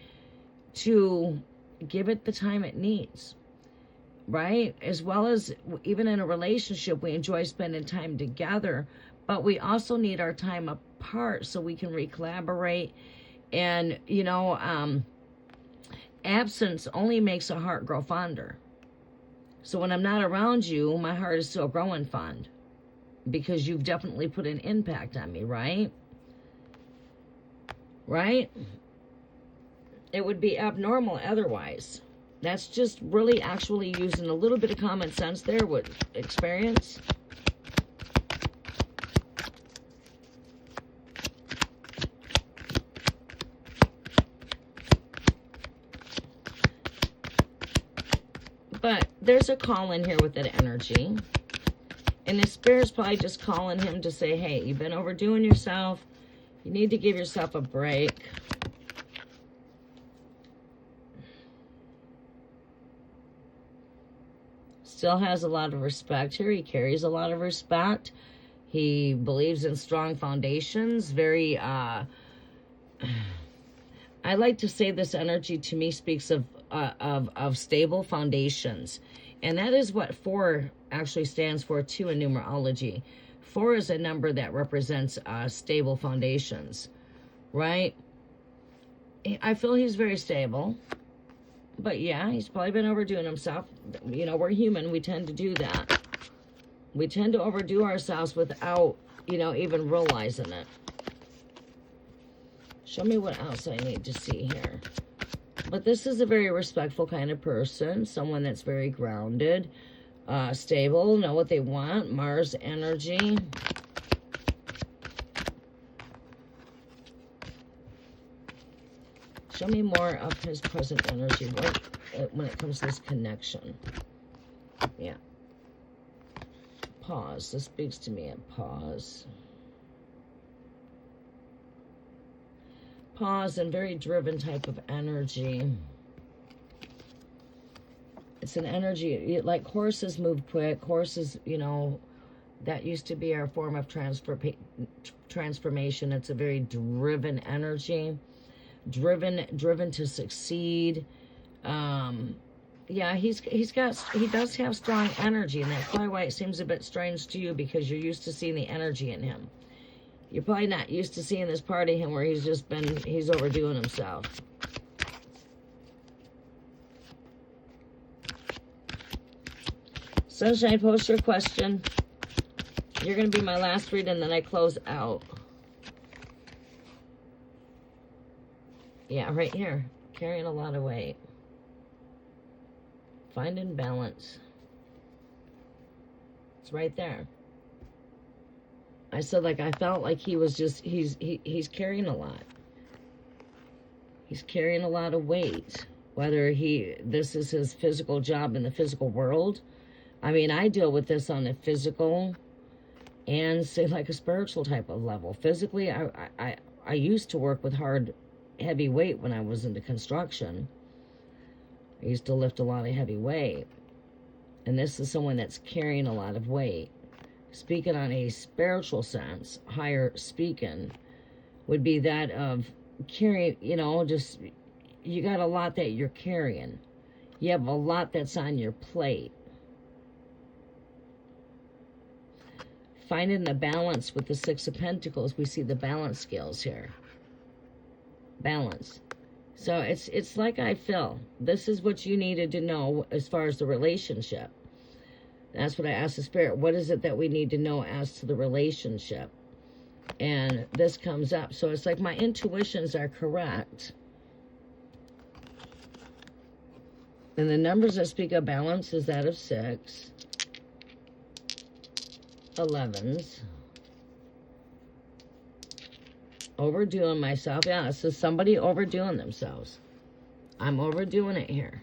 to give it the time it needs, right? As well as even in a relationship, we enjoy spending time together, but we also need our time apart so we can recollaborate. And, you know, absence only makes a heart grow fonder. So when I'm not around you, my heart is still growing fond because you've definitely put an impact on me, right? Right? It would be abnormal otherwise. That's just really actually using a little bit of common sense there with experience. But there's a call in here with that energy. And the Spirit's probably just calling him to say, hey, you've been overdoing yourself. You need to give yourself a break. Still has a lot of respect here. He carries a lot of respect. He believes in strong foundations. Very, I I like to say this energy to me speaks of stable foundations. And that is what 4 actually stands for too in numerology. 4 is a number that represents stable foundations, right? I feel he's very stable. But yeah, he's probably been overdoing himself. You know, we're human. We tend to do that. We tend to overdo ourselves without, you know, even realizing it. Show me what else I need to see here. But this is a very respectful kind of person. Someone that's very grounded, stable, know what they want. Mars energy. Show me more of his present energy when it comes to this connection. Yeah. Pause. This speaks to me at pause. Pause and very driven type of energy. It's an energy, like horses move quick. Horses, you know, that used to be our form of transformation. It's a very driven energy. Driven to succeed. Yeah, he does have strong energy, and that's probably why it seems a bit strange to you, because you're used to seeing the energy in him. You're probably not used to seeing this part of him where he's overdoing himself. Sunshine, post your question. You're going to be my last read, and then I close out. Yeah, right here. Carrying a lot of weight. Finding balance. It's right there. I said, like, I felt like he was just, he's carrying a lot. He's carrying a lot of weight. Whether this is his physical job in the physical world. I mean, I deal with this on a physical and, say, like a spiritual type of level. Physically, I used to work with heavy weight when I was into construction. I used to lift a lot of heavy weight. And this is someone that's carrying a lot of weight. Speaking on a spiritual sense, higher speaking, would be that of carrying, you know, just, you got a lot that you're carrying. You have a lot that's on your plate. Finding the balance with the 6 of Pentacles, we see the balance scales here. Balance. So it's like I feel. This is what you needed to know as far as the relationship. That's what I asked the Spirit. What is it that we need to know as to the relationship? And this comes up. So it's like my intuitions are correct. And the numbers that speak of balance is that of 6. 11s. Overdoing myself. Yeah, so somebody overdoing themselves. I'm overdoing it here.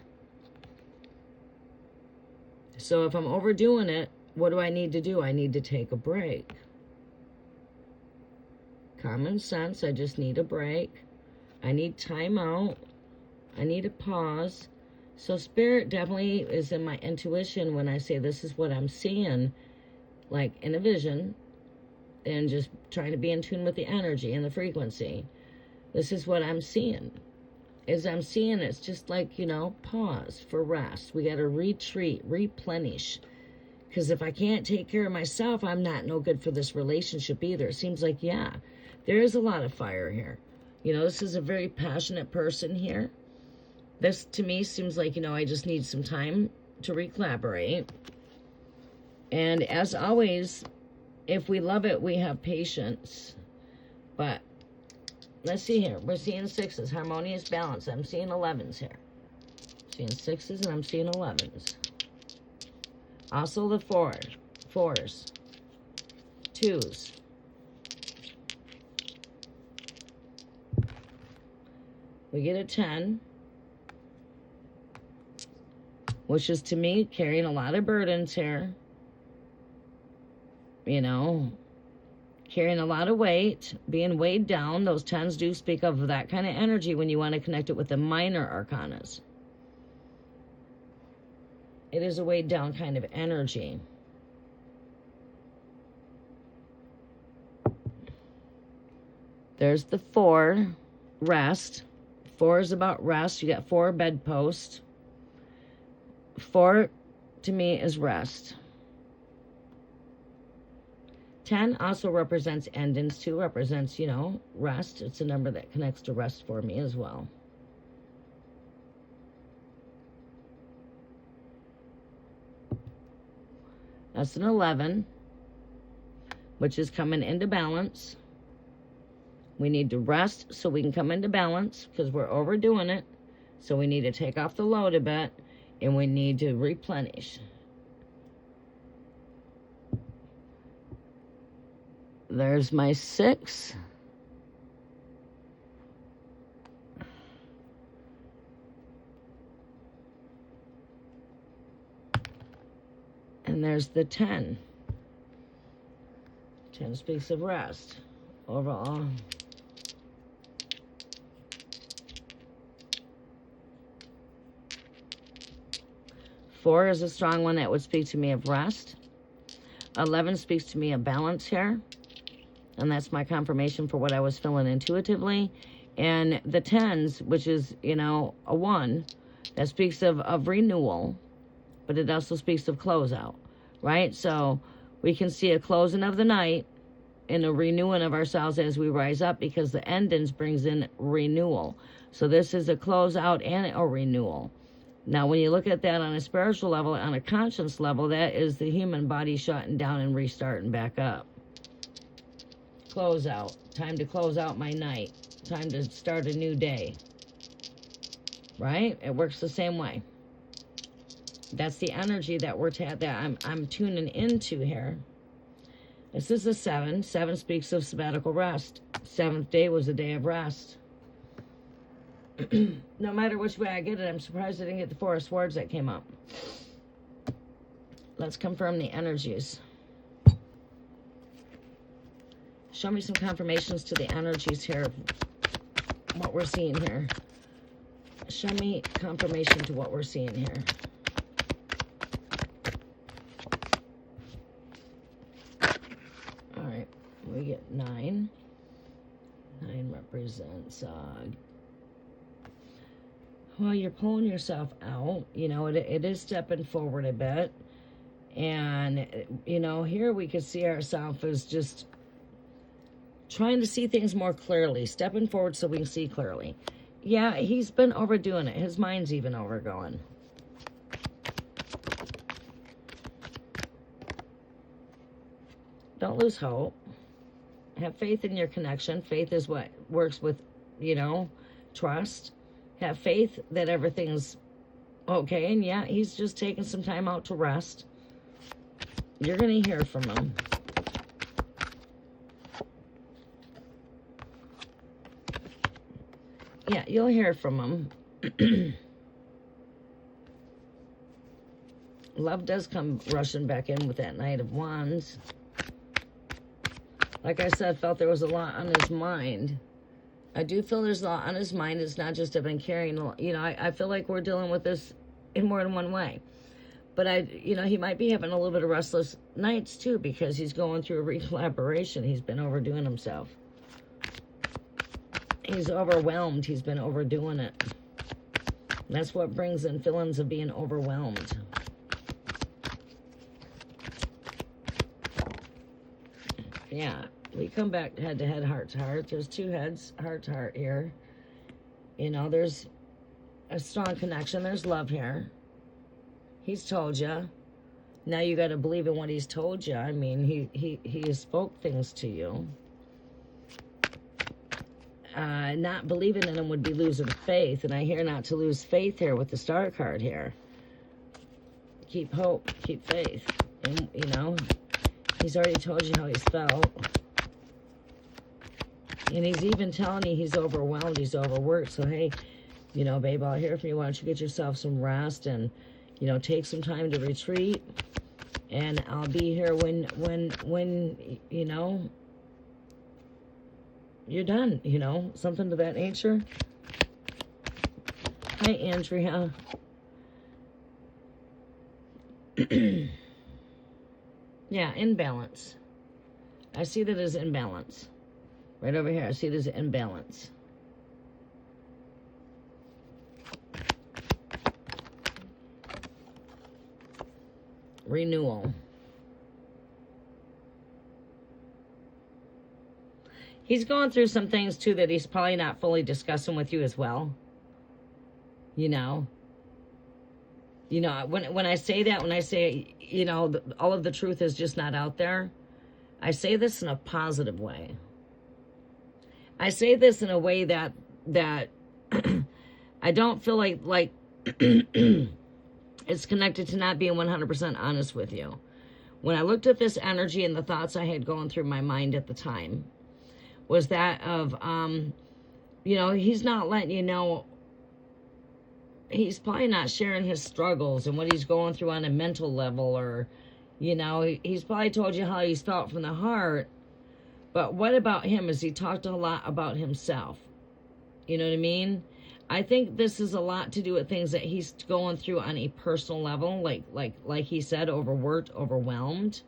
So if I'm overdoing it, what do I need to do? I need to take a break. Common sense, I just need a break. I need time out. I need a pause. So Spirit definitely is in my intuition when I say this is what I'm seeing, like in a vision, and just trying to be in tune with the energy and the frequency. This is what I'm seeing. As I'm seeing, it's just like, you know, pause for rest. We got to retreat, replenish. Because if I can't take care of myself, I'm not no good for this relationship either. It seems like, yeah, there is a lot of fire here. You know, this is a very passionate person here. This, to me, seems like, you know, I just need some time to recollaborate. And as always, if we love it, we have patience. But let's see here. We're seeing 6s. Harmonious balance. I'm seeing 11s here. Seeing 6s and I'm seeing 11s. Also the 4s. 2s. We get a 10. Which is, to me, carrying a lot of burdens here. You know, carrying a lot of weight, being weighed down. Those 10s do speak of that kind of energy when you want to connect it with the minor arcanas. It is a weighed down kind of energy. There's the 4, rest. 4 is about rest. You got 4 bedposts. 4 to me is rest. 10 also represents endings too, represents, you know, rest. It's a number that connects to rest for me as well. That's an 11, which is coming into balance. We need to rest so we can come into balance because we're overdoing it. So we need to take off the load a bit and we need to replenish. There's my 6. And there's the 10. 10 speaks of rest overall. Four is a strong one that would speak to me of rest. 11 speaks to me of balance here. And that's my confirmation for what I was feeling intuitively. And the 10s, which is, you know, a 1, that speaks of renewal, but it also speaks of closeout, right? So we can see a closing of the night and a renewing of ourselves as we rise up because the endings brings in renewal. So this is a closeout and a renewal. Now, when you look at that on a spiritual level, on a conscience level, that is the human body shutting down and restarting back up. Close out. Time to close out my night. Time to start a new day. Right? It works the same way. That's the energy that I'm tuning into here. This is a 7. 7 speaks of sabbatical rest. 7th day was a day of rest. No matter which way I get it, I'm surprised I didn't get the 4 of Swords that came up. Let's confirm the energies. Show me some confirmations to the energies here, what we're seeing here. Show me confirmation to what we're seeing here. All right, we get 9. 9 represents, well, you're pulling yourself out. You know, it is stepping forward a bit. And, you know, here we could see ourselves as just trying to see things more clearly, stepping forward so we can see clearly. Yeah, he's been overdoing it. His mind's even overgoing. Don't lose hope. Have faith in your connection. Faith is what works with, you know, trust. Have faith that everything's okay. And yeah, he's just taking some time out to rest. You're going to hear from him. Yeah, you'll hear from him. Love does come rushing back in with that Knight of Wands. Like I said, felt there was a lot on his mind. I do feel there's a lot on his mind. It's not just I've been carrying, you know, I feel like we're dealing with this in more than one way. But you know, he might be having a little bit of restless nights too because he's going through a recollaboration. He's been overdoing himself. He's overwhelmed. He's been overdoing it. That's what brings in feelings of being overwhelmed. Yeah, we come back head to head, heart to heart. There's 2 heads, heart to heart here. You know, there's a strong connection. There's love here. He's told you. Now you got to believe in what he's told you. I mean, he spoke things to you. Not believing in him would be losing faith. And I hear not to lose faith here with the Star card here. Keep hope. Keep faith. And, you know, he's already told you how he's felt. And he's even telling you he's overwhelmed. He's overworked. So, hey, you know, babe, I'll hear from you. Why don't you get yourself some rest and, you know, take some time to retreat. And I'll be here when you know, you're done, you know, something to that nature. Hi, Andrea. Yeah, imbalance. I see that as imbalance. Right over here, I see it as imbalance. renewal. He's going through some things too that he's probably not fully discussing with you as well. You know, when I say that, when I say, all of the truth is just not out there, I say this in a positive way. I say this in a way that I don't feel like it's connected to not being 100% honest with you. When I looked at this energy and the thoughts I had going through my mind at the time was that of, he's not letting you know. He's probably not sharing his struggles and what he's going through on a mental level, or, he's probably told you how he's felt from the heart. But what about him? Is he talked a lot about himself? You know what I mean? I think this is a lot to do with things that he's going through on a personal level, like he said, overworked, overwhelmed.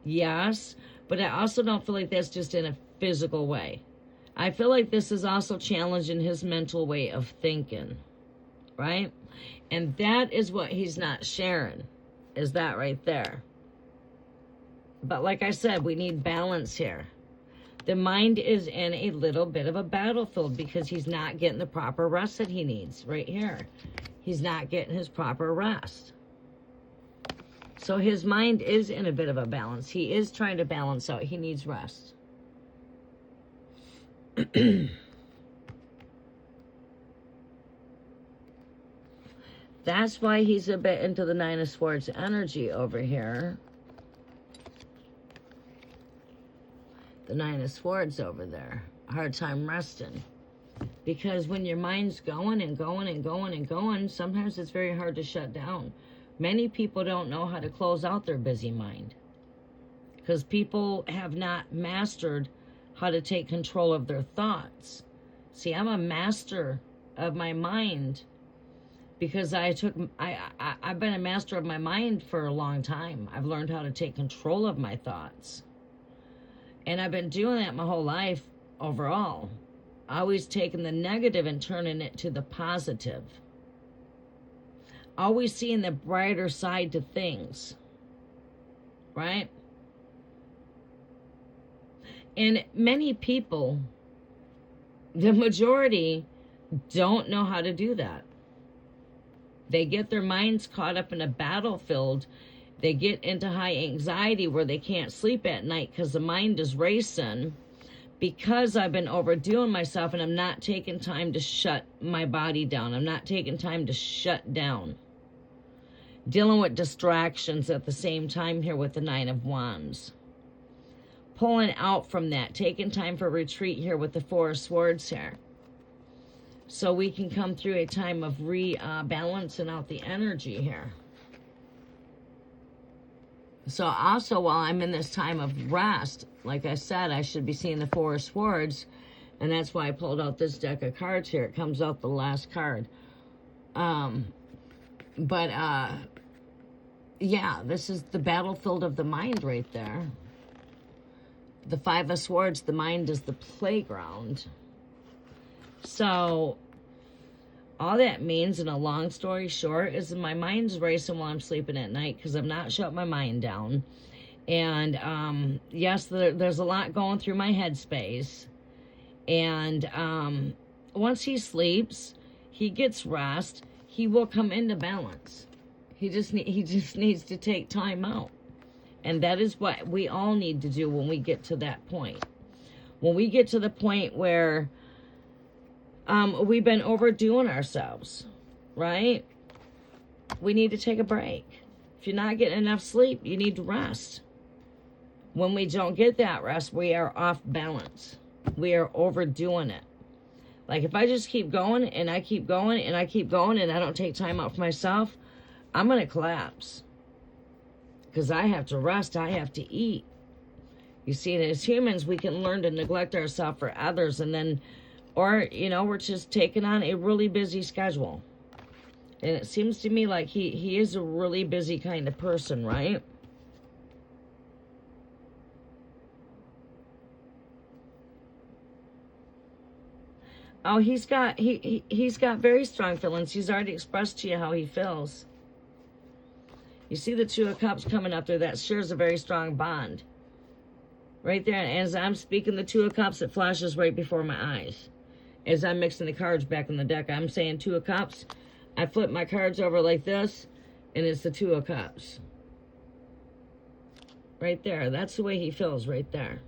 Yes, but I also don't feel like that's just in a physical way. I feel like this is also challenging his mental way of thinking, right? And that is what he's not sharing, is that right there. But like I said, we need balance here. The mind is in a little bit of a battlefield because he's not getting the proper rest that he needs right here. He's not getting his proper rest. So his mind is in a bit of a balance. He is trying to balance out. He needs rest. That's why he's a bit into the Nine of Swords energy over here. The Nine of Swords over there. Hard time resting. Because when your mind's going and going and going and going, sometimes it's very hard to shut down. Many people don't know how to close out their busy mind. Because people have not mastered how to take control of their thoughts. See, I'm a master of my mind because I've been a master of my mind for a long time. I've learned how to take control of my thoughts. And I've been doing that my whole life overall. Always taking the negative and turning it to the positive. Always seeing the brighter side to things. Right? And many people, the majority, don't know how to do that. They get their minds caught up in a battlefield. They get into high anxiety where they can't sleep at night because the mind is racing, because I've been overdoing myself and I'm not taking time to shut my body down. I'm not taking time to shut down. Dealing with distractions at the same time here with the Nine of Wands. Pulling out from that. Taking time for retreat here with the Four of Swords here. So we can come through a time of rebalancing out the energy here. So also while I'm in this time of rest, like I said, I should be seeing the Four of Swords. And that's why I pulled out this deck of cards here. It comes out the last card. Yeah, this is the battlefield of the mind right there. The Five of Swords, the mind is the playground. So all that means, in a long story short, is my mind's racing while I'm sleeping at night because I've not shut my mind down. And yes, there's a lot going through my headspace. And once he sleeps, he gets rest, he will come into balance. He just needs to take time out. And that is what we all need to do when we get to that point. When we get to the point where we've been overdoing ourselves, right? We need to take a break. If you're not getting enough sleep, you need to rest. When we don't get that rest, we are off balance. We are overdoing it. Like if I just keep going and I keep going and I keep going and I don't take time out for myself, I'm going to collapse. Because I have to rest, I have to eat. You see, and as humans, we can learn to neglect ourselves for others, and then, or, we're just taking on a really busy schedule. And it seems to me like he is a really busy kind of person, right? Oh, he's got very strong feelings. He's already expressed to you how he feels. You see the Two of Cups coming up there. That shares a very strong bond. Right there. And as I'm speaking the Two of Cups, it flashes right before my eyes. As I'm mixing the cards back in the deck, I'm saying Two of Cups. I flip my cards over like this, and it's the Two of Cups. Right there. That's the way he feels right there.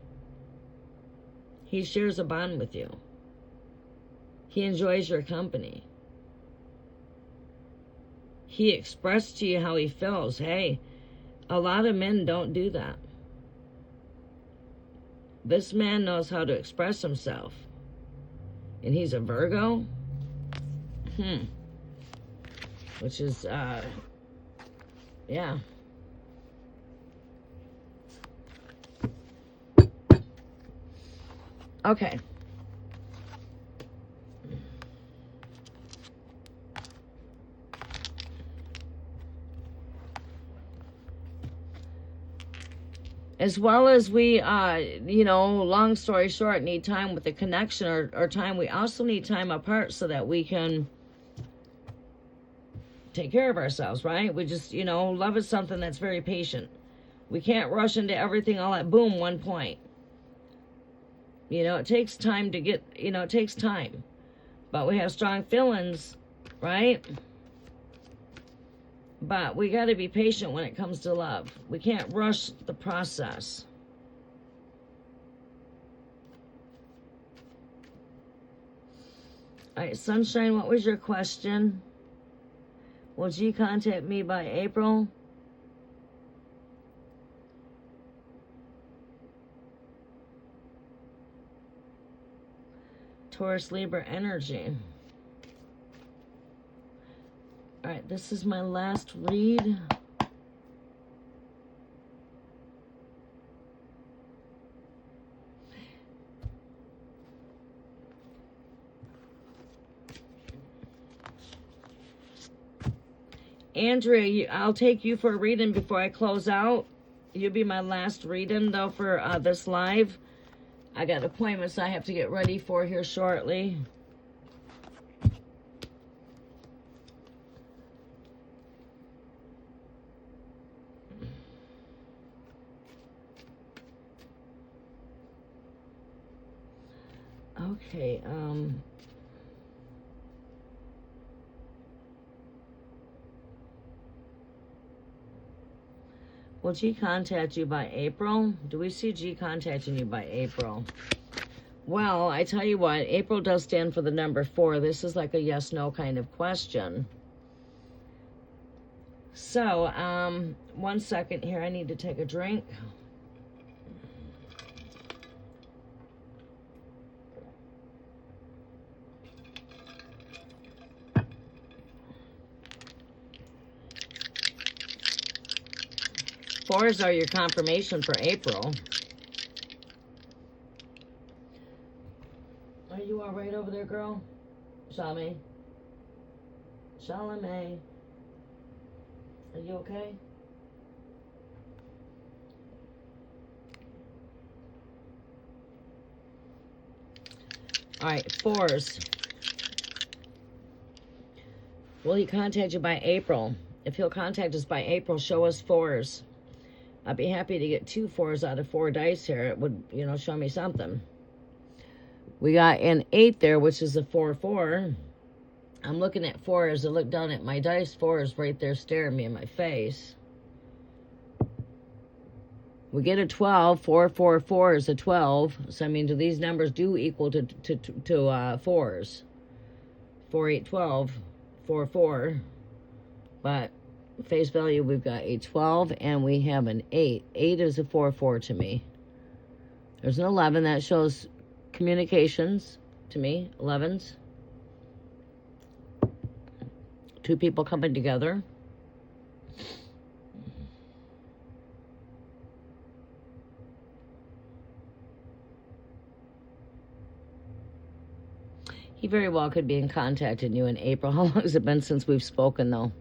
He shares a bond with you. He enjoys your company. He expressed to you how he feels. Hey, a lot of men don't do that. This man knows how to express himself. And he's a Virgo. Which is, yeah. Okay. As well as we, you know, long story short, need time with the connection or time. We also need time apart so that we can take care of ourselves, right? We just, you know, love is something that's very patient. We can't rush into everything all at boom, one point. You know, it takes time to get, you know, it takes time. But we have strong feelings, right? But we got to be patient when it comes to love. We can't rush the process. All right, Sunshine, what was your question? Will G contact me by April? Taurus, Libra energy. All right, this is my last read. Andrea, I'll take you for a reading before I close out. You'll be my last reading, though, for this live. I got appointments I have to get ready for here shortly. Okay, will G contact you by April? Do we see G contacting you by April? Well, I tell you what, April does stand for the number 4. This is like a yes-no kind of question. So, 1 second here. I need to take a drink. Fours are your confirmation for April. Are you all right over there, girl? Shalame? Shalame? Are you okay? All right, fours. Will he contact you by April? If he'll contact us by April, show us fours. I'd be happy to get 2 fours out of 4 dice here. It would, you know, show me something. We got an 8 there, which is a 4-4. I'm looking at 4 as I look down at my dice. 4 is right there staring me in my face. We get a 12. 4, 4, 4 is a 12. So, I mean, do these numbers do equal to fours? 4, 8, 12. 4, 4. But face value, we've got a 12 and we have an 8. 8 is a 4-4 to me. There's an 11 that shows communications to me. 11s. 2 people coming together. He very well could be in contact with you in April. How long has it been since we've spoken, though?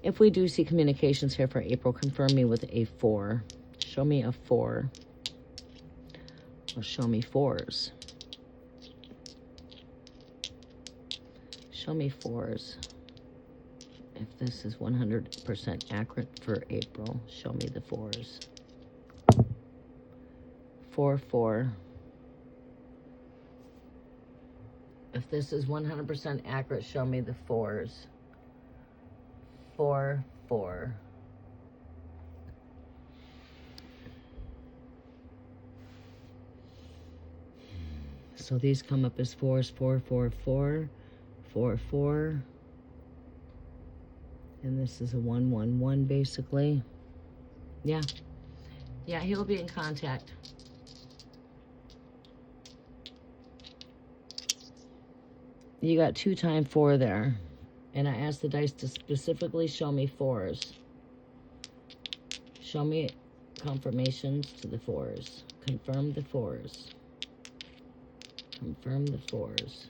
If we do see communications here for April, confirm me with a 4. Show me a 4. Or show me 4s. Show me fours. If this is 100% accurate for April, show me the fours. 4, 4. If this is 100% accurate, show me the fours. 4, 4. So these come up as fours, 4, 4, 4, 4, 4. And this is a 1, 1, 1, basically. Yeah. Yeah, he'll be in contact. You got 2 times 4 there. And I asked the dice to specifically show me fours. Show me confirmations to the fours. Confirm the fours. Confirm the fours.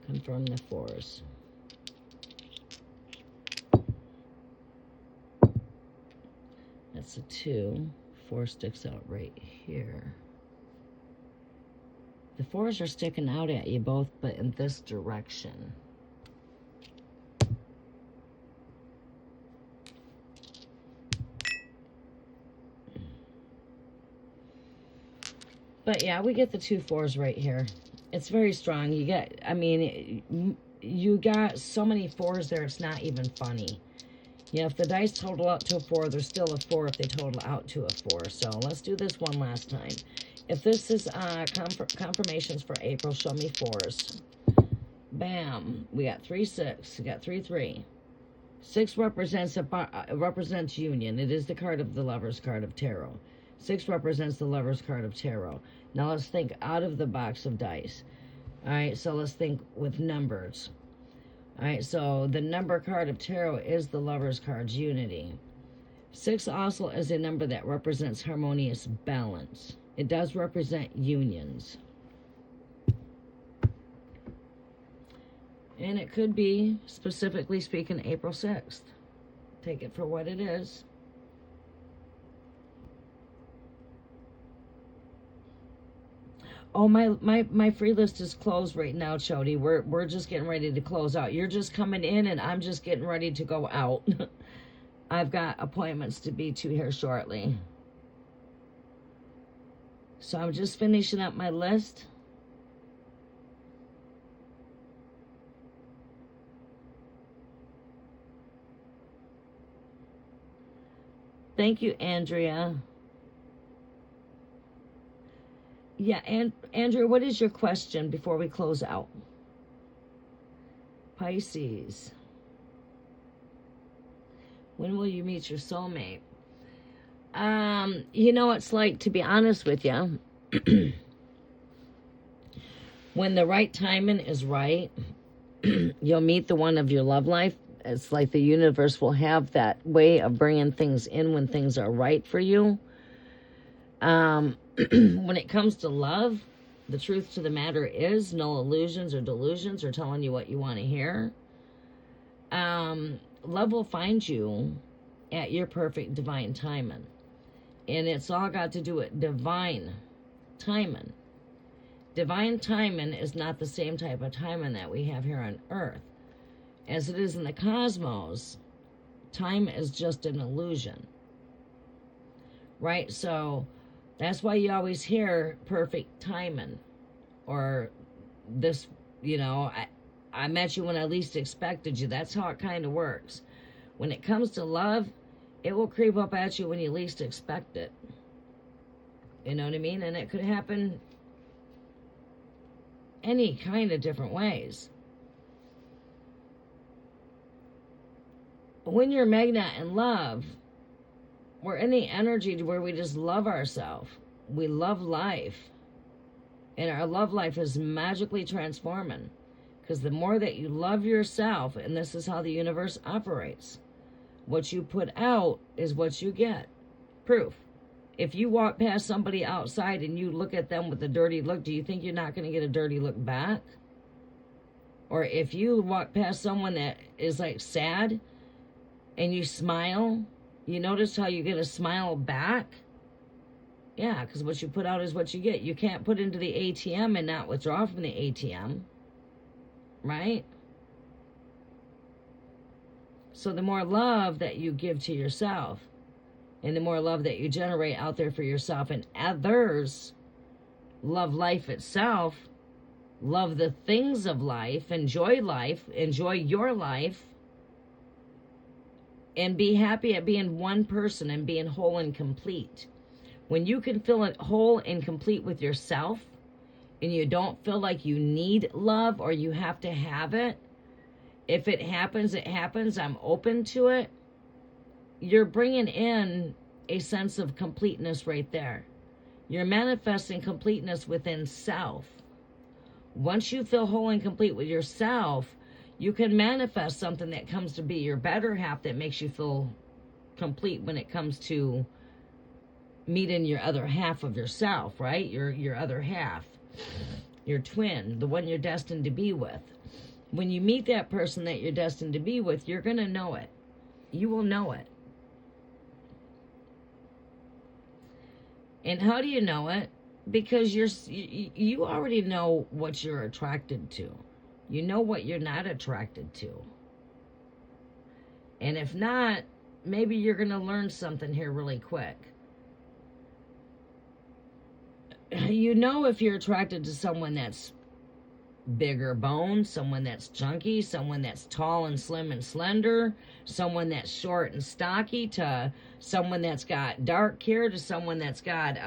Confirm the fours. That's a 2. 4 sticks out right here. The fours are sticking out at you both, but in this direction. But yeah, we get the 2 4s right here. It's very strong. You get, I mean, you got so many 4s there, it's not even funny. You know, if the dice total out to a 4, there's still a 4 if they total out to a 4. So let's do this one last time. If this is confirmations for April, show me 4s. Bam. We got 3, 6. We got 3, 3. 6 represents union. It is the card of the Lover's card of tarot. 6 represents the Lover's card of tarot. Now let's think out of the box of dice. All right, so let's think with numbers. All right, so the number card of tarot is the Lover's card's unity. 6 also is a number that represents harmonious balance. It does represent unions. And it could be, specifically speaking, April 6th. Take it for what it is. Oh, my free list is closed right now, Chody. We're just getting ready to close out. You're just coming in, and I'm just getting ready to go out. I've got appointments to be to here shortly. So I'm just finishing up my list. Thank you, Andrea. Yeah, and Andrea, what is your question before we close out? Pisces. When will you meet your soulmate? You know, it's like, to be honest with you, when the right timing is right, you'll meet the one of your love life. It's like the universe will have that way of bringing things in when things are right for you. When it comes to love, the truth to the matter is no illusions or delusions or telling you what you want to hear. Love will find you at your perfect divine timing. And it's all got to do with divine timing. Divine timing is not the same type of timing that we have here on Earth. As it is in the cosmos, time is just an illusion. Right? So that's why you always hear perfect timing. Or this, you know, I met you when I least expected you. That's how it kind of works. When it comes to love, it will creep up at you when you least expect it. You know what I mean? And it could happen any kind of different ways. When you're magnet in love, we're in the energy to where we just love ourselves. We love life. And our love life is magically transforming. Because the more that you love yourself, and this is how the universe operates, what you put out is what you get. Proof. If you walk past somebody outside and you look at them with a dirty look, do you think you're not going to get a dirty look back? Or if you walk past someone that is like sad and you smile, you notice how you get a smile back? Yeah, because what you put out is what you get. You can't put into the ATM and not withdraw from the ATM, right? So the more love that you give to yourself and the more love that you generate out there for yourself and others, love life itself, love the things of life, enjoy your life, and be happy at being one person and being whole and complete. When you can feel it whole and complete with yourself and you don't feel like you need love or you have to have it, if it happens, it happens. I'm open to it. You're bringing in a sense of completeness right there. You're manifesting completeness within self. Once you feel whole and complete with yourself, you can manifest something that comes to be your better half that makes you feel complete when it comes to meeting your other half of yourself, right? Your other half, your twin, the one you're destined to be with. When you meet that person that you're destined to be with, you're going to know it. You will know it. And how do you know it? Because you already know what you're attracted to. You know what you're not attracted to. And if not, maybe you're going to learn something here really quick. You know if you're attracted to someone that's bigger boned, someone that's chunky, someone that's tall and slim and slender, someone that's short and stocky, to someone that's got dark hair, to someone that's got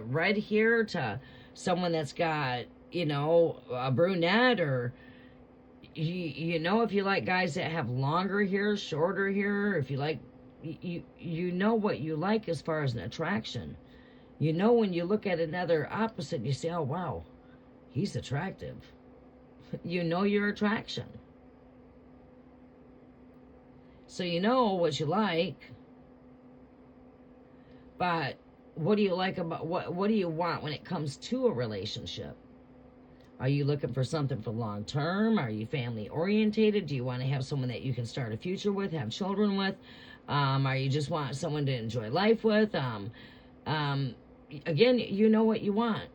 red hair, to someone that's got, a brunette, or you know if you like guys that have longer hair, shorter hair, if you like, you know what you like as far as an attraction. You know when you look at another opposite, you say, oh wow, he's attractive. You know your attraction. So you know what you like. But what do you like about, what do you want when it comes to a relationship? Are you looking for something for long term? Are you family orientated? Do you want to have someone that you can start a future with, have children with? Are you just want someone to enjoy life with? Again, you know what you want.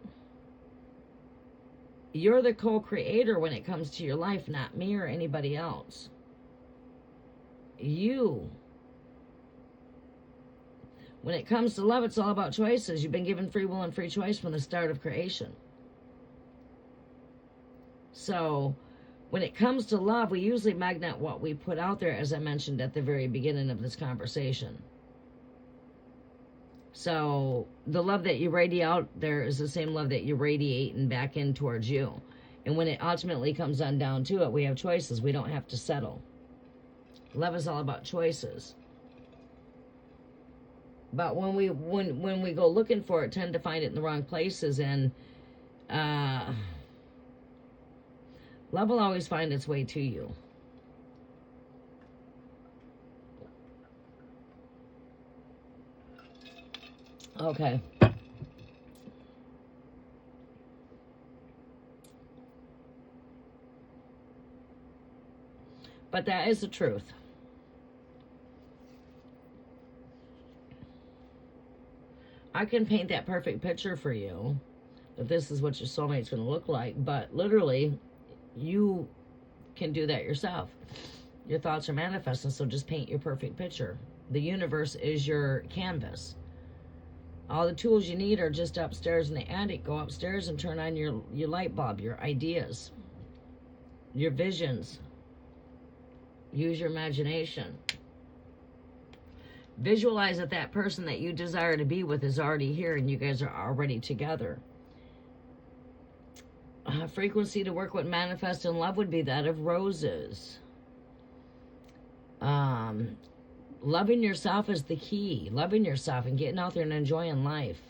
You're the co-creator when it comes to your life, not me or anybody else. You. When it comes to love, it's all about choices. You've been given free will and free choice from the start of creation. So, when it comes to love, we usually magnet what we put out there, as I mentioned at the very beginning of this conversation. So the love that you radiate out there is the same love that you radiate and back in towards you. And when it ultimately comes on down to it, we have choices. We don't have to settle. Love is all about choices. But when we go looking for it, tend to find it in the wrong places, and love will always find its way to you. Okay. But that is the truth. I can paint that perfect picture for you, that this is what your soulmate's going to look like, but literally, you can do that yourself. Your thoughts are manifesting, so just paint your perfect picture. The universe is your canvas. All the tools you need are just upstairs in the attic. Go upstairs and turn on your light bulb, your ideas, your visions. Use your imagination. Visualize that person that you desire to be with is already here and you guys are already together. Frequency to work with, manifest in love would be that of roses. Loving yourself is the key. Loving yourself and getting out there and enjoying life.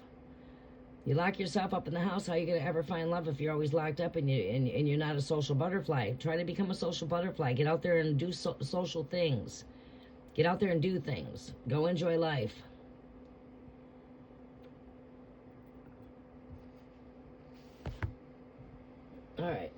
You lock yourself up in the house, how are you going to ever find love if you're always locked up and you're not a social butterfly? Try to become a social butterfly. Get out there and do social things. Get out there and do things. Go enjoy life. All right.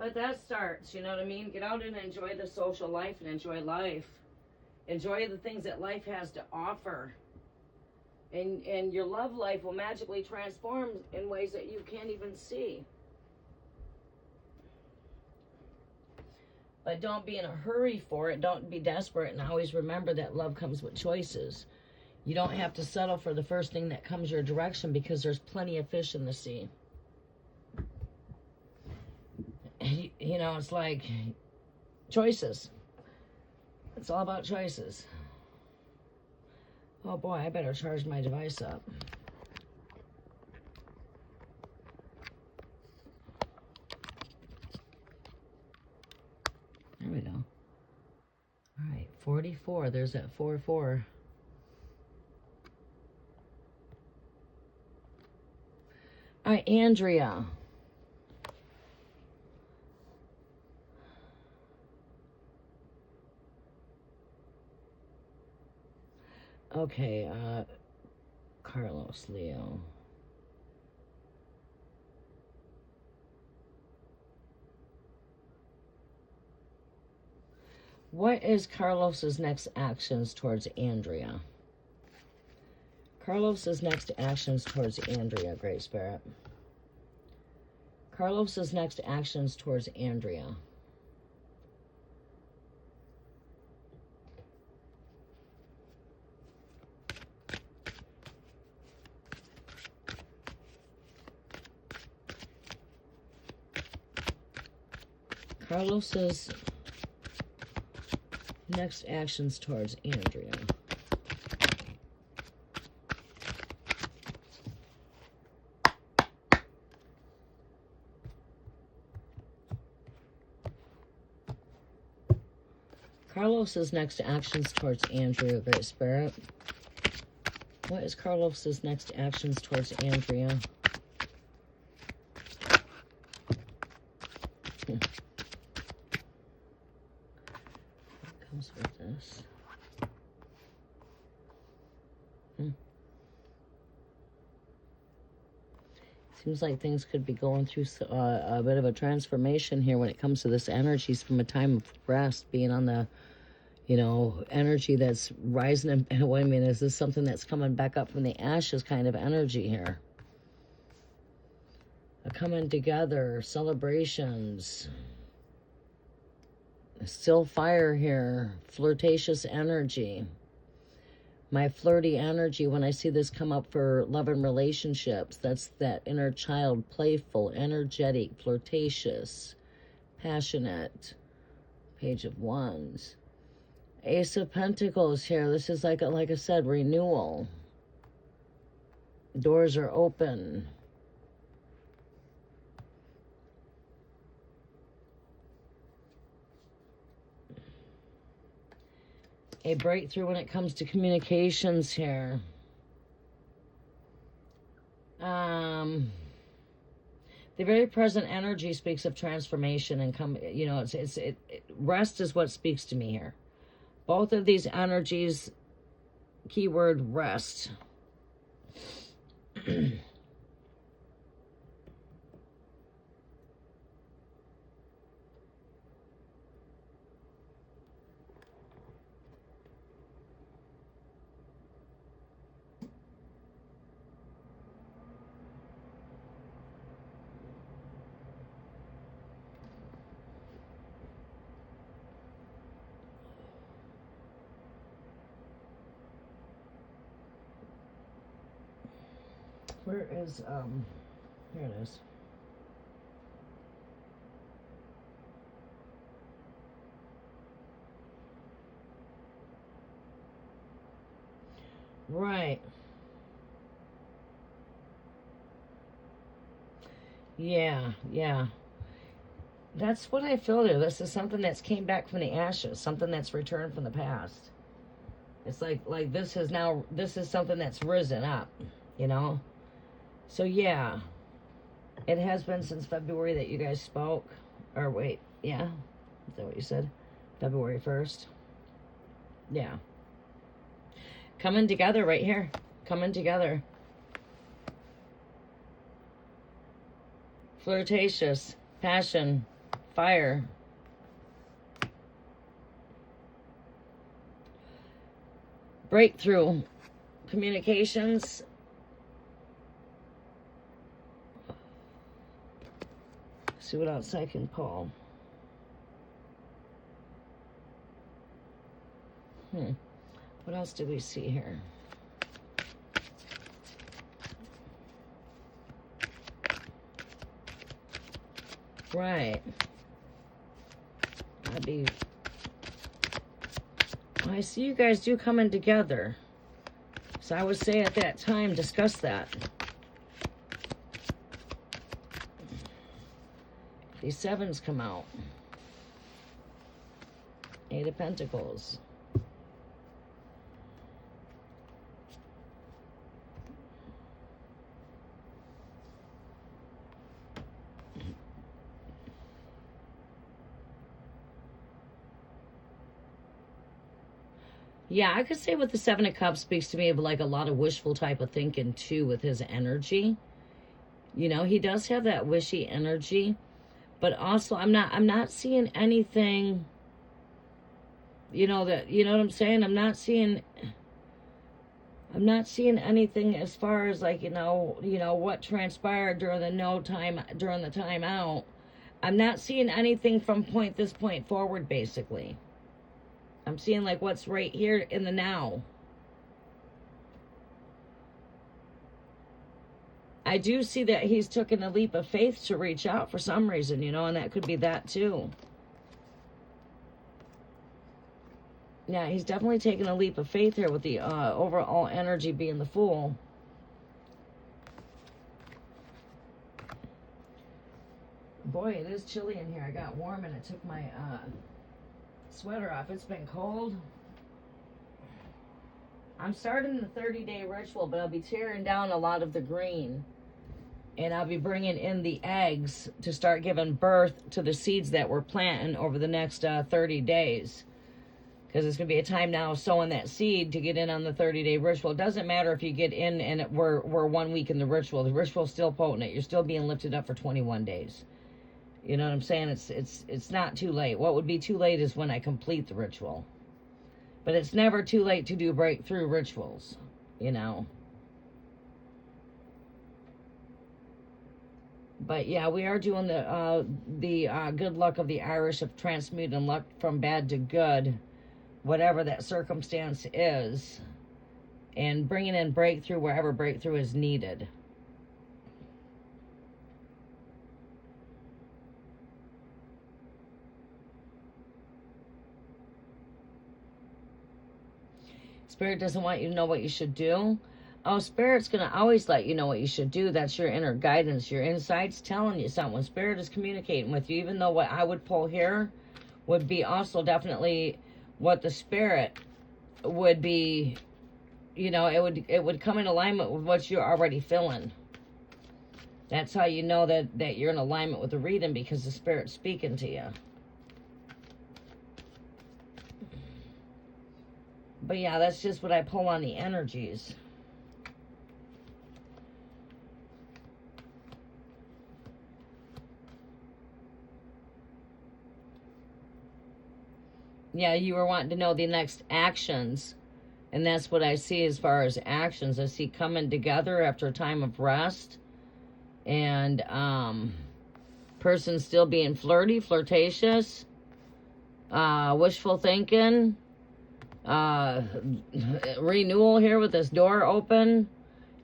But that starts, you know what I mean? Get out and enjoy the social life and enjoy life. Enjoy the things that life has to offer. And your love life will magically transform in ways that you can't even see. But don't be in a hurry for it. Don't be desperate. And always remember that love comes with choices. You don't have to settle for the first thing that comes your direction, because there's plenty of fish in the sea. You know, it's like choices. It's all about choices. Oh boy, I better charge my device up. There we go. All right, 44. There's that 4-4. All right, Andrea. Okay, Carlos, Leo. What is Carlos's next actions towards Andrea? Carlos's next actions towards Andrea, Great Spirit. Carlos's next actions towards Andrea. Carlos's next actions towards Andrea. Carlos's next actions towards Andrea, Great Spirit. What is Carlos's next actions towards Andrea? What comes with this? Seems like things could be going through a bit of a transformation here when it comes to this energy from a time of rest, being on the, you know, energy that's rising. And wait a minute, is this something that's coming back up from the ashes kind of energy here? A coming together, celebrations. Still fire here, flirtatious energy. My flirty energy, when I see this come up for love and relationships, that's that inner child, playful, energetic, flirtatious, passionate. Page of Wands. Ace of Pentacles here. This is like I said, renewal. Doors are open. A breakthrough when it comes to communications here. The very present energy speaks of transformation and you know, rest is what speaks to me here. Both of these energies, keyword rest. Where is, here it is. Right. Yeah. That's what I feel there. This is something that's came back from the ashes, something that's returned from the past. It's like this is something that's risen up, you know? So yeah, it has been since February that you guys spoke. Or wait, yeah? Is that what you said? February 1st? Yeah. Coming together right here. Coming together. Flirtatious. Passion. fire. Breakthrough. Communications. See what else I can pull. What else do we see here? Right. I see you guys do coming together. So I would say at that time, discuss that. These sevens come out. 8 of Pentacles. Yeah, I could say with the 7 of Cups speaks to me of like a lot of wishful type of thinking too with his energy. You know, he does have that wishy energy, but also I'm not seeing anything, you know, what I'm saying? I'm not seeing anything as far as like, you know what transpired during the time out. I'm not seeing anything from this point forward, basically. I'm seeing like what's right here in the now. I do see that he's taken a leap of faith to reach out for some reason, you know, and that could be that too. Yeah, he's definitely taken a leap of faith here with the overall energy being the Fool. Boy, it is chilly in here. I got warm and I took my sweater off. It's been cold. I'm starting the 30-day ritual, but I'll be tearing down a lot of the green. And I'll be bringing in the eggs to start giving birth to the seeds that we're planting over the next 30 days. Because it's going to be a time now of sowing that seed to get in on the 30-day ritual. It doesn't matter if you get in and we're 1 week in the ritual. The ritual's still potent. You're still being lifted up for 21 days. You know what I'm saying? It's not too late. What would be too late is when I complete the ritual. But it's never too late to do breakthrough rituals, you know. But yeah, we are doing the good luck of the Irish of transmuting luck from bad to good, whatever that circumstance is, and bringing in breakthrough wherever breakthrough is needed. Spirit doesn't want you to know what you should do. Oh, Spirit's going to always let you know what you should do. That's your inner guidance. Your inside's telling you something. When Spirit is communicating with you, even though what I would pull here would be also definitely what the Spirit would be, you know, it would come in alignment with what you're already feeling. That's how you know that you're in alignment with the reading, because the Spirit's speaking to you. But yeah, that's just what I pull on the energies. Yeah, you were wanting to know the next actions. And that's what I see as far as actions. I see coming together after a time of rest. And person still being flirty, flirtatious. Wishful thinking. Renewal here with this door open.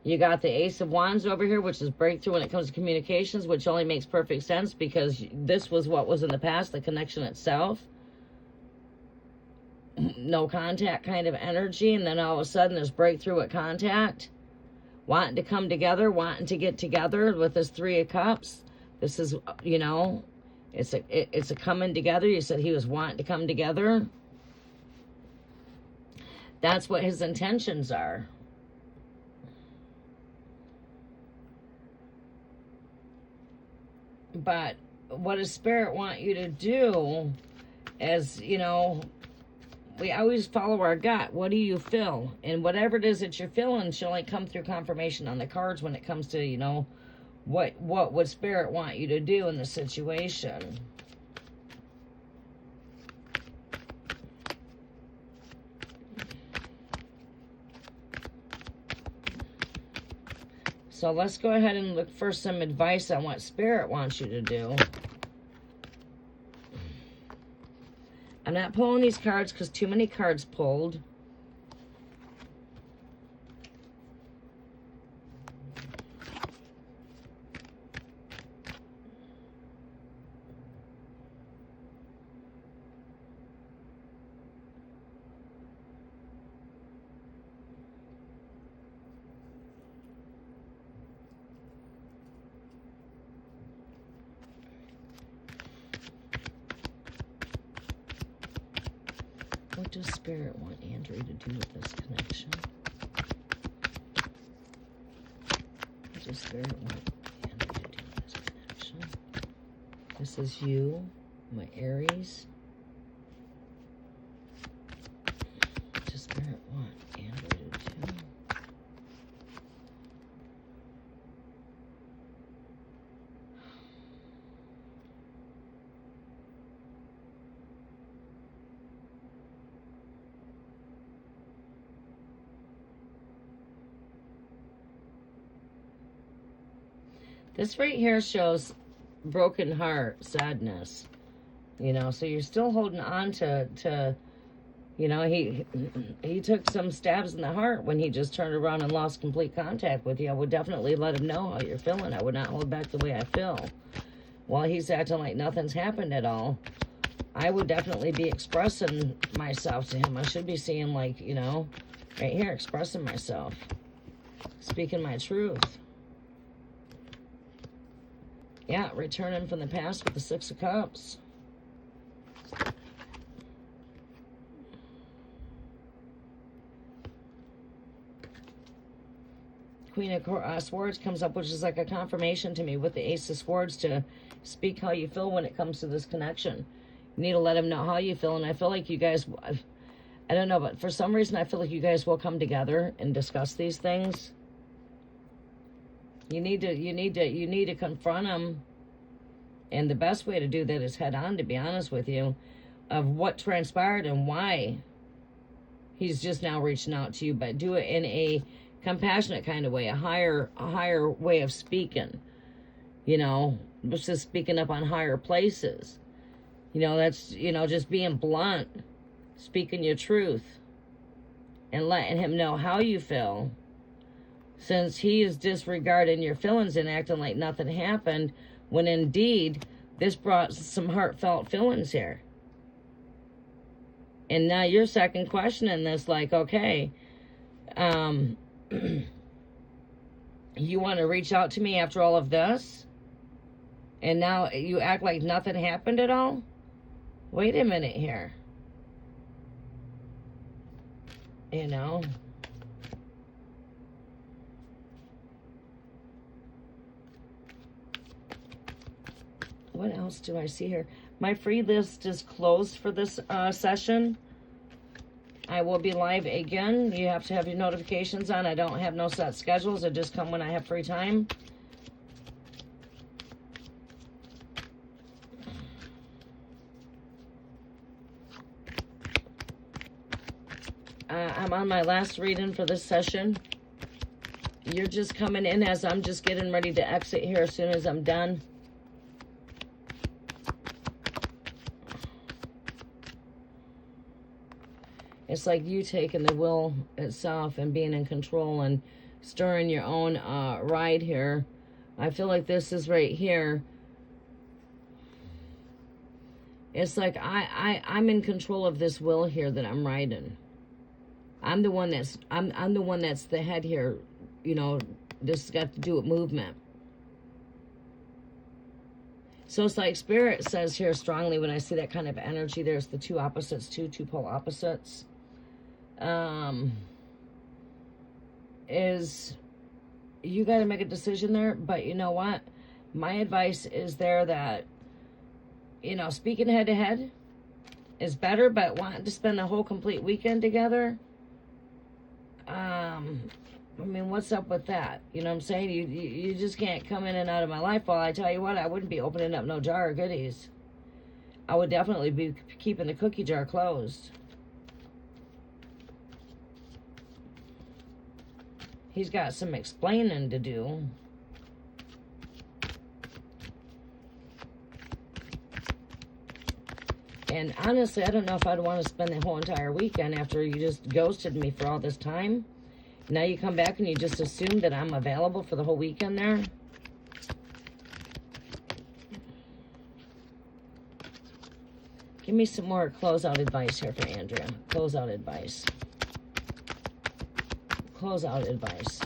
You got the Ace of Wands over here, which is breakthrough when it comes to communications, which only makes perfect sense because this was what was in the past, the connection itself. No contact kind of energy, and then all of a sudden there's breakthrough at contact. Wanting to come together, wanting to get together with this 3 of Cups. This is, you know, it's a coming together. You said he was wanting to come together. That's what his intentions are. But what does Spirit want you to do is, you know, we always follow our gut. What do you feel? And whatever it is that you're feeling should only come through confirmation on the cards when it comes to, you know, what would Spirit want you to do in the situation. So let's go ahead and look for some advice on what Spirit wants you to do. I'm not pulling these cards because too many cards pulled. What does Spirit want Andrew to do with this connection? What does Spirit want Andrew to do with this connection? This is you, my Aries. What does Spirit want Andrew to do? This right here shows broken heart, sadness, you know, so you're still holding on to you know, he took some stabs in the heart when he just turned around and lost complete contact with you. I would definitely let him know how you're feeling. I would not hold back the way I feel. While he's acting like nothing's happened at all, I would definitely be expressing myself to him. I should be seeing, like, you know, right here, expressing myself, speaking my truth. Yeah, returning from the past with the Six of Cups. Queen of Swords comes up, which is like a confirmation to me with the Ace of Swords to speak how you feel when it comes to this connection. You need to let him know how you feel, and I feel like you guys, I don't know, but for some reason I feel like you guys will come together and discuss these things. You need to confront him, and the best way to do that is head on, to be honest with you, of what transpired and why he's just now reaching out to you, but do it in a compassionate kind of way, a higher way of speaking, you know, just speaking up on higher places. You know, that's, you know, just being blunt, speaking your truth, and letting him know how you feel. Since he is disregarding your feelings and acting like nothing happened, when indeed this brought some heartfelt feelings here. And now you're second questioning this, like, okay, you want to reach out to me after all of this? And now you act like nothing happened at all? Wait a minute here. You know? What else do I see here? My free list is closed for this session. I will be live again. You have to have your notifications on. I don't have no set schedules. I just come when I have free time. I'm on my last reading for this session. You're just coming in as I'm just getting ready to exit here as soon as I'm done. It's like you taking the will itself and being in control and stirring your own ride here. I feel like this is right here. It's like I'm in control of this will here that I'm riding. I'm the one that's I'm the one that's the head here. You know, this has got to do with movement. So it's like Spirit says here strongly when I see that kind of energy. There's the two opposites, two pole opposites. Is you got to make a decision there, but you know what? My advice is there that, you know, speaking head to head is better, but wanting to spend the whole complete weekend together, I mean, what's up with that? You know what I'm saying? You just can't come in and out of my life. Well, I tell you what, I wouldn't be opening up no jar of goodies. I would definitely be keeping the cookie jar closed. He's got some explaining to do. And honestly, I don't know if I'd want to spend the whole entire weekend after you just ghosted me for all this time. Now you come back and you just assume that I'm available for the whole weekend there. Give me some more closeout advice here for Andrea. Closeout advice. Closeout advice.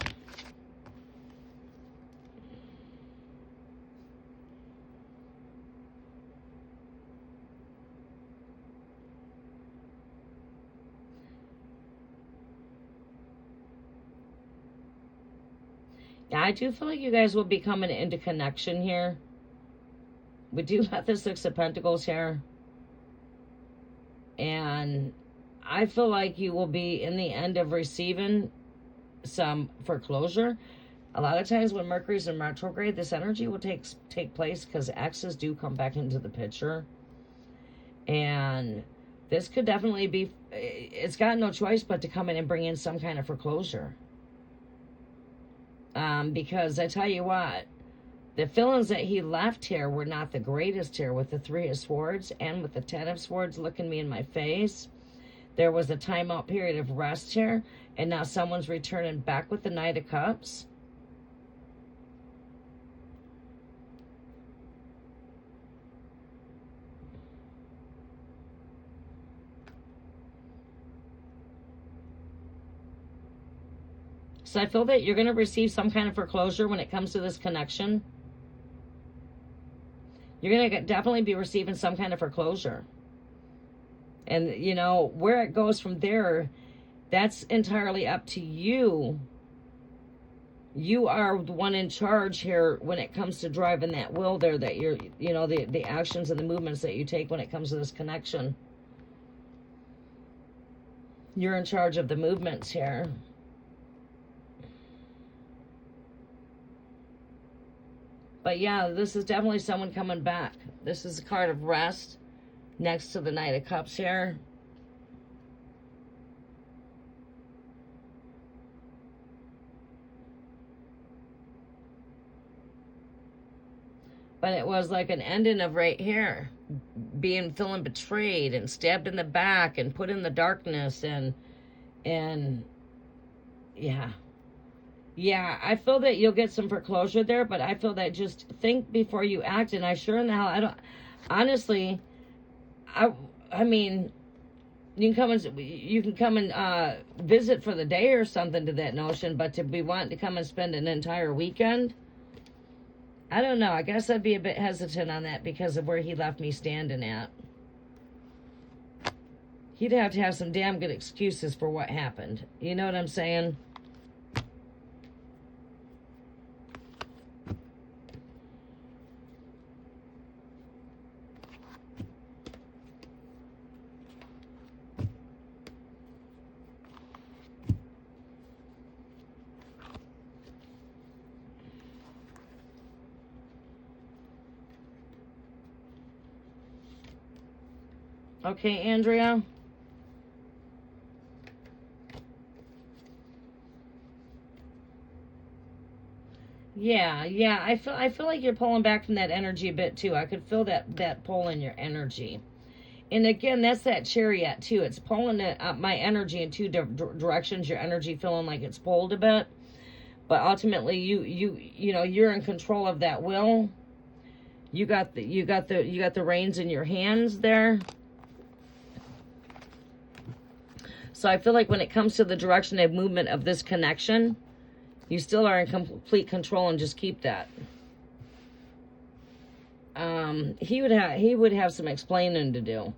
Yeah, I do feel like you guys will be coming into connection here. We do have the Six of Pentacles here. And I feel like you will be in the end of receiving some foreclosure. A lot of times when Mercury's in retrograde, this energy will take place because exes do come back into the picture. And this could definitely be, it's got no choice but to come in and bring in some kind of foreclosure. Because I tell you what, the feelings that he left here were not the greatest here with the Three of Swords and with the Ten of Swords looking me in my face. There was a timeout period of rest here, and now someone's returning back with the Knight of Cups. So I feel that you're going to receive some kind of foreclosure when it comes to this connection. You're going to definitely be receiving some kind of foreclosure. And, you know, where it goes from there, that's entirely up to you. You are the one in charge here when it comes to driving that will there, that you're, you know, the actions and the movements that you take when it comes to this connection. You're in charge of the movements here. But yeah, this is definitely someone coming back. This is a card of rest next to the Knight of Cups here. But it was like an ending of right here. Feeling betrayed and stabbed in the back and put in the darkness and yeah. Yeah, I feel that you'll get some foreclosure there, but I feel that just think before you act, and I sure in the hell, I don't, honestly, I mean, you can come and visit for the day or something to that notion, but to be wanting to come and spend an entire weekend, I don't know. I guess I'd be a bit hesitant on that because of where he left me standing at. He'd have to have some damn good excuses for what happened. You know what I'm saying? Okay, Andrea. Yeah. I feel like you're pulling back from that energy a bit too. I could feel that pull in your energy. And again, that's that chariot too. It's pulling my energy in two directions. Your energy feeling like it's pulled a bit, but ultimately you know you're in control of that will. You got the reins in your hands there. So I feel like when it comes to the direction of movement of this connection, you still are in complete control, and just keep that. He would have some explaining to do.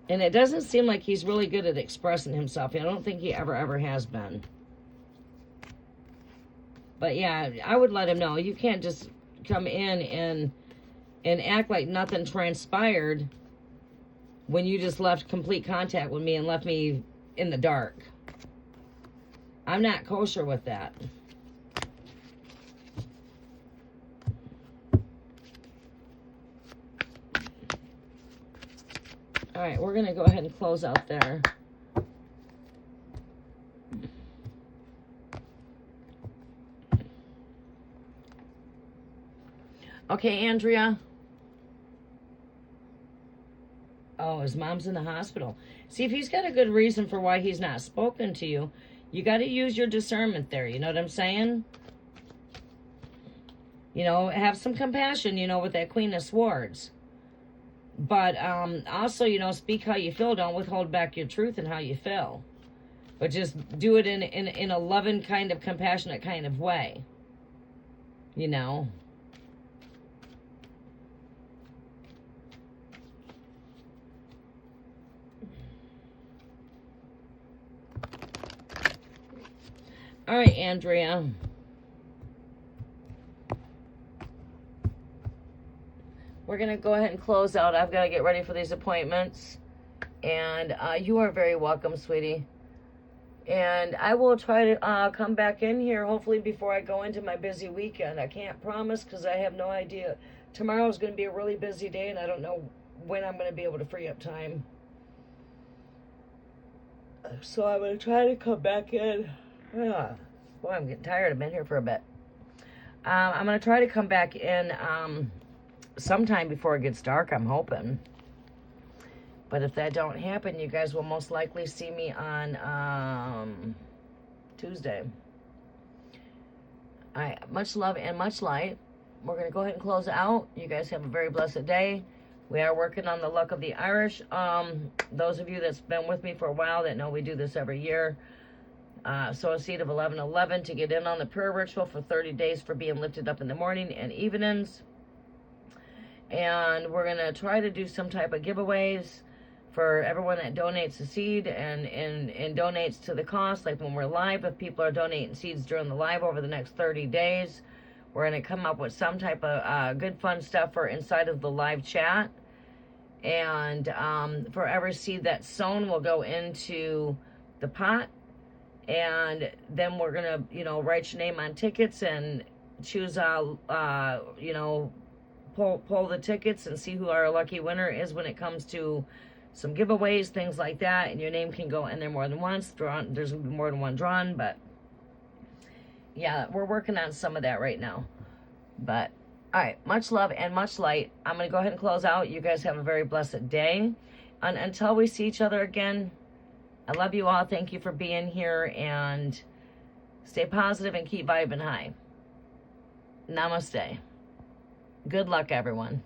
And it doesn't seem like he's really good at expressing himself. I don't think he ever has been. But yeah, I would let him know. You can't just come in and act like nothing transpired when you just left complete contact with me and left me in the dark. I'm not kosher with that. All right, we're going to go ahead and close out there. Okay, Andrea. Oh, his mom's in the hospital. See, if he's got a good reason for why he's not spoken to you, you got to use your discernment there. You know what I'm saying? You know, have some compassion, you know, with that Queen of Swords. But also, you know, speak how you feel. Don't withhold back your truth and how you feel. But just do it in a loving, kind of compassionate kind of way. You know? All right, Andrea. We're going to go ahead and close out. I've got to get ready for these appointments. And you are very welcome, sweetie. And I will try to come back in here, hopefully, before I go into my busy weekend. I can't promise because I have no idea. Tomorrow is going to be a really busy day, and I don't know when I'm going to be able to free up time. So I'm going to try to come back in. Boy, I'm getting tired. I've been here for a bit. I'm going to try to come back in sometime before it gets dark, I'm hoping. But if that don't happen, you guys will most likely see me on Tuesday. All right, much love and much light. We're going to go ahead and close out. You guys have a very blessed day. We are working on the luck of the Irish. Those of you that's been with me for a while that know we do this every year. Sow a seed of 1111 to get in on the prayer ritual for 30 days for being lifted up in the morning and evenings. And we're going to try to do some type of giveaways for everyone that donates a seed and donates to the cost. Like when we're live, if people are donating seeds during the live over the next 30 days, we're going to come up with some type of good fun stuff for inside of the live chat. And for every seed that's sown will go into the pot. And then we're going to, you know, write your name on tickets and choose, you know, pull the tickets and see who our lucky winner is when it comes to some giveaways, things like that. And your name can go in there more than once. There's more than one drawn, but yeah, we're working on some of that right now. But all right, much love and much light. I'm going to go ahead and close out. You guys have a very blessed day. And until we see each other again, I love you all. Thank you for being here, and stay positive and keep vibing high. Namaste. Good luck, everyone.